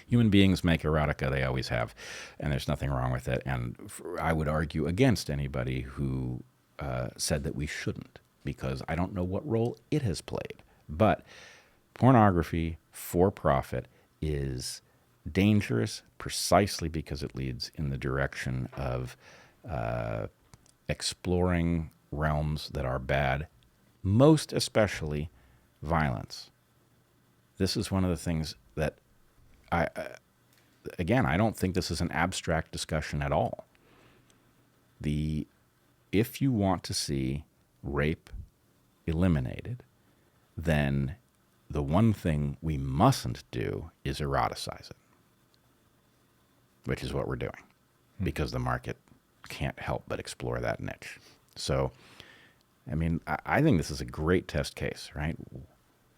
human beings make erotica, they always have, and there's nothing wrong with it. And I would argue against anybody who said that we shouldn't, because I don't know what role it has played. But pornography for profit is dangerous precisely because it leads in the direction of exploring realms that are bad, most especially violence. This is one of the things that I don't think this is an abstract discussion at all. If you want to see rape eliminated, then the one thing we mustn't do is eroticize it, which is what we're doing, because the market can't help but explore that niche. So, I mean, I think this is a great test case, right?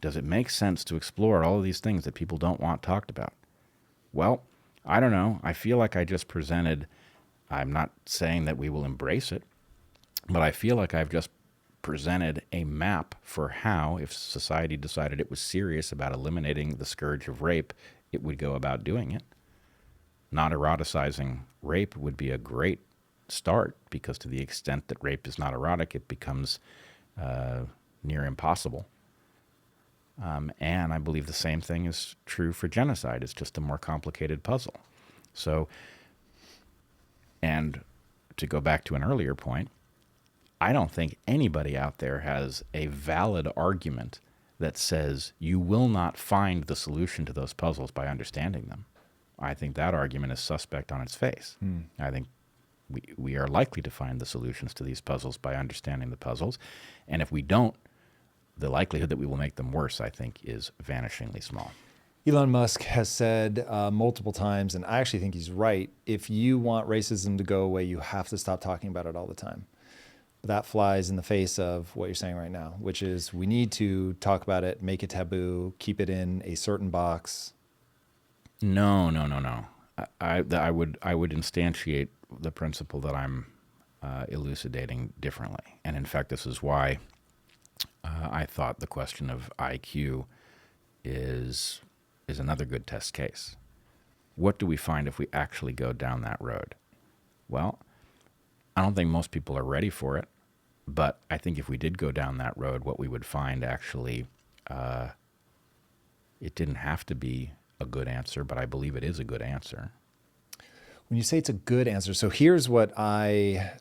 Does it make sense to explore all of these things that people don't want talked about? Well, I don't know. I feel like I just presented, I'm not saying that we will embrace it, but I feel like I've just presented a map for how, if society decided it was serious about eliminating the scourge of rape, it would go about doing it. Not eroticizing rape would be a great start, because to the extent that rape is not erotic, it becomes near impossible. And I believe the same thing is true for genocide. It's just a more complicated puzzle. So, and to go back to an earlier point, I don't think anybody out there has a valid argument that says you will not find the solution to those puzzles by understanding them. I think that argument is suspect on its face. I think we are likely to find the solutions to these puzzles by understanding the puzzles. And if we don't, the likelihood that we will make them worse, I think, is vanishingly small. Elon Musk has said multiple times, and I actually think he's right, if you want racism to go away, you have to stop talking about it all the time. That flies in the face of what you're saying right now, which is we need to talk about it, make it taboo, keep it in a certain box. No. I would instantiate the principle that I'm elucidating differently. And in fact, this is why I thought the question of IQ is another good test case. What do we find if we actually go down that road? Well, I don't think most people are ready for it, but I think if we did go down that road, what we would find actually, it didn't have to be a good answer, but I believe it is a good answer. When you say it's a good answer, so here's what I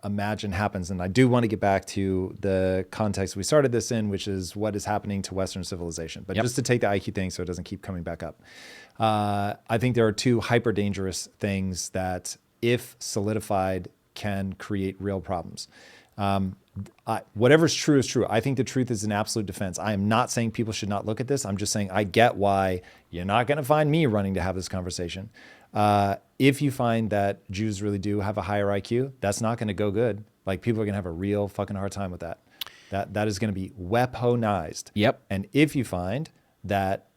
imagine happens, and I do want to get back to the context we started this in, which is what is happening to Western civilization. But just to take the IQ thing so it doesn't keep coming back up, I think there are two hyper dangerous things that, if solidified, can create real problems. Whatever's true is true. I think the truth is an absolute defense. I am not saying people should not look at this. I'm just saying I get why you're not going to find me running to have this conversation. If you find that Jews really do have a higher IQ, that's not going to go good. Like, people are going to have a real fucking hard time with that. That is going to be weaponized. Yep. And if you find that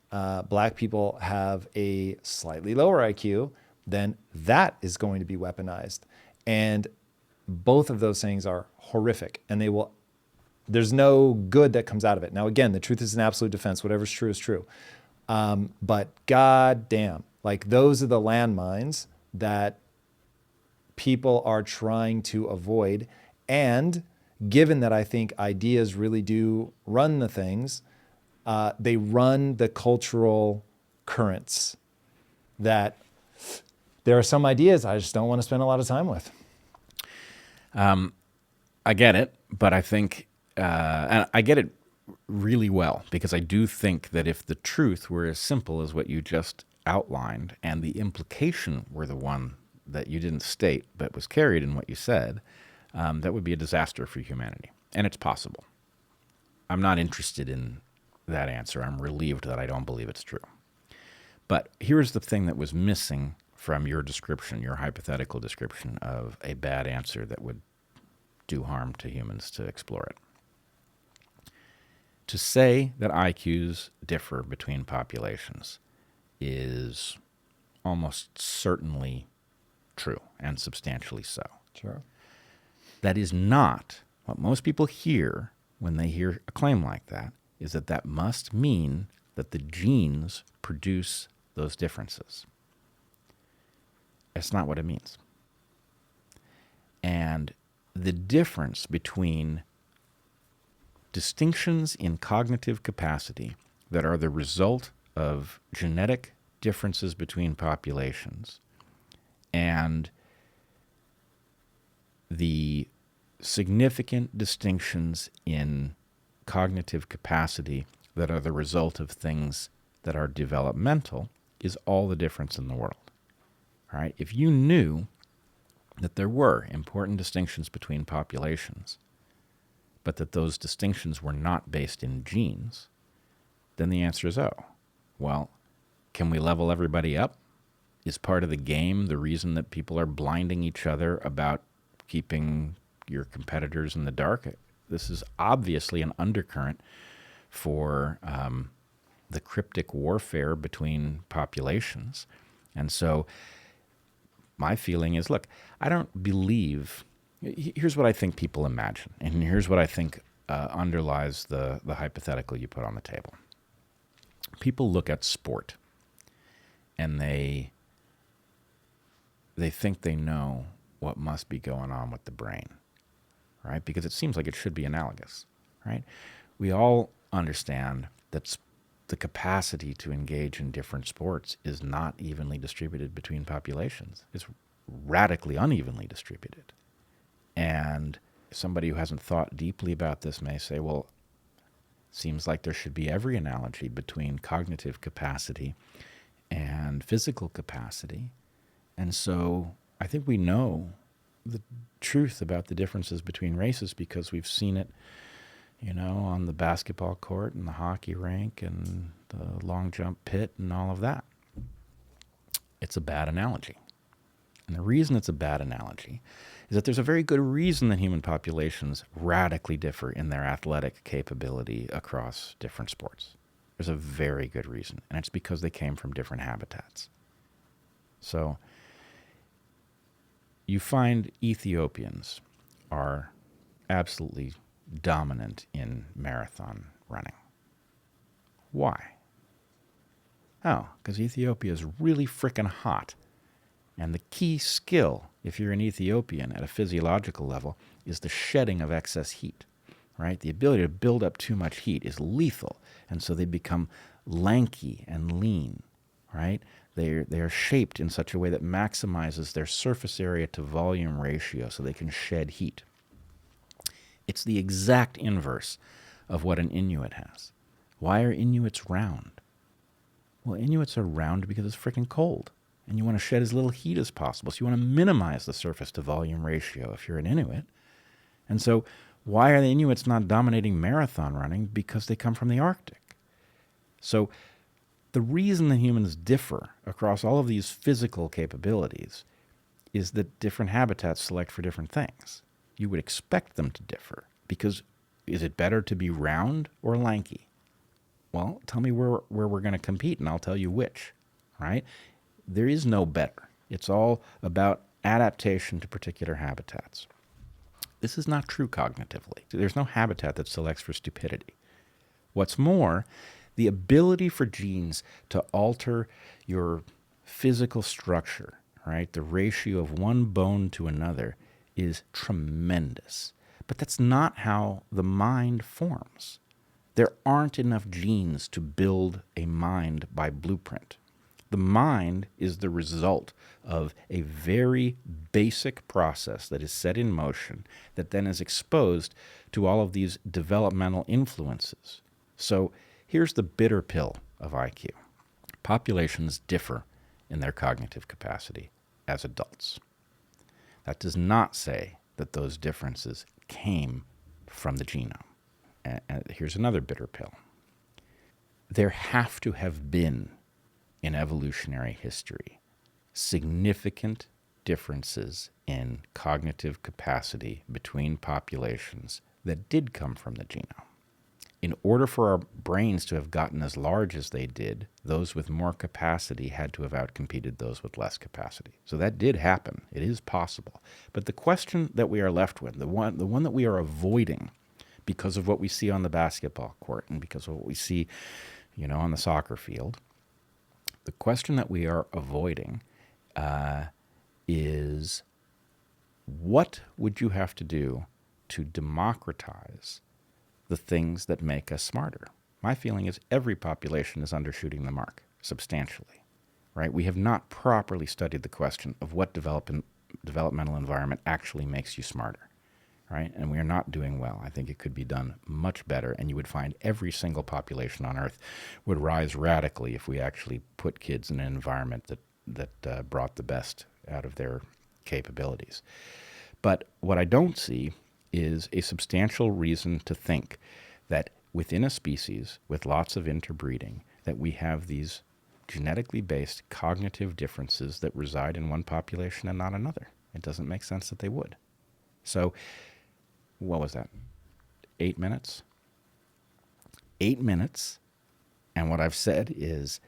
black people have a slightly lower IQ, then that is going to be weaponized. And both of those things are horrific, and there's no good that comes out of it. Now, again, the truth is an absolute defense. Whatever's true is true. But god damn, like those are the landmines that people are trying to avoid. And given that I think ideas really do run the things, they run the cultural currents that there are some ideas I just don't want to spend a lot of time with. I get it, but I think, and I get it really well, because I do think that if the truth were as simple as what you just outlined, and the implication were the one that you didn't state but was carried in what you said, that would be a disaster for humanity. And it's possible. I'm not interested in that answer. I'm relieved that I don't believe it's true. But here's the thing that was missing from your description, your hypothetical description of a bad answer that would do harm to humans to explore it. To say that IQs differ between populations is almost certainly true, and substantially so. Sure. That is not what most people hear when they hear a claim like that, is that that must mean that the genes produce those differences. That's not what it means. And the difference between distinctions in cognitive capacity that are the result of genetic differences between populations and the significant distinctions in cognitive capacity that are the result of things that are developmental is all the difference in the world. All right? If you knew that there were important distinctions between populations, but that those distinctions were not based in genes, then the answer is, oh, well, can we level everybody up? Is part of the game the reason that people are blinding each other about keeping your competitors in the dark? This is obviously an undercurrent for the cryptic warfare between populations. And so my feeling is, look, I don't believe, here's what I think people imagine, and here's what I think underlies the hypothetical you put on the table. People look at sport, and they think they know what must be going on with the brain, right? Because it seems like it should be analogous, right? We all understand that the capacity to engage in different sports is not evenly distributed between populations. It's radically unevenly distributed. And somebody who hasn't thought deeply about this may say, well, it seems like there should be every analogy between cognitive capacity and physical capacity. And so I think we know the truth about the differences between races because we've seen it, on the basketball court and the hockey rink and the long jump pit and all of that. It's a bad analogy. And the reason it's a bad analogy is that there's a very good reason that human populations radically differ in their athletic capability across different sports. There's a very good reason, and it's because they came from different habitats. So you find Ethiopians are absolutely dominant in marathon running. Why? Oh, because Ethiopia is really frickin' hot. And the key skill, if you're an Ethiopian at a physiological level, is the shedding of excess heat, right? The ability to build up too much heat is lethal. And so they become lanky and lean, right? They are shaped in such a way that maximizes their surface area to volume ratio so they can shed heat. It's the exact inverse of what an Inuit has. Why are Inuits round? Well, Inuits are round because it's freaking cold, and you want to shed as little heat as possible. So you want to minimize the surface to volume ratio if you're an Inuit. And so why are the Inuits not dominating marathon running? Because they come from the Arctic. So the reason that humans differ across all of these physical capabilities is that different habitats select for different things. You would expect them to differ because is it better to be round or lanky? Well, tell me where we're going to compete and I'll tell you which, right? There is no better. It's all about adaptation to particular habitats. This is not true cognitively. There's no habitat that selects for stupidity. What's more, the ability for genes to alter your physical structure, right, the ratio of one bone to another, is tremendous. But that's not how the mind forms. There aren't enough genes to build a mind by blueprint. The mind is the result of a very basic process that is set in motion that then is exposed to all of these developmental influences. So here's the bitter pill of IQ. Populations differ in their cognitive capacity as adults. That does not say that those differences came from the genome. And here's another bitter pill. There have to have been, in evolutionary history, significant differences in cognitive capacity between populations that did come from the genome. In order for our brains to have gotten as large as they did, those with more capacity had to have outcompeted those with less capacity. So that did happen. It is possible. But the question that we are left with, the one that we are avoiding because of what we see on the basketball court and because of what we see, on the soccer field, the question that we are avoiding is, what would you have to do to democratize the things that make us smarter? My feeling is every population is undershooting the mark substantially, right? We have not properly studied the question of what developmental environment actually makes you smarter, right? And we are not doing well. I think it could be done much better, and you would find every single population on Earth would rise radically if we actually put kids in an environment that brought the best out of their capabilities. But what I don't see is a substantial reason to think that within a species with lots of interbreeding, that we have these genetically based cognitive differences that reside in one population and not another. It doesn't make sense that they would. So, what was that? 8 minutes? 8 minutes, and what I've said is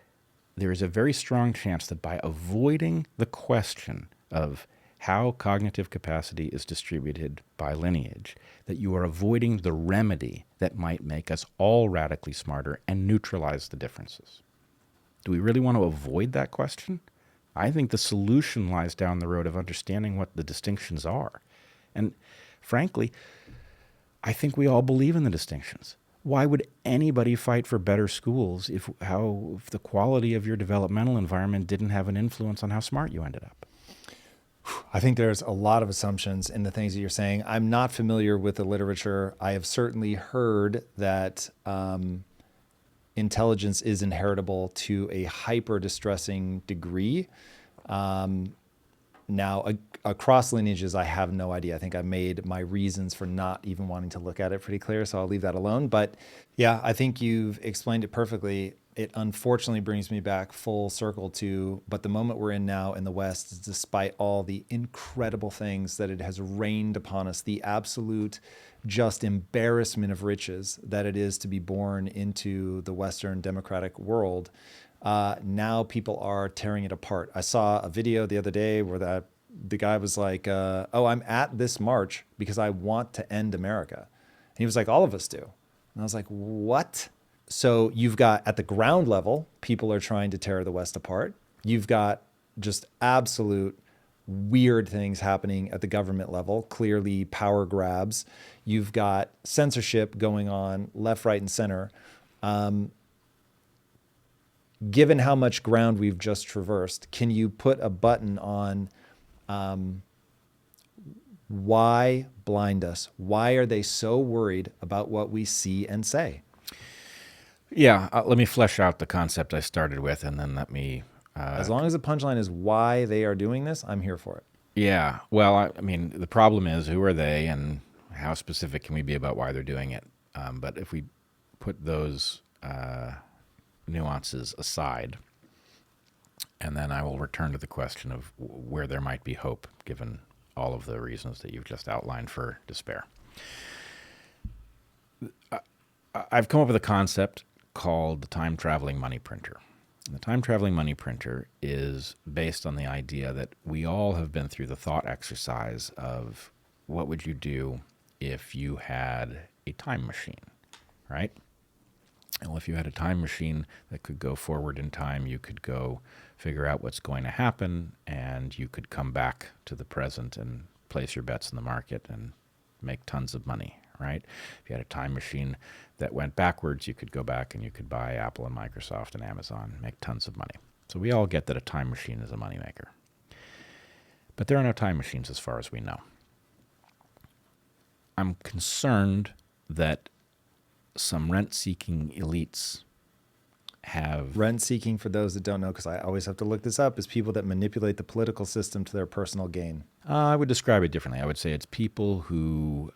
there is a very strong chance that by avoiding the question of how cognitive capacity is distributed by lineage, that you are avoiding the remedy that might make us all radically smarter and neutralize the differences. Do we really want to avoid that question? I think the solution lies down the road of understanding what the distinctions are. And frankly, I think we all believe in the distinctions. Why would anybody fight for better schools if the quality of your developmental environment didn't have an influence on how smart you ended up? I think there's a lot of assumptions in the things that you're saying. I'm not familiar with the literature. I have certainly heard that intelligence is inheritable to a hyper-distressing degree. Now, across lineages, I have no idea. I think I made my reasons for not even wanting to look at it pretty clear, so I'll leave that alone. But yeah, I think you've explained it perfectly. It unfortunately brings me back full circle to, but the moment we're in now in the West is, despite all the incredible things that it has rained upon us, the absolute just embarrassment of riches that it is to be born into the Western democratic world, now people are tearing it apart. I saw a video the other day where the guy was like, I'm at this march because I want to end America. And he was like, all of us do. And I was like, what? So you've got, at the ground level, people are trying to tear the West apart. You've got just absolute weird things happening at the government level, clearly power grabs. You've got censorship going on left, right, and center. Given how much ground we've just traversed, can you put a button on why blind us? Why are they so worried about what we see and say? Yeah, let me flesh out the concept I started with, and then let me... as long as the punchline is why they are doing this, I'm here for it. Yeah, well, I mean, the problem is, who are they, and how specific can we be about why they're doing it? But if we put those nuances aside, and then I will return to the question of where there might be hope, given all of the reasons that you've just outlined for despair. I've come up with a concept called the time-traveling money printer. The time-traveling money printer is based on the idea that we all have been through the thought exercise of what would you do if you had a time machine, right? Well, if you had a time machine that could go forward in time, you could go figure out what's going to happen, and you could come back to the present and place your bets in the market and make tons of money, right? If you had a time machine that went backwards, you could go back and you could buy Apple and Microsoft and Amazon, make tons of money. So we all get that a time machine is a moneymaker. But there are no time machines as far as we know. I'm concerned that some rent-seeking elites have... Rent-seeking, for those that don't know, because I always have to look this up, is people that manipulate the political system to their personal gain. I would describe it differently. I would say it's people who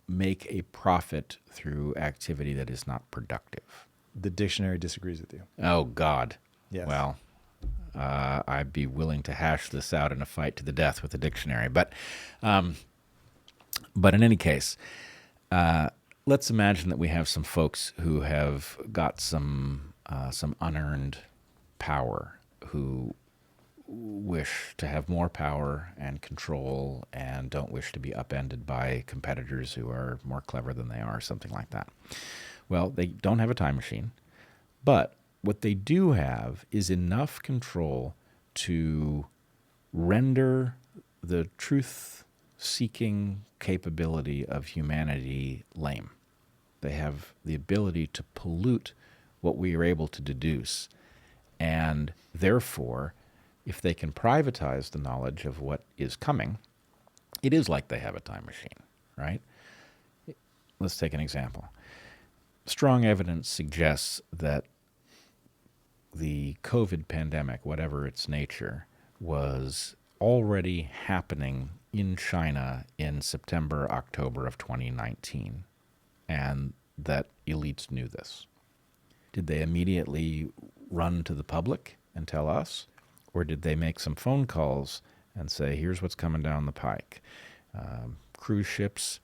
make a profit through activity that is not productive. The dictionary disagrees with you. Oh, God. Yes. Well, I'd be willing to hash this out in a fight to the death with the dictionary. But in any case, let's imagine that we have some folks who have got some unearned power, who wish to have more power and control and don't wish to be upended by competitors who are more clever than they are, something like that. Well, they don't have a time machine, but what they do have is enough control to render the truth-seeking capability of humanity lame. They have the ability to pollute what we are able to deduce, and therefore, if they can privatize the knowledge of what is coming, it is like they have a time machine, right? Let's take an example. Strong evidence suggests that the COVID pandemic, whatever its nature, was already happening in China in September, October of 2019, and that elites knew this. Did they immediately run to the public and tell us? Or did they make some phone calls and say, here's what's coming down the pike? Cruise ships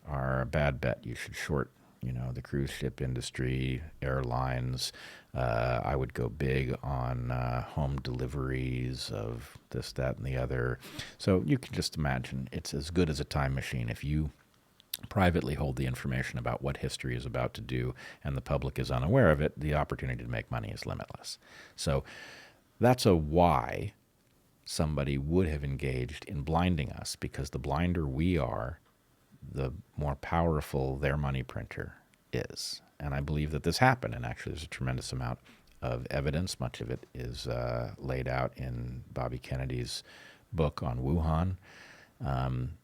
are a bad bet. You should short, the cruise ship industry, airlines. I would go big on home deliveries of this, that, and the other. So you can just imagine it's as good as a time machine if you privately hold the information about what history is about to do and the public is unaware of it. The opportunity to make money is limitless. So that's a why somebody would have engaged in blinding us, because the blinder we are, the more powerful their money printer is. And I believe that this happened, and actually there's a tremendous amount of evidence. Much of it is laid out in Bobby Kennedy's book on Wuhan,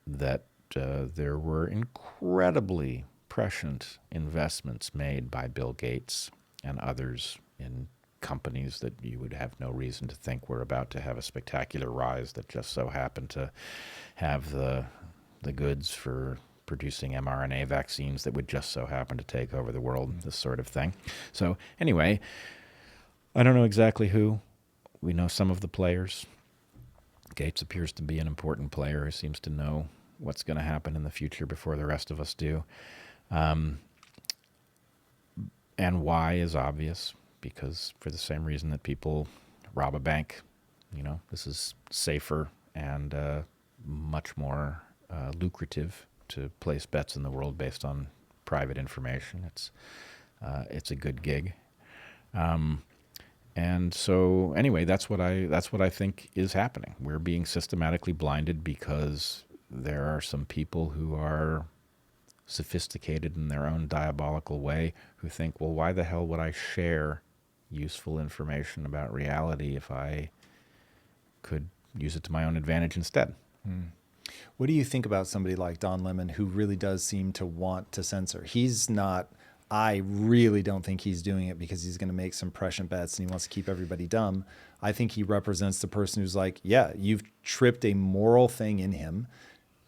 that there were incredibly prescient investments made by Bill Gates and others in companies that you would have no reason to think were about to have a spectacular rise, that just so happened to have the goods for producing mRNA vaccines that would just so happen to take over the world, this sort of thing. So anyway, I don't know exactly who. We know some of the players. Gates appears to be an important player who seems to know what's going to happen in the future before the rest of us do. And why is obvious, because for the same reason that people rob a bank, this is safer and much more lucrative to place bets in the world based on private information. It's a good gig. And so anyway, that's what I think is happening. We're being systematically blinded because there are some people who are sophisticated in their own diabolical way who think, well, why the hell would I share useful information about reality if I could use it to my own advantage instead? What do you think about somebody like Don Lemon, who really does seem to want to censor? He's not, I really don't think he's doing it because he's going to make some prescient bets and he wants to keep everybody dumb. I think he represents the person who's like, yeah, you've tripped a moral thing in him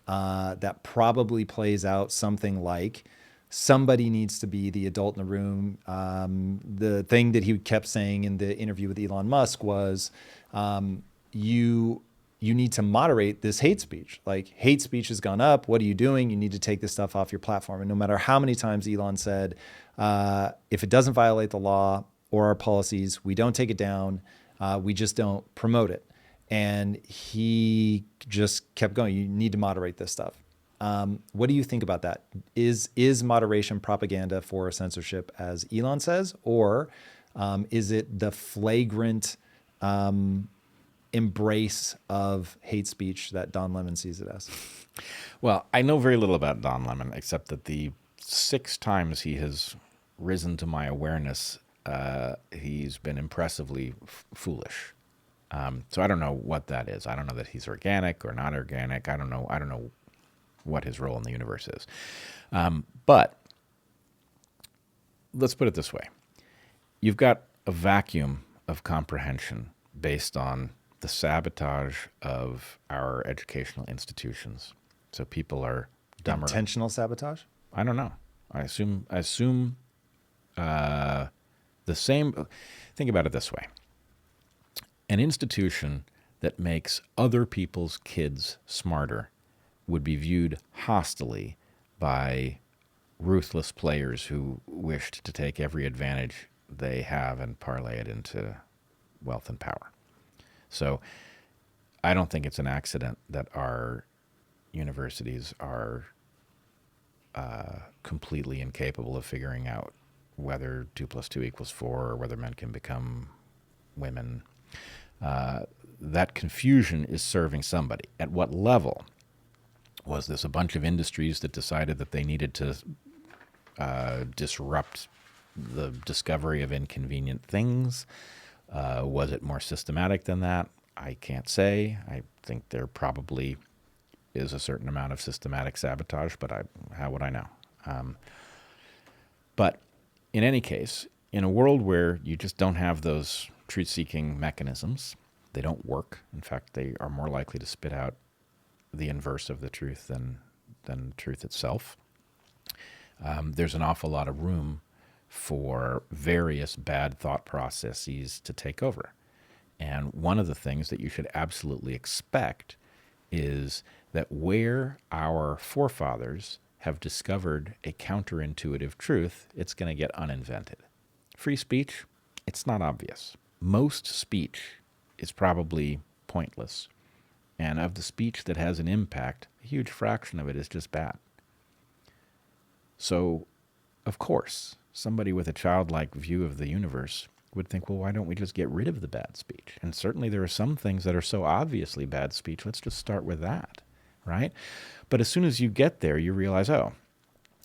that probably plays out something like, somebody needs to be the adult in the room. The thing that he kept saying in the interview with Elon Musk was, you need to moderate this hate speech. Like, hate speech has gone up. What are you doing? You need to take this stuff off your platform. And no matter how many times Elon said, if it doesn't violate the law or our policies, we don't take it down. We just don't promote it. And he just kept going. You need to moderate this stuff. What do you think about that? Is moderation propaganda for censorship, as Elon says, or is it the flagrant embrace of hate speech that Don Lemon sees it as? Well, I know very little about Don Lemon, except that the 6 times he has risen to my awareness, he's been impressively foolish. So I don't know what that is. I don't know that he's organic or not organic. I don't know what his role in the universe is. But let's put it this way. You've got a vacuum of comprehension based on the sabotage of our educational institutions. So people are dumber. Intentional sabotage? I don't know. I assume the same. Think about it this way. An institution that makes other people's kids smarter would be viewed hostilely by ruthless players who wished to take every advantage they have and parlay it into wealth and power. So I don't think it's an accident that our universities are completely incapable of figuring out whether 2 + 2 = 4 or whether men can become women. That confusion is serving somebody. At what level? Was this a bunch of industries that decided that they needed to disrupt the discovery of inconvenient things? Was it more systematic than that? I can't say. I think there probably is a certain amount of systematic sabotage, but how would I know? But in any case, in a world where you just don't have those truth-seeking mechanisms, they don't work. In fact, they are more likely to spit out the inverse of the truth than truth itself. There's an awful lot of room for various bad thought processes to take over. And one of the things that you should absolutely expect is that where our forefathers have discovered a counterintuitive truth, it's going to get uninvented. Free speech, it's not obvious. Most speech is probably pointless. And of the speech that has an impact, a huge fraction of it is just bad. So, of course, somebody with a childlike view of the universe would think, well, why don't we just get rid of the bad speech? And certainly there are some things that are so obviously bad speech. Let's just start with that, right? But as soon as you get there, you realize, oh,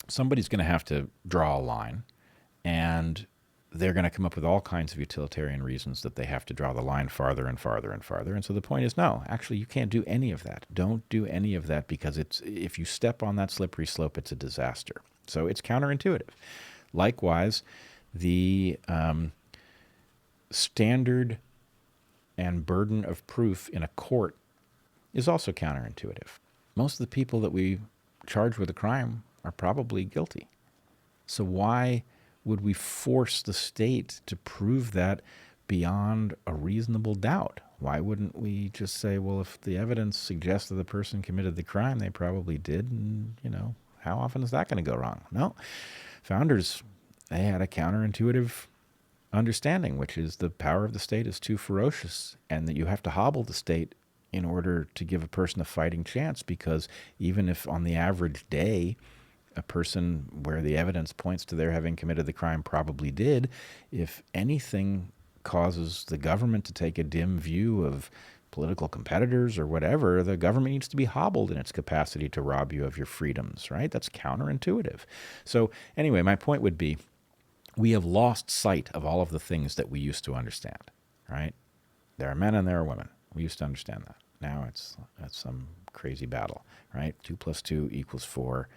somebody's going to have to draw a line, and they're going to come up with all kinds of utilitarian reasons that they have to draw the line farther and farther and farther. And so the point is, no, actually, you can't do any of that. Don't do any of that, because if you step on that slippery slope, it's a disaster. So it's counterintuitive. Likewise, the standard and burden of proof in a court is also counterintuitive. Most of the people that we charge with a crime are probably guilty. So why would we force the state to prove that beyond a reasonable doubt? Why wouldn't we just say, well, if the evidence suggests that the person committed the crime, they probably did, and, how often is that going to go wrong? No. Founders, they had a counterintuitive understanding, which is the power of the state is too ferocious, and that you have to hobble the state in order to give a person a fighting chance, because even if on the average day a person where the evidence points to their having committed the crime probably did, if anything causes the government to take a dim view of political competitors or whatever, the government needs to be hobbled in its capacity to rob you of your freedoms, right? That's counterintuitive. So anyway, my point would be, we have lost sight of all of the things that we used to understand, right? There are men and there are women. We used to understand that. Now it's some crazy battle, right? 2 + 2 = 4.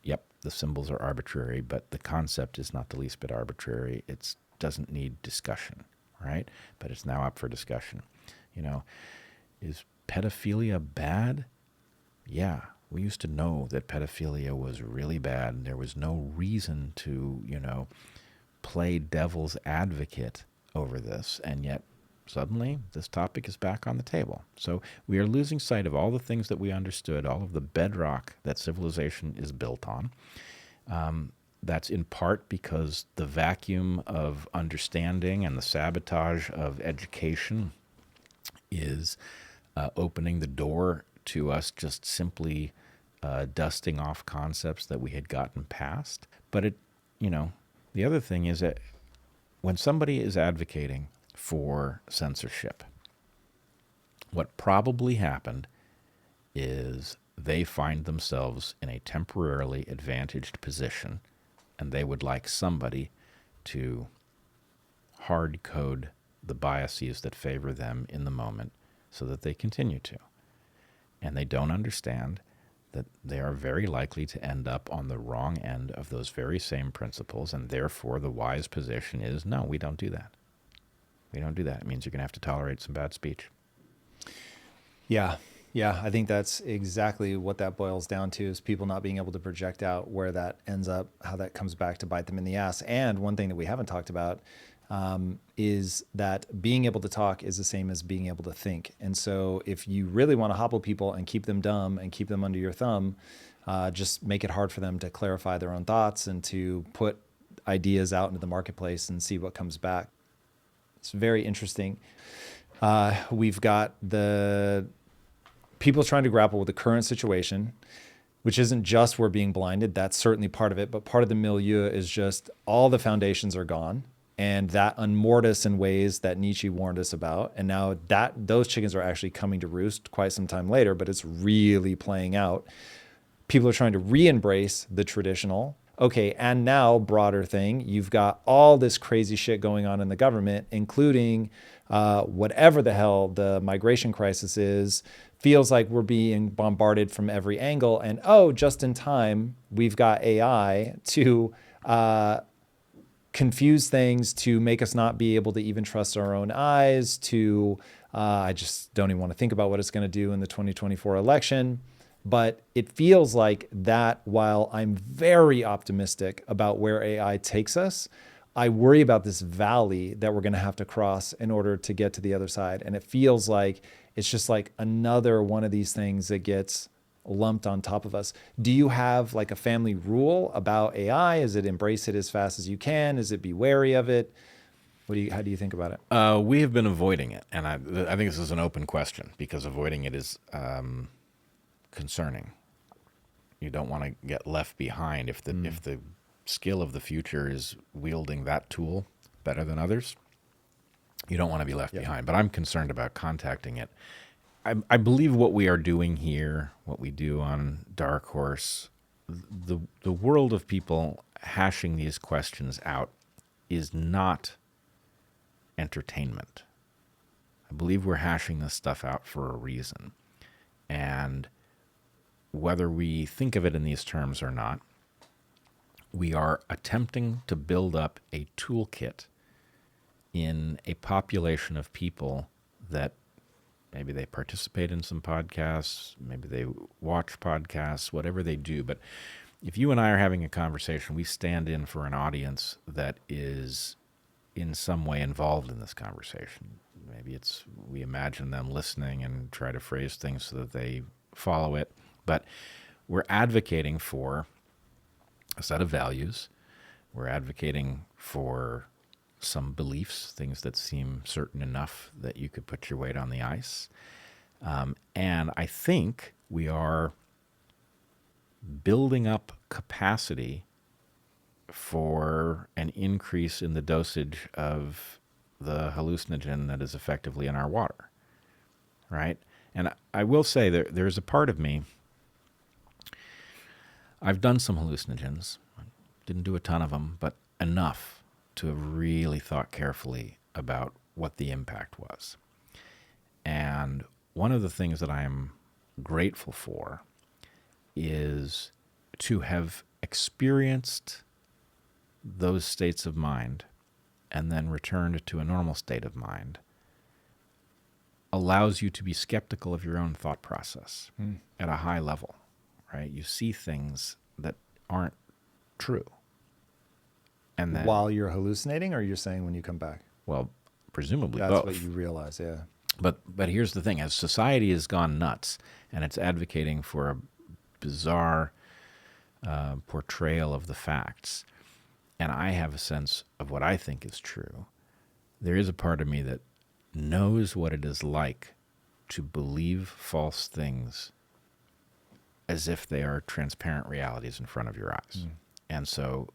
Yep, the symbols are arbitrary, but the concept is not the least bit arbitrary. It doesn't need discussion, right? But it's now up for discussion. Is pedophilia bad? Yeah, we used to know that pedophilia was really bad, and there was no reason to, play devil's advocate over this, and yet suddenly this topic is back on the table. So we are losing sight of all the things that we understood, all of the bedrock that civilization is built on. That's in part because the vacuum of understanding and the sabotage of education is opening the door to us just simply dusting off concepts that we had gotten past. But the other thing is that when somebody is advocating for censorship, what probably happened is they find themselves in a temporarily advantaged position, and they would like somebody to hard code the biases that favor them in the moment so that they continue to. And they don't understand that they are very likely to end up on the wrong end of those very same principles, and therefore the wise position is, no, we don't do that. We don't do that. It means you're going to have to tolerate some bad speech. Yeah. Yeah. I think that's exactly what that boils down to, is people not being able to project out where that ends up, how that comes back to bite them in the ass. And one thing that we haven't talked about is that being able to talk is the same as being able to think. And so if you really want to hobble people and keep them dumb and keep them under your thumb, just make it hard for them to clarify their own thoughts and to put ideas out into the marketplace and see what comes back. It's very interesting. We've got the people trying to grapple with the current situation, which isn't just we're being blinded. That's certainly part of it. But part of the milieu is just all the foundations are gone. And that unmoored us in ways that Nietzsche warned us about. And now that those chickens are actually coming to roost quite some time later, but it's really playing out. People are trying to re-embrace the traditional. Okay, and now broader thing, you've got all this crazy shit going on in the government, including whatever the hell the migration crisis is. Feels like we're being bombarded from every angle. And just in time, we've got AI to confuse things, to make us not be able to even trust our own eyes, to I just don't even want to think about what it's going to do in the 2024 election. But it feels like that while I'm very optimistic about where AI takes us, I worry about this valley that we're going to have to cross in order to get to the other side. And it feels like it's just like another one of these things that gets lumped on top of us. Do you have like a family rule about AI? Is it embrace it as fast as you can? Is it be wary of it? How do you think about it? We have been avoiding it. And I think this is an open question because avoiding it is concerning. You don't want to get left behind if the skill of the future is wielding that tool better than others. You don't want to be left behind. But I'm concerned about contacting it. I believe what we are doing here, what we do on Dark Horse, the world of people hashing these questions out is not entertainment. I believe we're hashing this stuff out for a reason. And whether we think of it in these terms or not, we are attempting to build up a toolkit in a population of people that maybe they participate in some podcasts, maybe they watch podcasts, whatever they do. But if you and I are having a conversation, we stand in for an audience that is in some way involved in this conversation. Maybe we imagine them listening and try to phrase things so that they follow it. But we're advocating for a set of values. We're advocating for some beliefs, things that seem certain enough that you could put your weight on the ice. And I think we are building up capacity for an increase in the dosage of the hallucinogen that is effectively in our water, right? And I will say there's a part of me, I've done some hallucinogens, didn't do a ton of them, but enough to have really thought carefully about what the impact was. And one of the things that I am grateful for is to have experienced those states of mind and then returned to a normal state of mind allows you to be skeptical of your own thought process at a high level, right? You see things that aren't true. And then, while you're hallucinating, or you're saying when you come back? Well, presumably That's both. what you realize, yeah. But here's the thing. As society has gone nuts and it's advocating for a bizarre portrayal of the facts, and I have a sense of what I think is true, there is a part of me that knows what it is like to believe false things as if they are transparent realities in front of your eyes. And so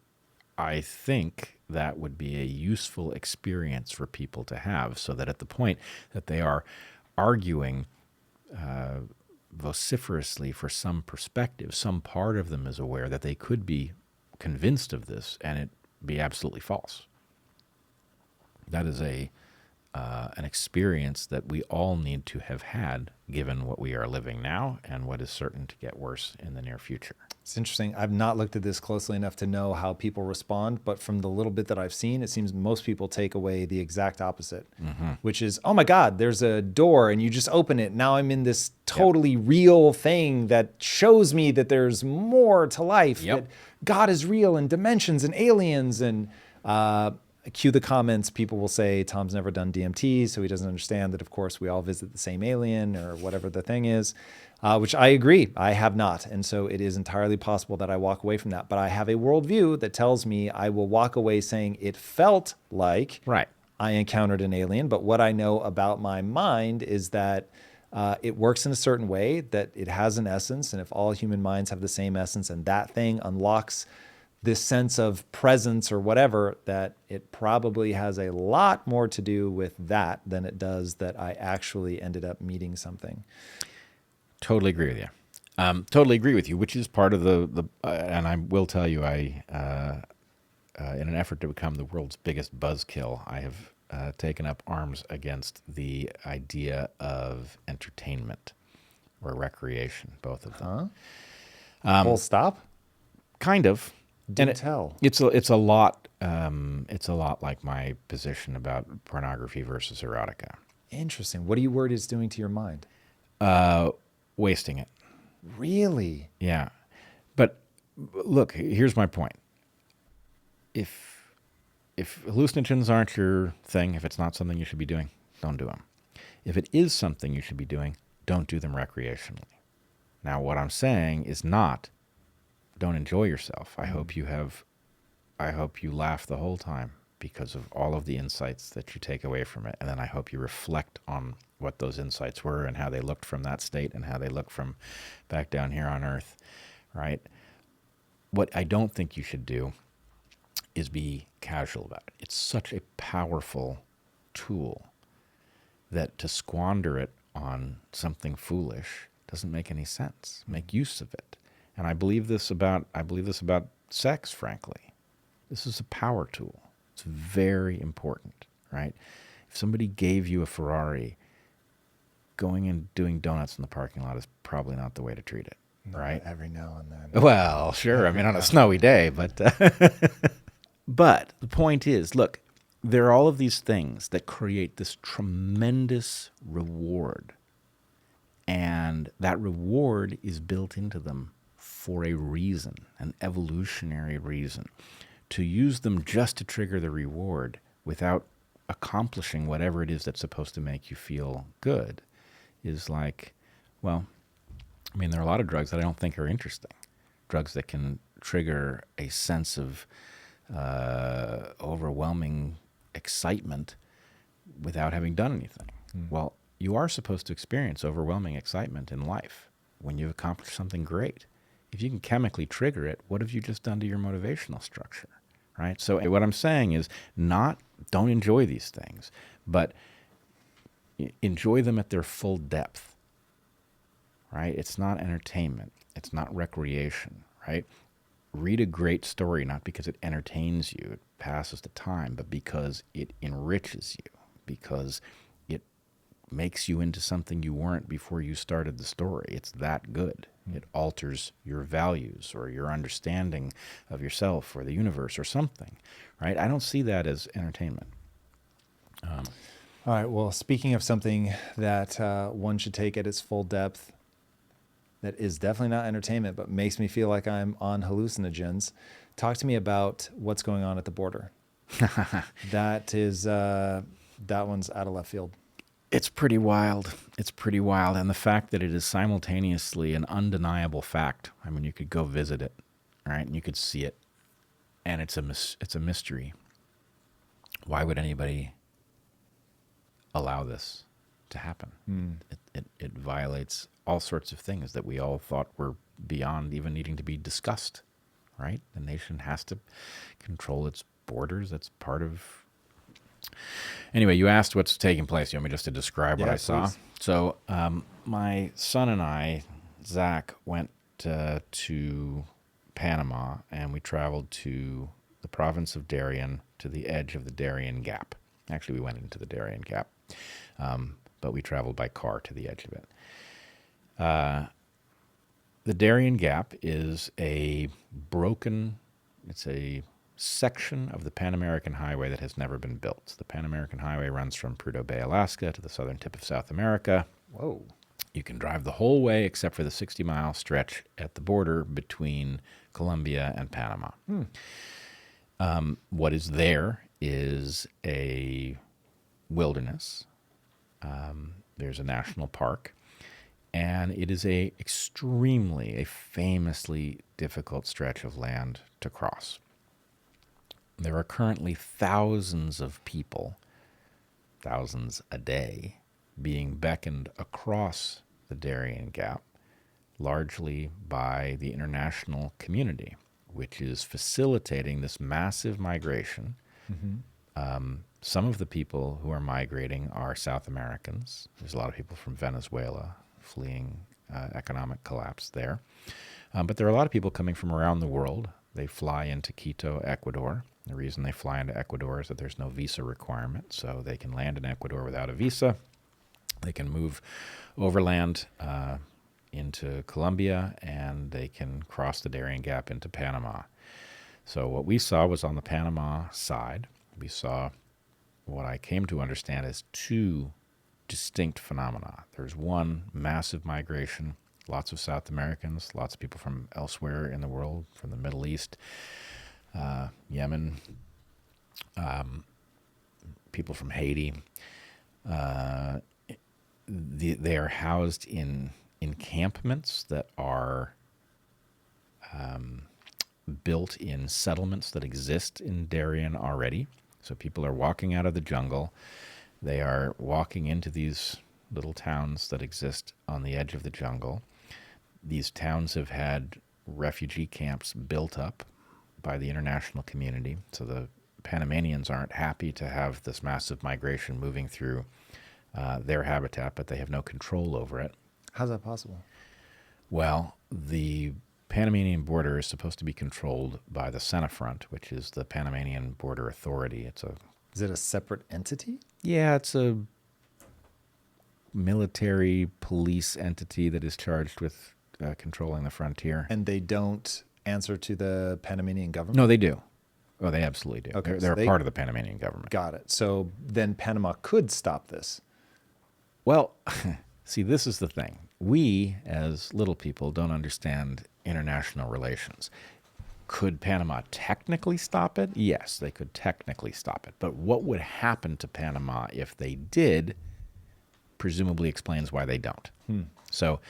I think that would be a useful experience for people to have, so that at the point that they are arguing vociferously for some perspective, some part of them is aware that they could be convinced of this and it be absolutely false. That is an experience that we all need to have had, given what we are living now and what is certain to get worse in the near future. It's interesting. I've not looked at this closely enough to know how people respond, but from the little bit that I've seen, it seems most people take away the exact opposite, which is, oh my God, there's a door and you just open it. Now I'm in this totally real thing that shows me that there's more to life, that God is real and dimensions and aliens. And cue the comments. People will say Tom's never done DMT, so he doesn't understand that, of course, we all visit the same alien or whatever the thing is. Which I agree, I have not. And so it is entirely possible that I walk away from that. But I have a worldview that tells me I will walk away saying it felt like I encountered an alien. But what I know about my mind is that it works in a certain way, that it has an essence. And if all human minds have the same essence and that thing unlocks this sense of presence or whatever, that it probably has a lot more to do with that than it does that I actually ended up meeting something. Totally agree with you. Totally agree with you, which is part of the and I will tell you, in an effort to become the world's biggest buzzkill, I have taken up arms against the idea of entertainment or recreation, both of them. Full stop? Kind of. Do tell. It's a lot. It's a lot like my position about pornography versus erotica. Interesting. What are you worried it's doing to your mind? Wasting it. Really? Yeah. But look, here's my point. If hallucinogens aren't your thing, if it's not something you should be doing, don't do them. If it is something you should be doing, don't do them recreationally. Now, what I'm saying is not don't enjoy yourself. I hope you laugh the whole time because of all of the insights that you take away from it. And then I hope you reflect on what those insights were and how they looked from that state and how they look from back down here on Earth, right? What I don't think you should do is be casual about it. It's such a powerful tool that to squander it on something foolish doesn't make any sense. Make use of it. And I believe this about sex, frankly. This is a power tool. It's very important, right? If somebody gave you a Ferrari, going and doing donuts in the parking lot is probably not the way to treat it, right? Every now and then. Well, sure. I mean, on a snowy day, but but the point is, look, there are all of these things that create this tremendous reward, and that reward is built into them for a reason, an evolutionary reason. To use them just to trigger the reward without accomplishing whatever it is that's supposed to make you feel good is like, well, I mean, there are a lot of drugs that I don't think are interesting. Drugs that can trigger a sense of overwhelming excitement without having done anything. Well, you are supposed to experience overwhelming excitement in life when you've accomplished something great. If you can chemically trigger it, what have you just done to your motivational structure, right? So what I'm saying is don't enjoy these things, but enjoy them at their full depth, right? It's not entertainment. It's not recreation, right? Read a great story, not because it entertains you, it passes the time, but because it enriches you, because it makes you into something you weren't before you started the story. It's that good. It alters your values or your understanding of yourself or the universe or something, right? I don't see that as entertainment. All right. Well, speaking of something that one should take at its full depth, that is definitely not entertainment, but makes me feel like I'm on hallucinogens. Talk to me about what's going on at the border. That one's out of left field. It's pretty wild. It's pretty wild. And the fact that it is simultaneously an undeniable fact. I mean, you could go visit it, right? And you could see it. And it's a mystery. Why would anybody allow this? to happen. It violates all sorts of things that we all thought were beyond even needing to be discussed, right? The nation has to control its borders. That's part of... Anyway, you asked what's taking place. You want me just to describe what I saw? Please. So my son and I, Zach, went to Panama, and we traveled to the province of Darien, to the edge of the Darien Gap. Actually, we went into the Darien Gap, but we traveled by car to the edge of it. The Darien Gap is it's a section of the Pan American Highway that has never been built. The Pan American Highway runs from Prudhoe Bay, Alaska to the southern tip of South America. Whoa. You can drive the whole way except for the 60-mile stretch at the border between Colombia and Panama. What is there is a wilderness. There's a national park. And it is a famously difficult stretch of land to cross. There are currently thousands of people, thousands a day, being beckoned across the Darien Gap, largely by the international community, which is facilitating this massive migration. Some of the people who are migrating are South Americans. There's a lot of people from Venezuela fleeing economic collapse there. But there are a lot of people coming from around the world. They fly into Quito, Ecuador. The reason they fly into Ecuador is that there's no visa requirement, so they can land in Ecuador without a visa. They can move overland into Colombia, and they can cross the Darien Gap into Panama. So what we saw was on the Panama side, we saw what I came to understand as two distinct phenomena. There's one massive migration, lots of South Americans, lots of people from elsewhere in the world, from the Middle East, Yemen, people from Haiti. They are housed in encampments that are built in settlements that exist in Darien already. So people are walking out of the jungle. They are walking into these little towns that exist on the edge of the jungle. These towns have had refugee camps built up by the international community. So the Panamanians aren't happy to have this massive migration moving through their habitat, but they have no control over it. How's that possible? Well, the Panamanian border is supposed to be controlled by the Senafront, which is the Panamanian Border Authority. Is it a separate entity? Yeah, it's a military police entity that is charged with controlling the frontier. And they don't answer to the Panamanian government? No, they do. Oh, they absolutely do. Okay, They're so a part of the Panamanian government. Got it. So then Panama could stop this. Well, see, this is the thing. We, as little people, don't understand international relations. Could Panama technically stop it? Yes, they could technically stop it. But what would happen to Panama if they did presumably explains why they don't. So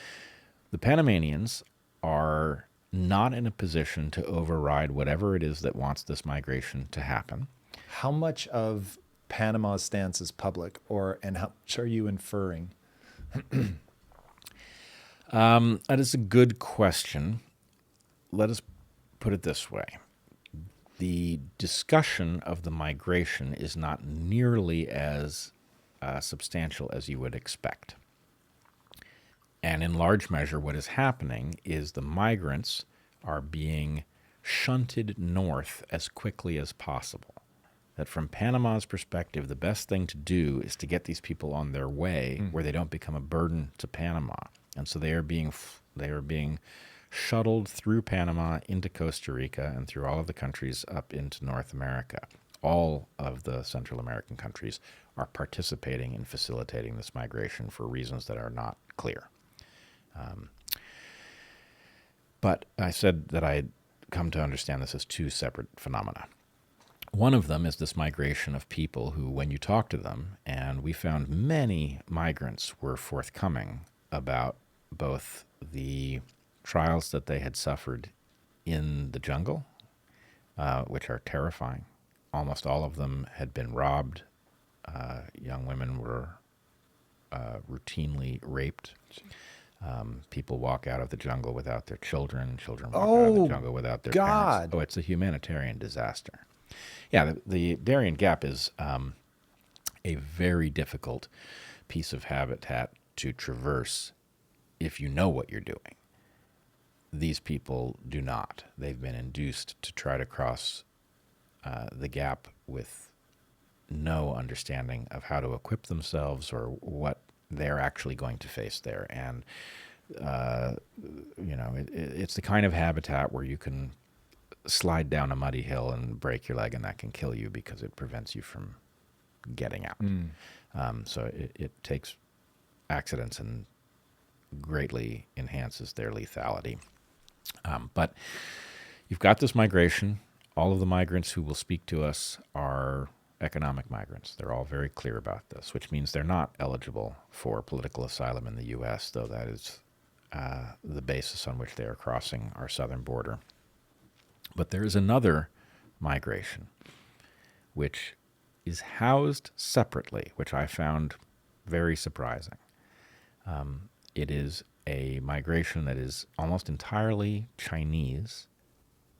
the Panamanians are not in a position to override whatever it is that wants this migration to happen. How much of Panama's stance is public, and how much are you inferring? That is a good question. Let us put it this way. The discussion of the migration is not nearly as substantial as you would expect. And in large measure, what is happening is the migrants are being shunted north as quickly as possible. That from Panama's perspective, the best thing to do is to get these people on their way where they don't become a burden to Panama. And so they are being shuttled through Panama into Costa Rica and through all of the countries up into North America. All of the Central American countries are participating in facilitating this migration for reasons that are not clear. But I said that I'd come to understand this as two separate phenomena. One of them is this migration of people who, when you talk to them, and we found many migrants were forthcoming about both the trials that they had suffered in the jungle, which are terrifying. Almost all of them had been robbed. Young women were routinely raped. People walk out of the jungle without their children. Children walk out of the jungle without their parents. God. Oh, it's a humanitarian disaster. Yeah, the Darien Gap is a very difficult piece of habitat to traverse if you know what you're doing. These people do not. They've been induced to try to cross the gap with no understanding of how to equip themselves or what they're actually going to face there. And, it's the kind of habitat where you can slide down a muddy hill and break your leg, and that can kill you because it prevents you from getting out. So it takes accidents and greatly enhances their lethality. But you've got this migration. All of the migrants who will speak to us are economic migrants. They're all very clear about this, which means they're not eligible for political asylum in the U.S., though that is the basis on which they are crossing our southern border. But there is another migration, which is housed separately, which I found very surprising. It is a migration that is almost entirely Chinese,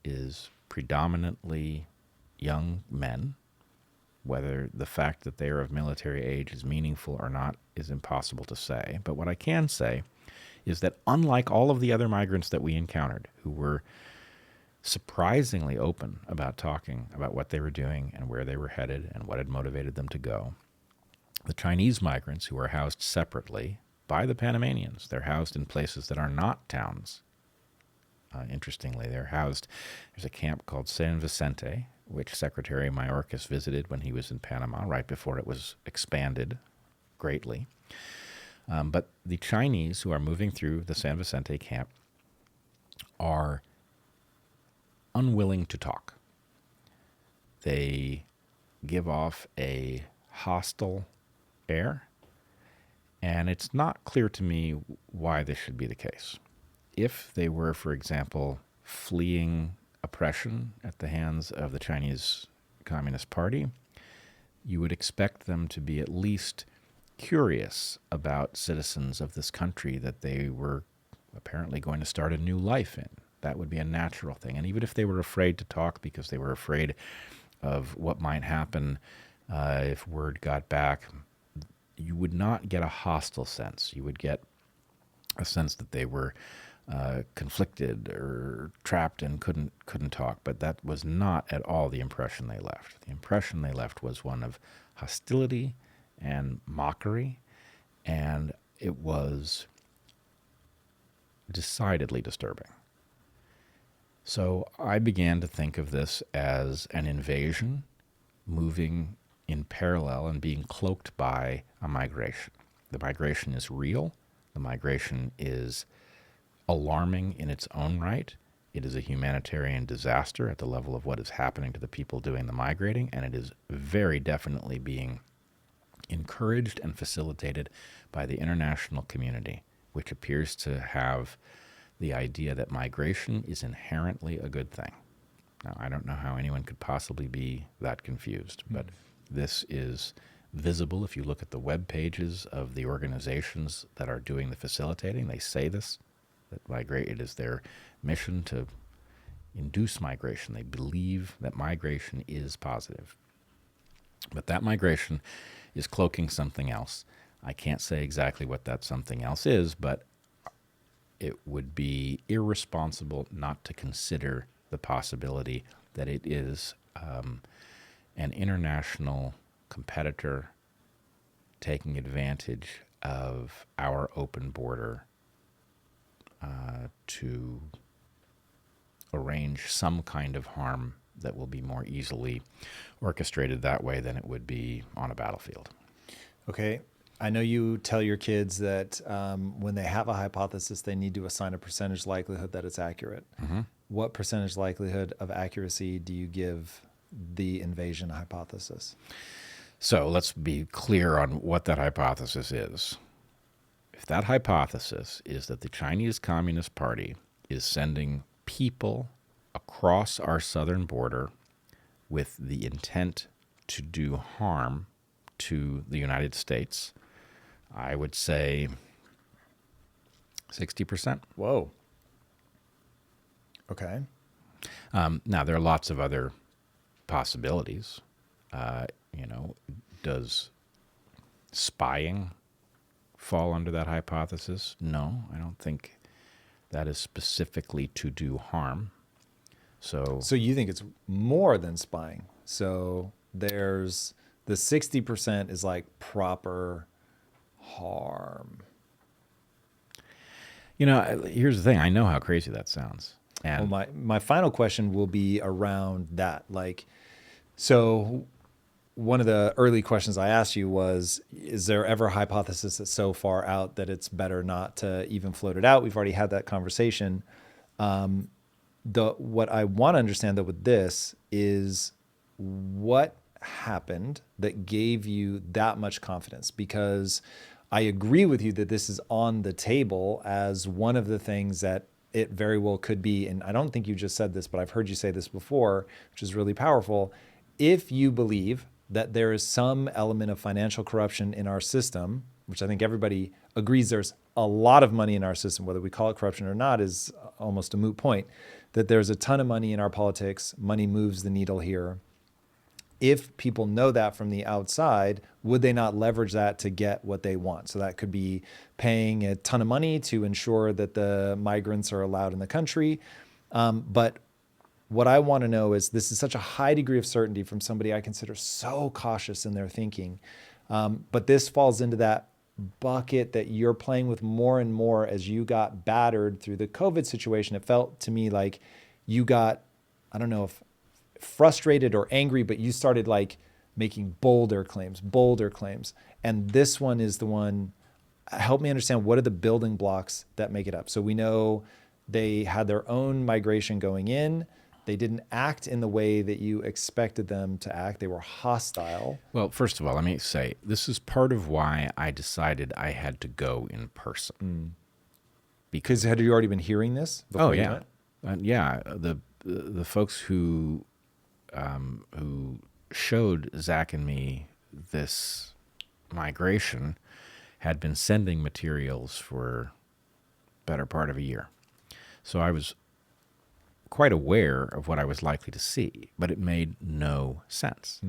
is predominantly young men. Whether the fact that they are of military age is meaningful or not is impossible to say. But what I can say is that unlike all of the other migrants that we encountered, who were surprisingly open about talking about what they were doing and where they were headed and what had motivated them to go, the Chinese migrants, who are housed separately by the Panamanians, they're housed in places that are not towns. Interestingly, there's a camp called San Vicente, which Secretary Mayorkas visited when he was in Panama, right before it was expanded greatly. But the Chinese who are moving through the San Vicente camp are unwilling to talk. They give off a hostile air, and it's not clear to me why this should be the case. If they were, for example, fleeing oppression at the hands of the Chinese Communist Party, you would expect them to be at least curious about citizens of this country that they were apparently going to start a new life in. That would be a natural thing. And even if they were afraid to talk because they were afraid of what might happen if word got back, you would not get a hostile sense. You would get a sense that they were conflicted or trapped and couldn't talk. But that was not at all the impression they left. The impression they left was one of hostility and mockery, and it was decidedly disturbing. So I began to think of this as an invasion moving in parallel and being cloaked by a migration. The migration is real. The migration is alarming in its own right. It is a humanitarian disaster at the level of what is happening to the people doing the migrating, and it is very definitely being encouraged and facilitated by the international community, which appears to have the idea that migration is inherently a good thing. Now, I don't know how anyone could possibly be that confused, but this is visible if you look at the web pages of the organizations that are doing the facilitating. They say this, that it is their mission to induce migration. They believe that migration is positive. But that migration is cloaking something else. I can't say exactly what that something else is, but it would be irresponsible not to consider the possibility that it is an international competitor taking advantage of our open border to arrange some kind of harm that will be more easily orchestrated that way than it would be on a battlefield. Okay. I know you tell your kids that when they have a hypothesis, they need to assign a percentage likelihood that it's accurate. Mm-hmm. What percentage likelihood of accuracy do you give the invasion hypothesis? So let's be clear on what that hypothesis is. If that hypothesis is that the Chinese Communist Party is sending people across our southern border with the intent to do harm to the United States, I would say 60%. Whoa. Okay. Now, there are lots of other possibilities. Does spying fall under that hypothesis? No, I don't think that is specifically to do harm. So you think it's more than spying. So there's the 60% is like proper harm. here's the thing. I know how crazy that sounds. And Well, my final question will be around that. So one of the early questions I asked you was, is there ever a hypothesis that's so far out that it's better not to even float it out? We've already had that conversation. What I want to understand though with this is what happened that gave you that much confidence? Because I agree with you that this is on the table as one of the things that it very well could be. And I don't think you just said this, but I've heard you say this before, which is really powerful. If you believe that there is some element of financial corruption in our system, which I think everybody agrees there's a lot of money in our system, whether we call it corruption or not is almost a moot point, that there's a ton of money in our politics, money moves the needle here. If people know that from the outside, would they not leverage that to get what they want? So that could be paying a ton of money to ensure that the migrants are allowed in the country. But what I want to know is, this is such a high degree of certainty from somebody I consider so cautious in their thinking. But this falls into that bucket that you're playing with more and more as you got battered through the COVID situation. It felt to me like you got, I don't know if frustrated or angry, but you started making bolder claims. And this one is the one, help me understand, what are the building blocks that make it up? So we know they had their own migration going in. They didn't act in the way that you expected them to act. They were hostile. Well, first of all, let me say, this is part of why I decided I had to go in person. Because had you already been hearing this before you went? Yeah. The folks who showed Zach and me this migration had been sending materials for better part of a year. So I was quite aware of what I was likely to see, but it made no sense.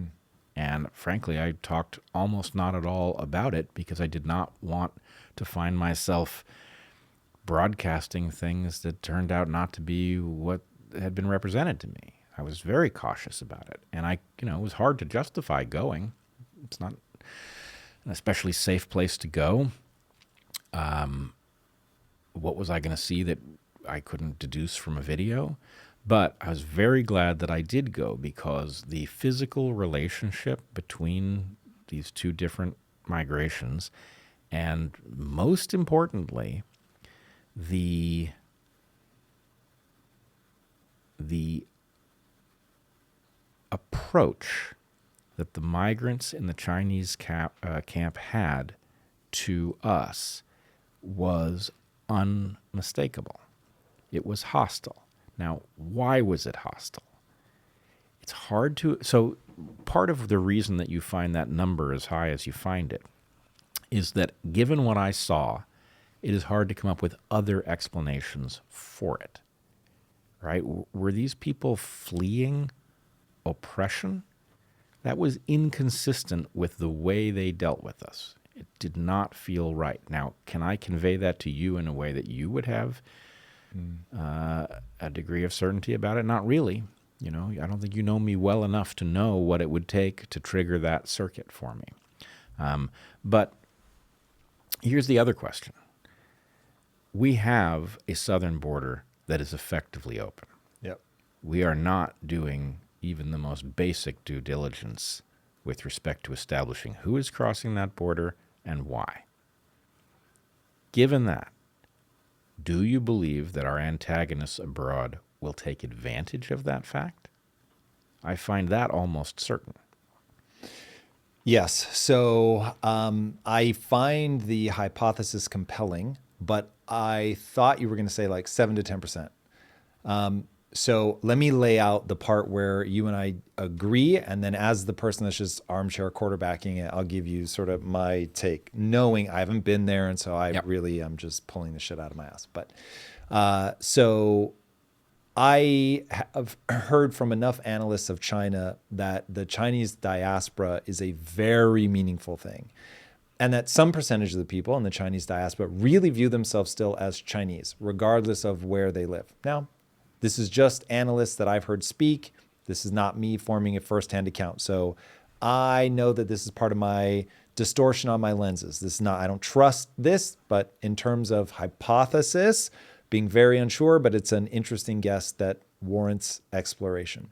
And frankly, I talked almost not at all about it because I did not want to find myself broadcasting things that turned out not to be what had been represented to me. I was very cautious about it. And it was hard to justify going. It's not an especially safe place to go. What was I going to see that I couldn't deduce from a video? But I was very glad that I did go, because the physical relationship between these two different migrations, and most importantly, the approach that the migrants in the Chinese camp had to us was unmistakable. It was hostile. Now, why was it hostile? It's hard to... So part of the reason that you find that number as high as you find it is that, given what I saw, it is hard to come up with other explanations for it. Right? Were these people fleeing oppression? That was inconsistent with the way they dealt with us. It did not feel right. Now, can I convey that to you in a way that you would have a degree of certainty about it? Not really. I don't think you know me well enough to know what it would take to trigger that circuit for me. But here's the other question. We have a southern border that is effectively open. Yep. We are not doing even the most basic due diligence with respect to establishing who is crossing that border and why. Given that, do you believe that our antagonists abroad will take advantage of that fact? I find that almost certain. Yes. So I find the hypothesis compelling, but I thought you were going to say 7 to 10%. So let me lay out the part where you and I agree. And then as the person that's just armchair quarterbacking it, I'll give you sort of my take, knowing I haven't been there. And so I really am just pulling the shit out of my ass. But so I have heard from enough analysts of China that the Chinese diaspora is a very meaningful thing. And that some percentage of the people in the Chinese diaspora really view themselves still as Chinese, regardless of where they live. Now, this is just analysts that I've heard speak. This is not me forming a firsthand account. So I know that this is part of my distortion on my lenses. This is not, I don't trust this, but in terms of hypothesis, being very unsure, but it's an interesting guess that warrants exploration.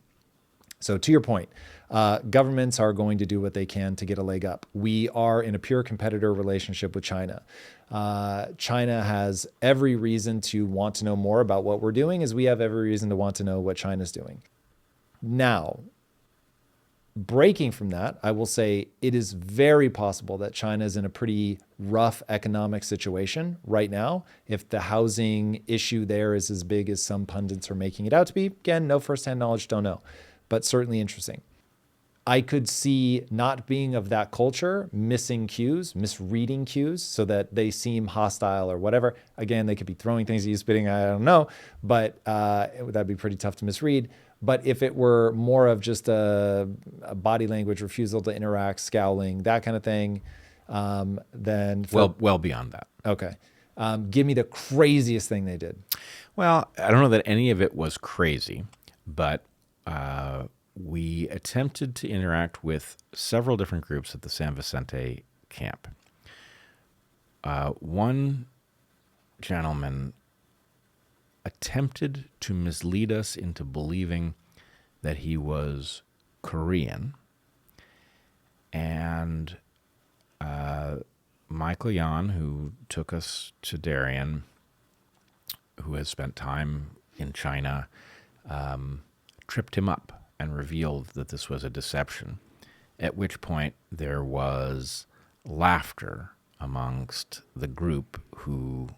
So to your point, governments are going to do what they can to get a leg up. We are in a pure competitor relationship with China. China has every reason to want to know more about what we're doing, as we have every reason to want to know what China's doing. Now, breaking from that, I will say it is very possible that China is in a pretty rough economic situation right now. If the housing issue there is as big as some pundits are making it out to be, again, no firsthand knowledge, don't know, but certainly interesting. I could see not being of that culture, missing cues, misreading cues so that they seem hostile or whatever. Again, they could be throwing things at you, spitting, I don't know, but that'd be pretty tough to misread. But if it were more of just a body language, refusal to interact, scowling, that kind of thing, then... Well beyond that. Okay. Give me the craziest thing they did. Well, I don't know that any of it was crazy, but we attempted to interact with several different groups at the San Vicente camp. One gentleman attempted to mislead us into believing that he was Korean, and Michael Yan, who took us to Darien, who has spent time in China, tripped him up and revealed that this was a deception, at which point there was laughter amongst the group who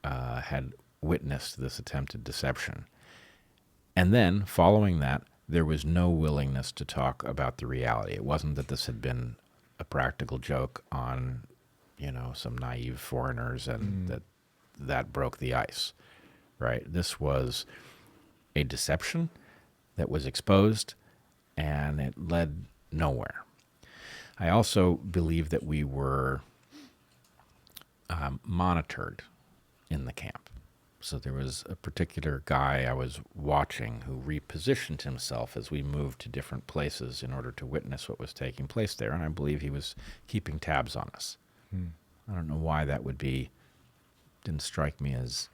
had witnessed this attempted deception. And then, following that, there was no willingness to talk about the reality. It wasn't that this had been a practical joke on, some naive foreigners and that broke the ice, right? This was a deception that was exposed, and it led nowhere. I also believe that we were monitored in the camp. So there was a particular guy I was watching who repositioned himself as we moved to different places in order to witness what was taking place there, and I believe he was keeping tabs on us. I don't know why that would be. Didn't strike me as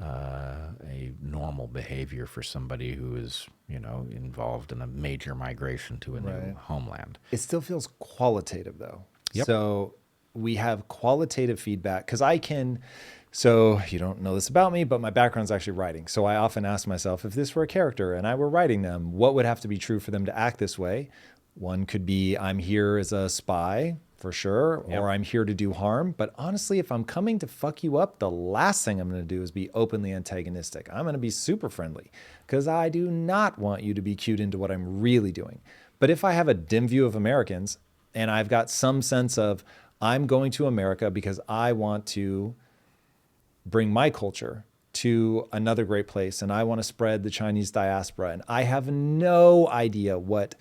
a normal behavior for somebody who is, involved in a major migration to a new homeland. It still feels qualitative, though. Yep. So we have qualitative feedback, because so you don't know this about me, but my background's actually writing. So I often ask myself, if this were a character and I were writing them, what would have to be true for them to act this way? One could be, I'm here as a spy, for sure, or I'm here to do harm. But honestly, if I'm coming to fuck you up, the last thing I'm going to do is be openly antagonistic. I'm going to be super friendly, because I do not want you to be cued into what I'm really doing. But if I have a dim view of Americans, and I've got some sense of, I'm going to America because I want to bring my culture to another great place, and I want to spread the Chinese diaspora, and I have no idea what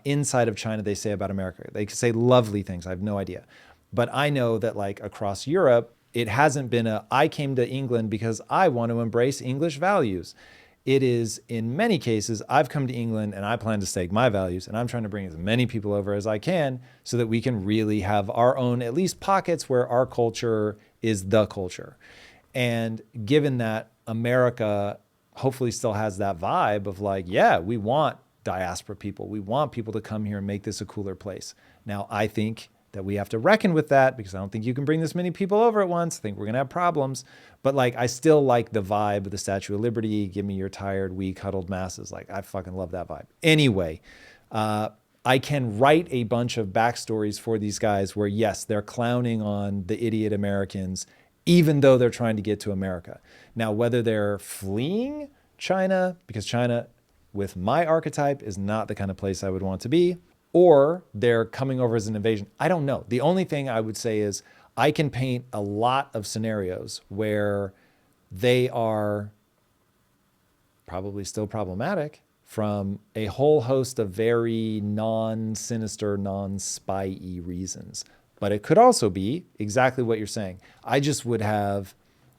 inside of China they say about America. They could say lovely things. I have no idea. But I know that, like, across Europe, it hasn't been I came to England because I want to embrace English values. It is, in many cases, I've come to England and I plan to stake my values, and I'm trying to bring as many people over as I can so that we can really have our own, at least pockets where our culture is the culture. And given that America hopefully still has that vibe of like, yeah, we want diaspora people. We want people to come here and make this a cooler place. Now, I think that we have to reckon with that, because I don't think you can bring this many people over at once. I think we're going to have problems. But like, I still like the vibe of the Statue of Liberty. Give me your tired, weak, huddled masses. Like, I fucking love that vibe. Anyway, I can write a bunch of backstories for these guys where, yes, they're clowning on the idiot Americans, even though they're trying to get to America. Now, whether they're fleeing China, because China, with my archetype, is not the kind of place I would want to be, or they're coming over as an invasion. I don't know. The only thing I would say is I can paint a lot of scenarios where they are probably still problematic from a whole host of very non-sinister, non-spy-y reasons. But it could also be exactly what you're saying. I just would have,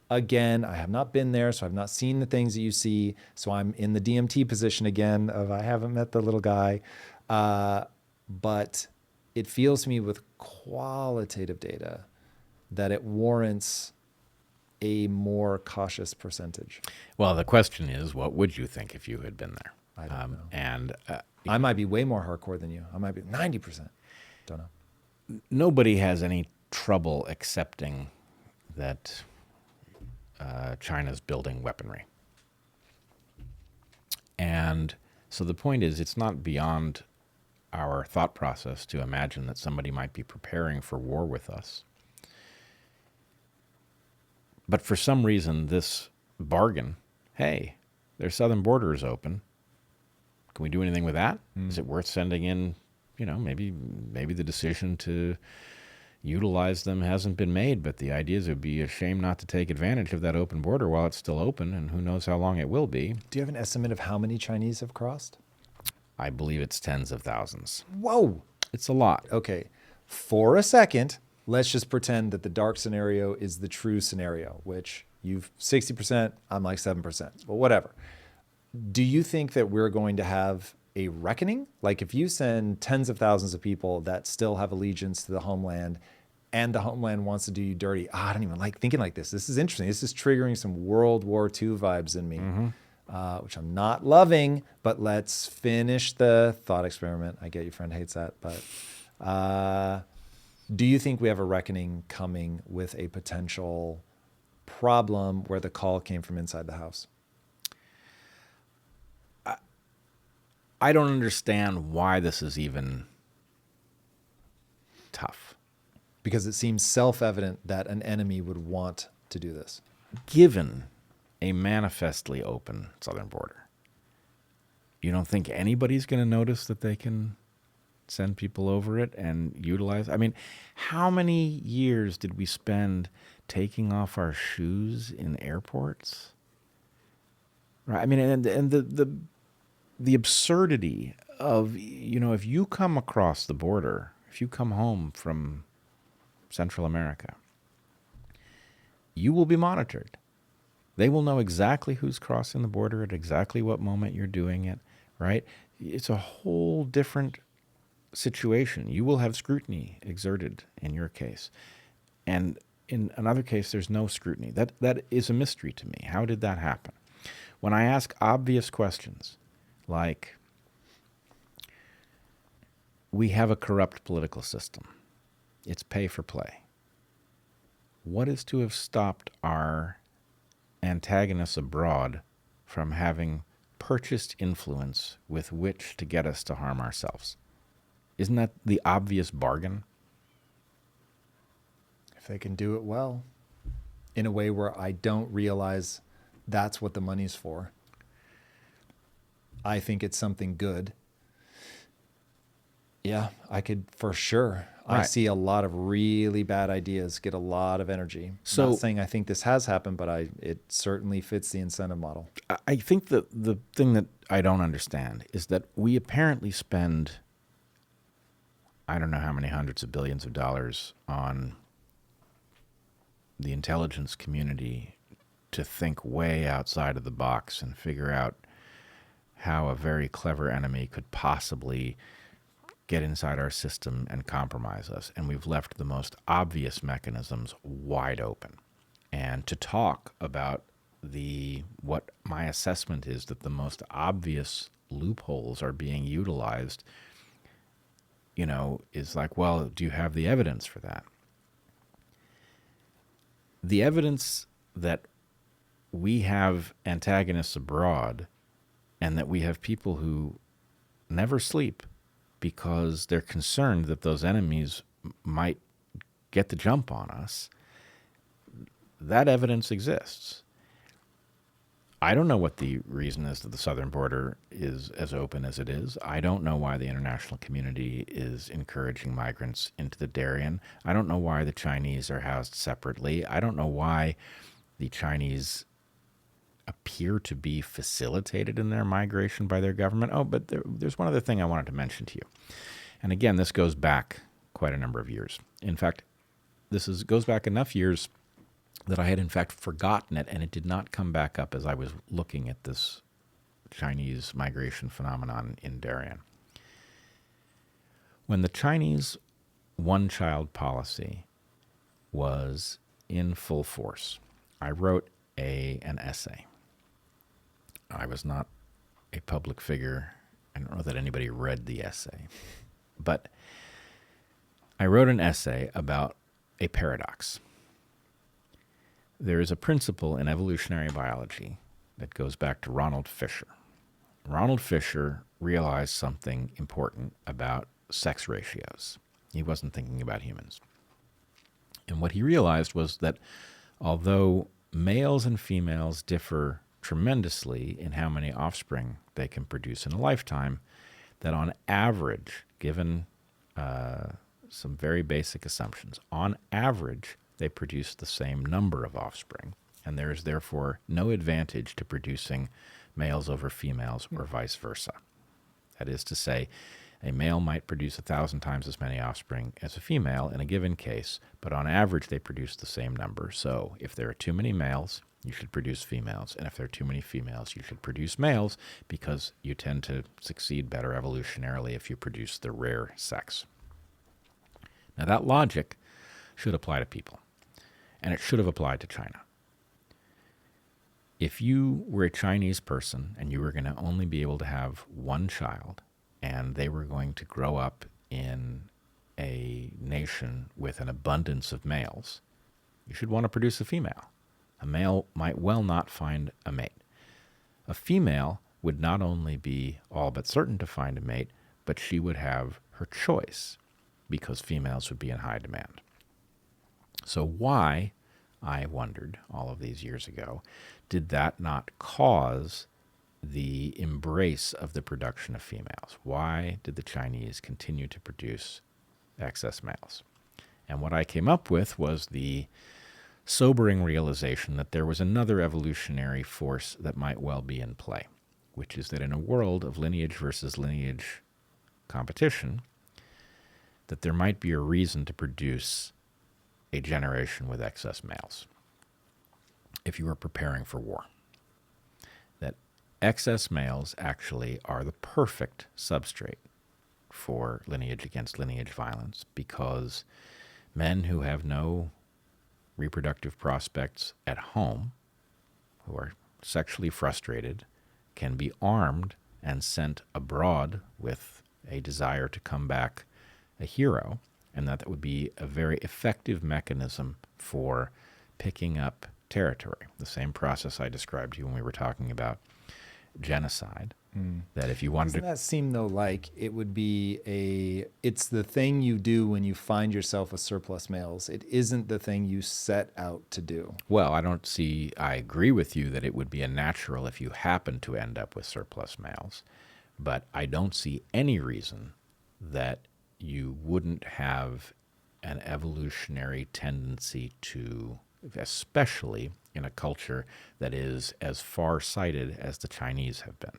again, I have not been there, so I've not seen the things that you see. So I'm in the DMT position again of I haven't met the little guy. But it feels to me with qualitative data that it warrants a more cautious percentage. Well, the question is, what would you think if you had been there? I don't know. And I might be way more hardcore than you. I might be 90%. Don't know. nobody has any trouble accepting that China's building weaponry. And so the point is, it's not beyond our thought process to imagine that somebody might be preparing for war with us. But for some reason, this bargain, hey, their southern border is open. Can we do anything with that? Is it worth sending in, maybe the decision to utilize them hasn't been made, but the idea is it would be a shame not to take advantage of that open border while it's still open, and who knows how long it will be. Do you have an estimate of how many Chinese have crossed? I believe it's tens of thousands. Whoa. It's a lot. Okay. For a second, let's just pretend that the dark scenario is the true scenario, which you've 60%, I'm like 7%, but whatever. Do you think that we're going to have a reckoning? Like if you send tens of thousands of people that still have allegiance to the homeland and the homeland wants to do you dirty, I don't even like thinking like this. This is interesting. This is triggering some World War II vibes in me, which I'm not loving, but let's finish the thought experiment. I get your friend hates that, but do you think we have a reckoning coming with a potential problem where the call came from inside the house? I don't understand why this is even tough. Because it seems self-evident that an enemy would want to do this. Given a manifestly open southern border, you don't think anybody's going to notice that they can send people over it and utilize? I mean, how many years did we spend taking off our shoes in airports? Right. I mean, and the absurdity of, if you come across the border, if you come home from Central America, you will be monitored. They will know exactly who's crossing the border at exactly what moment you're doing it, right? It's a whole different situation. You will have scrutiny exerted in your case. And in another case, there's no scrutiny. That is a mystery to me. How did that happen? When I ask obvious questions, like, we have a corrupt political system. It's pay for play. What is to have stopped our antagonists abroad from having purchased influence with which to get us to harm ourselves? Isn't that the obvious bargain? If they can do it well, in a way where I don't realize that's what the money's for. I think it's something good. Yeah, I could for sure. I see a lot of really bad ideas get a lot of energy. So, not saying I think this has happened, but it certainly fits the incentive model. I think that the thing that I don't understand is that we apparently spend, I don't know how many hundreds of billions of dollars on the intelligence community to think way outside of the box and figure out how a very clever enemy could possibly get inside our system and compromise us. And we've left the most obvious mechanisms wide open. And to talk about what my assessment is that the most obvious loopholes are being utilized, is like, well, do you have the evidence for that? The evidence that we have antagonists abroad and that we have people who never sleep because they're concerned that those enemies might get the jump on us, that evidence exists. I don't know what the reason is that the southern border is as open as it is. I don't know why the international community is encouraging migrants into the Darien. I don't know why the Chinese are housed separately. I don't know why the Chinese appear to be facilitated in their migration by their government. Oh, but there's one other thing I wanted to mention to you. And again, this goes back quite a number of years. In fact, goes back enough years that I had in fact forgotten it, and it did not come back up as I was looking at this Chinese migration phenomenon in Darien. When the Chinese one-child policy was in full force, I wrote an essay. I was not a public figure. I don't know that anybody read the essay, but I wrote an essay about a paradox. There is a principle in evolutionary biology that goes back to Ronald Fisher. Ronald Fisher realized something important about sex ratios. He wasn't thinking about humans. And what he realized was that although males and females differ tremendously in how many offspring they can produce in a lifetime, that on average, given some very basic assumptions, on average, they produce the same number of offspring, and there is therefore no advantage to producing males over females or vice versa. That is to say, a male might produce 1,000 times as many offspring as a female in a given case, but on average they produce the same number. So if there are too many males, you should produce females, and if there are too many females, you should produce males, because you tend to succeed better evolutionarily if you produce the rare sex. Now that logic should apply to people, and it should have applied to China. If you were a Chinese person and you were going to only be able to have one child, and they were going to grow up in a nation with an abundance of males, you should want to produce a female. A male might well not find a mate. A female would not only be all but certain to find a mate, but she would have her choice, because females would be in high demand. So why, I wondered all of these years ago, did that not cause the embrace of the production of females? Why did the Chinese continue to produce excess males? And what I came up with was the sobering realization that there was another evolutionary force that might well be in play, which is that in a world of lineage versus lineage competition, that there might be a reason to produce a generation with excess males if you were preparing for war. That excess males actually are the perfect substrate for lineage against lineage violence, because men who have no reproductive prospects at home, who are sexually frustrated, can be armed and sent abroad with a desire to come back a hero, and that would be a very effective mechanism for picking up territory. The same process I described to you when we were talking about genocide. That if you wanted Doesn't that seem though like it would be it's the thing you do when you find yourself with surplus males. It isn't the thing you set out to do. Well, I agree with you that it would be a natural if you happen to end up with surplus males, but I don't see any reason that you wouldn't have an evolutionary tendency to, especially in a culture that is as far-sighted as the Chinese have been.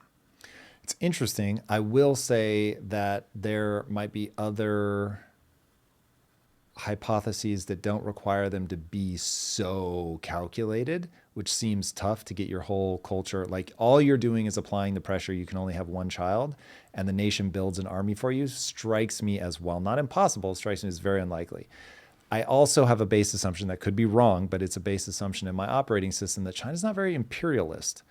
It's interesting. I will say that there might be other hypotheses that don't require them to be so calculated, which seems tough to get your whole culture. Like all you're doing is applying the pressure. You can only have one child, and the nation builds an army for you. Strikes me as, well, not impossible, strikes me as very unlikely. I also have a base assumption that could be wrong, but it's a base assumption in my operating system that China's not very imperialist.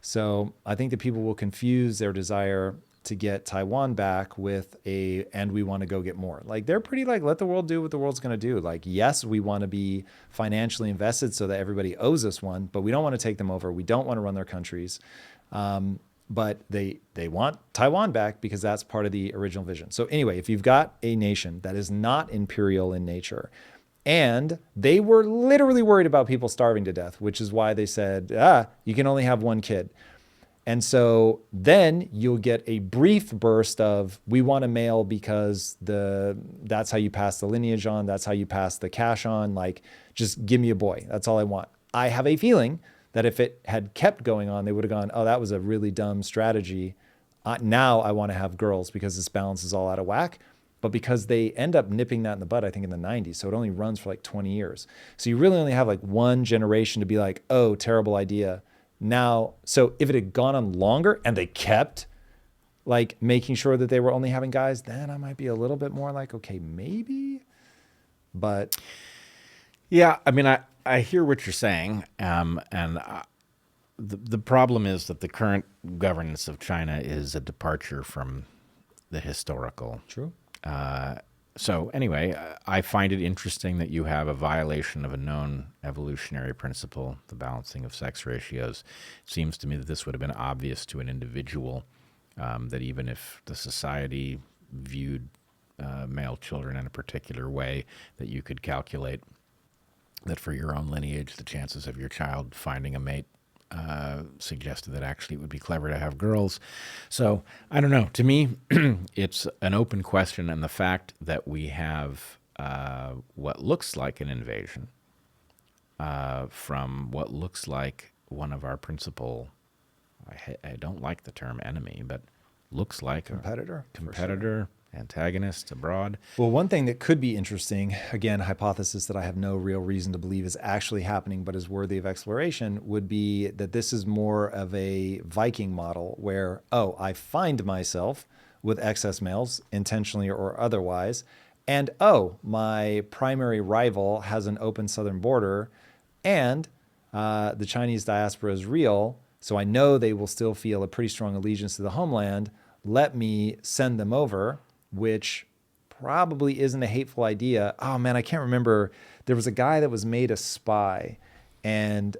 So I think that people will confuse their desire to get Taiwan back with and we want to go get more. Like they're pretty like, let the world do what the world's going to do. Like, yes, we want to be financially invested so that everybody owes us one, but we don't want to take them over. We don't want to run their countries. But they want Taiwan back because that's part of the original vision. So anyway, if you've got a nation that is not imperial in nature, And they were literally worried about people starving to death, which is why they said, you can only have one kid. And so then you'll get a brief burst of, we want a male because that's how you pass the lineage on. That's how you pass the cash on. Like, just give me a boy. That's all I want. I have a feeling that if it had kept going on, they would have gone, oh, that was a really dumb strategy. Now I want to have girls because this balance is all out of whack. But because they end up nipping that in the bud, I think in the 90s, so it only runs for like 20 years. So you really only have like one generation to be like, oh, terrible idea. Now, so if it had gone on longer and they kept like making sure that they were only having guys, then I might be a little bit more like, okay, maybe. But yeah, I mean, I hear what you're saying, the problem is that the current governance of China is a departure from the historical. True. So anyway, I find it interesting that you have a violation of a known evolutionary principle, the balancing of sex ratios. It seems to me that this would have been obvious to an individual, that even if the society viewed male children in a particular way, that you could calculate that for your own lineage, the chances of your child finding a mate suggested that actually it would be clever to have girls. So I don't know. To me, it's an open question, and the fact that we have what looks like an invasion from what looks like one of our principal, I don't like the term enemy, but looks like competitor, a competitor, antagonist abroad. Well, one thing that could be interesting, again, hypothesis that I have no real reason to believe is actually happening, but is worthy of exploration, would be that this is more of a Viking model where, oh, I find myself with excess males, intentionally or otherwise, and oh, my primary rival has an open southern border, and the Chinese diaspora is real, so I know they will still feel a pretty strong allegiance to the homeland. Let me send them over, which probably isn't a hateful idea. Oh man, I can't remember. There was a guy that was made a spy, and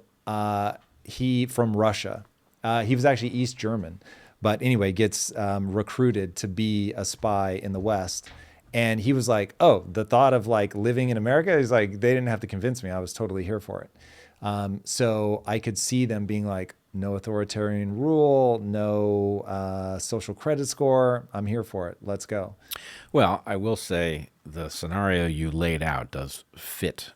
he from Russia. He was actually East German, but anyway, gets recruited to be a spy in the West. And he was like, oh, the thought of like living in America, he's like, they didn't have to convince me. I was totally here for it. So I could see them being like, no authoritarian rule, no social credit score. I'm here for it. Let's go. Well, I will say the scenario you laid out does fit.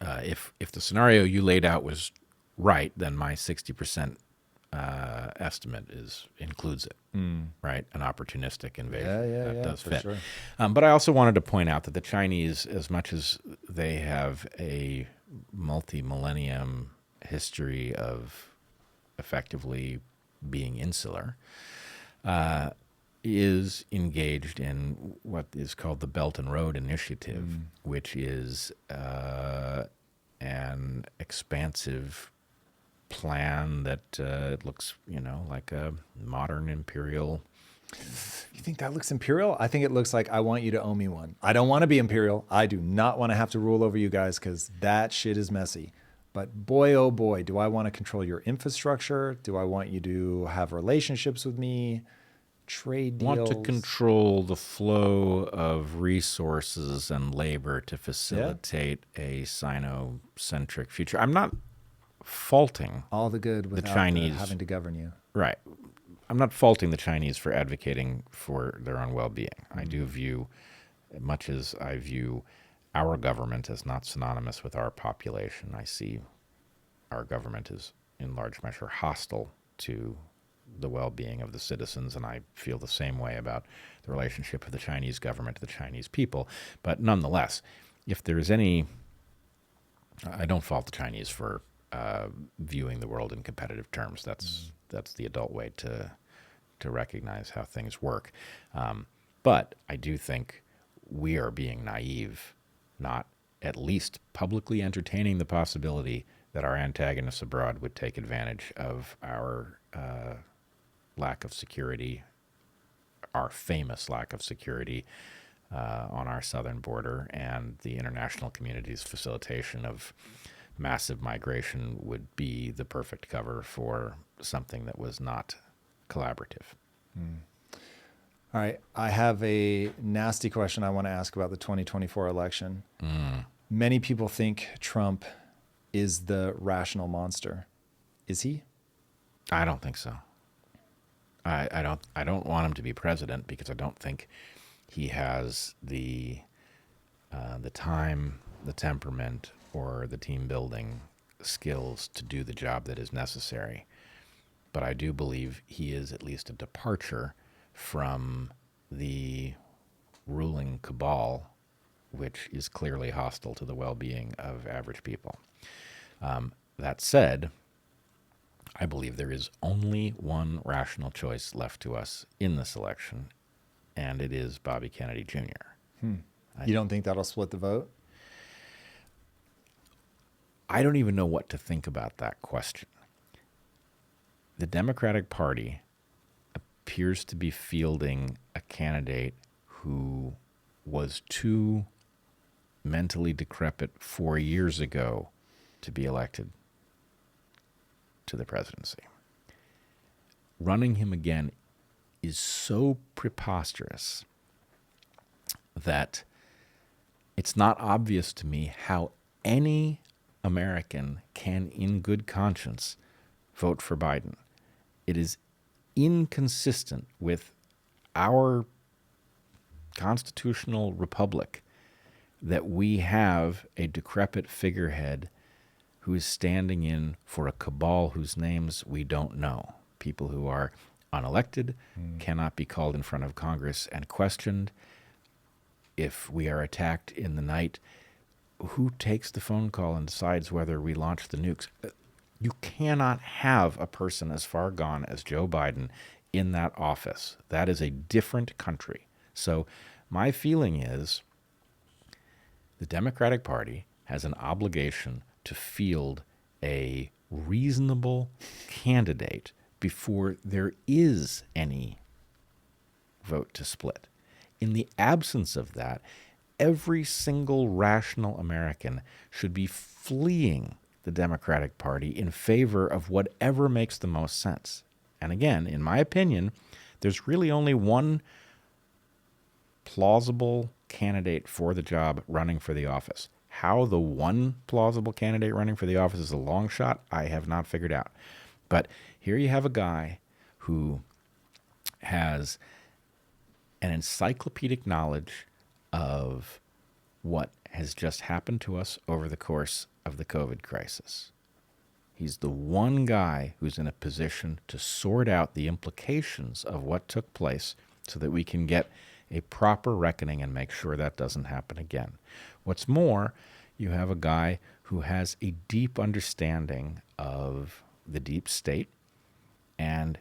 If the scenario you laid out was right, then my 60% estimate includes it, right? An opportunistic invasion. That does fit. Sure. But I also wanted to point out that the Chinese, as much as they have a multi-millennium history of effectively being insular, is engaged in what is called the Belt and Road Initiative, which is an expansive plan that looks, like a modern imperial. You think that looks imperial? I think it looks like I want you to owe me one. I don't want to be imperial. I do not want to have to rule over you guys because that shit is messy. But boy, oh boy, do I want to control your infrastructure? Do I want you to have relationships with me? Trade deals? Want to control the flow of resources and labor to facilitate a Sino-centric future. I'm not faulting all the good without the Chinese having to govern you. Right. I'm not faulting the Chinese for advocating for their own well-being. I do view, much as I view our government as not synonymous with our population, I see our government as in large measure hostile to the well-being of the citizens, and I feel the same way about the relationship of the Chinese government to the Chinese people. But nonetheless, if there is any, I don't fault the Chinese for viewing the world in competitive terms. That's the adult way to recognize how things work. But I do think we are being naive, not at least publicly entertaining the possibility that our antagonists abroad would take advantage of our lack of security, our famous lack of security on our southern border, and the international community's facilitation of massive migration would be the perfect cover for something that was not collaborative. All right. I have a nasty question I want to ask about the 2024 election. Many people think Trump is the rational monster. Is he? I don't think so. I don't want him to be president because I don't think he has the time, the temperament, or the team building skills to do the job that is necessary. But I do believe he is at least a departure from the ruling cabal, which is clearly hostile to the well-being of average people. That said, I believe there is only one rational choice left to us in this election, and it is Bobby Kennedy Jr. You don't think that'll split the vote? I don't even know what to think about that question. The Democratic Party appears to be fielding a candidate who was too mentally decrepit 4 years ago to be elected to the presidency. Running him again is so preposterous that it's not obvious to me how any American can, in good conscience, vote for Biden. It is inconsistent with our constitutional republic that we have a decrepit figurehead who is standing in for a cabal whose names we don't know. People who are unelected, cannot be called in front of Congress and questioned. If we are attacked in the night, who takes the phone call and decides whether we launch the nukes? You cannot have a person as far gone as Joe Biden in that office. That is a different country. So my feeling is the Democratic Party has an obligation to field a reasonable candidate before there is any vote to split. In the absence of that, every single rational American should be fleeing the Democratic Party in favor of whatever makes the most sense. And again, in my opinion, there's really only one plausible candidate for the job running for the office. How the one plausible candidate running for the office is a long shot, I have not figured out. But here you have a guy who has an encyclopedic knowledge of what has just happened to us over the course of the COVID crisis. He's the one guy who's in a position to sort out the implications of what took place so that we can get a proper reckoning and make sure that doesn't happen again. What's more, you have a guy who has a deep understanding of the deep state and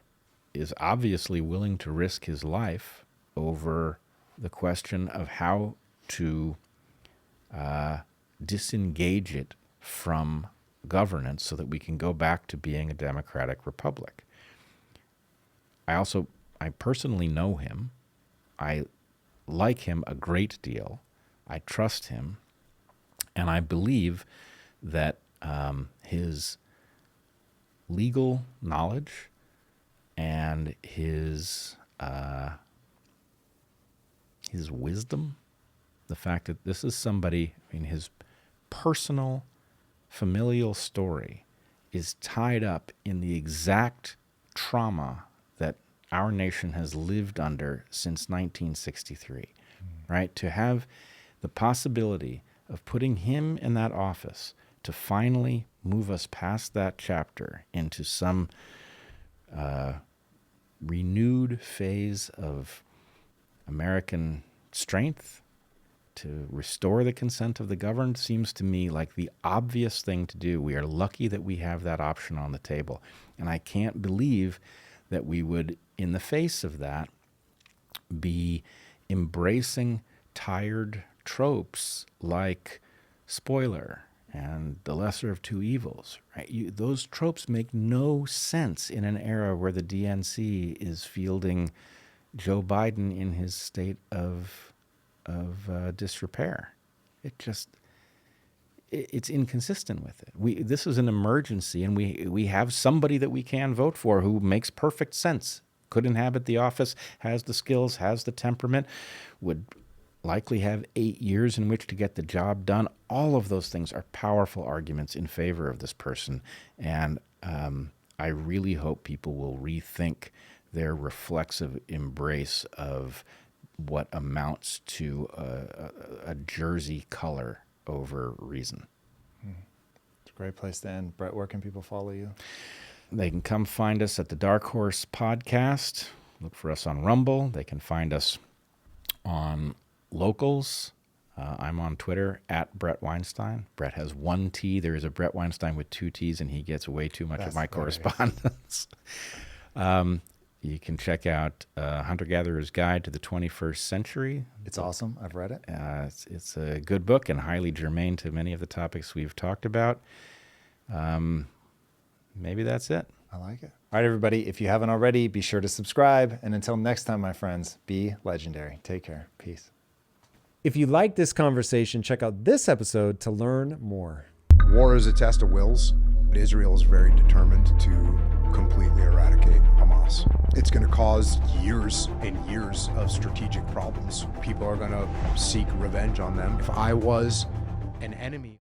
is obviously willing to risk his life over the question of how to disengage it from governance so that we can go back to being a democratic republic. I personally know him. I like him a great deal. I trust him. And I believe that his legal knowledge and his wisdom, the fact that this is somebody, his personal familial story is tied up in the exact trauma that our nation has lived under since 1963, right? To have the possibility of putting him in that office to finally move us past that chapter into some renewed phase of American strength, to restore the consent of the governed, seems to me like the obvious thing to do. We are lucky that we have that option on the table. And I can't believe that we would, in the face of that, be embracing tired tropes like spoiler and the lesser of two evils. Right? Those tropes make no sense in an era where the DNC is fielding Joe Biden in his state of disrepair. It's inconsistent with it. This is an emergency, and we have somebody that we can vote for who makes perfect sense, could inhabit the office, has the skills, has the temperament, would likely have 8 years in which to get the job done. All of those things are powerful arguments in favor of this person. And I really hope people will rethink their reflexive embrace of what amounts to a jersey color over reason. It's a great place to end. Bret, where can people follow you? They can come find us at the Dark Horse Podcast. Look for us on Rumble. They can find us on Locals. I'm on Twitter at Bret Weinstein. Bret has 1 T. There is a Bret Weinstein with 2 T's, and he gets way too much of my correspondence. You can check out Hunter-Gatherer's Guide to the 21st Century. It's awesome. I've read it. It's a good book and highly germane to many of the topics we've talked about. Maybe that's it. I like it. All right, everybody. If you haven't already, be sure to subscribe. And until next time, my friends, be legendary. Take care. Peace. If you like this conversation, check out this episode to learn more. War is a test of wills. Israel is very determined to completely eradicate Hamas. It's going to cause years and years of strategic problems. People are going to seek revenge on them. If I was an enemy...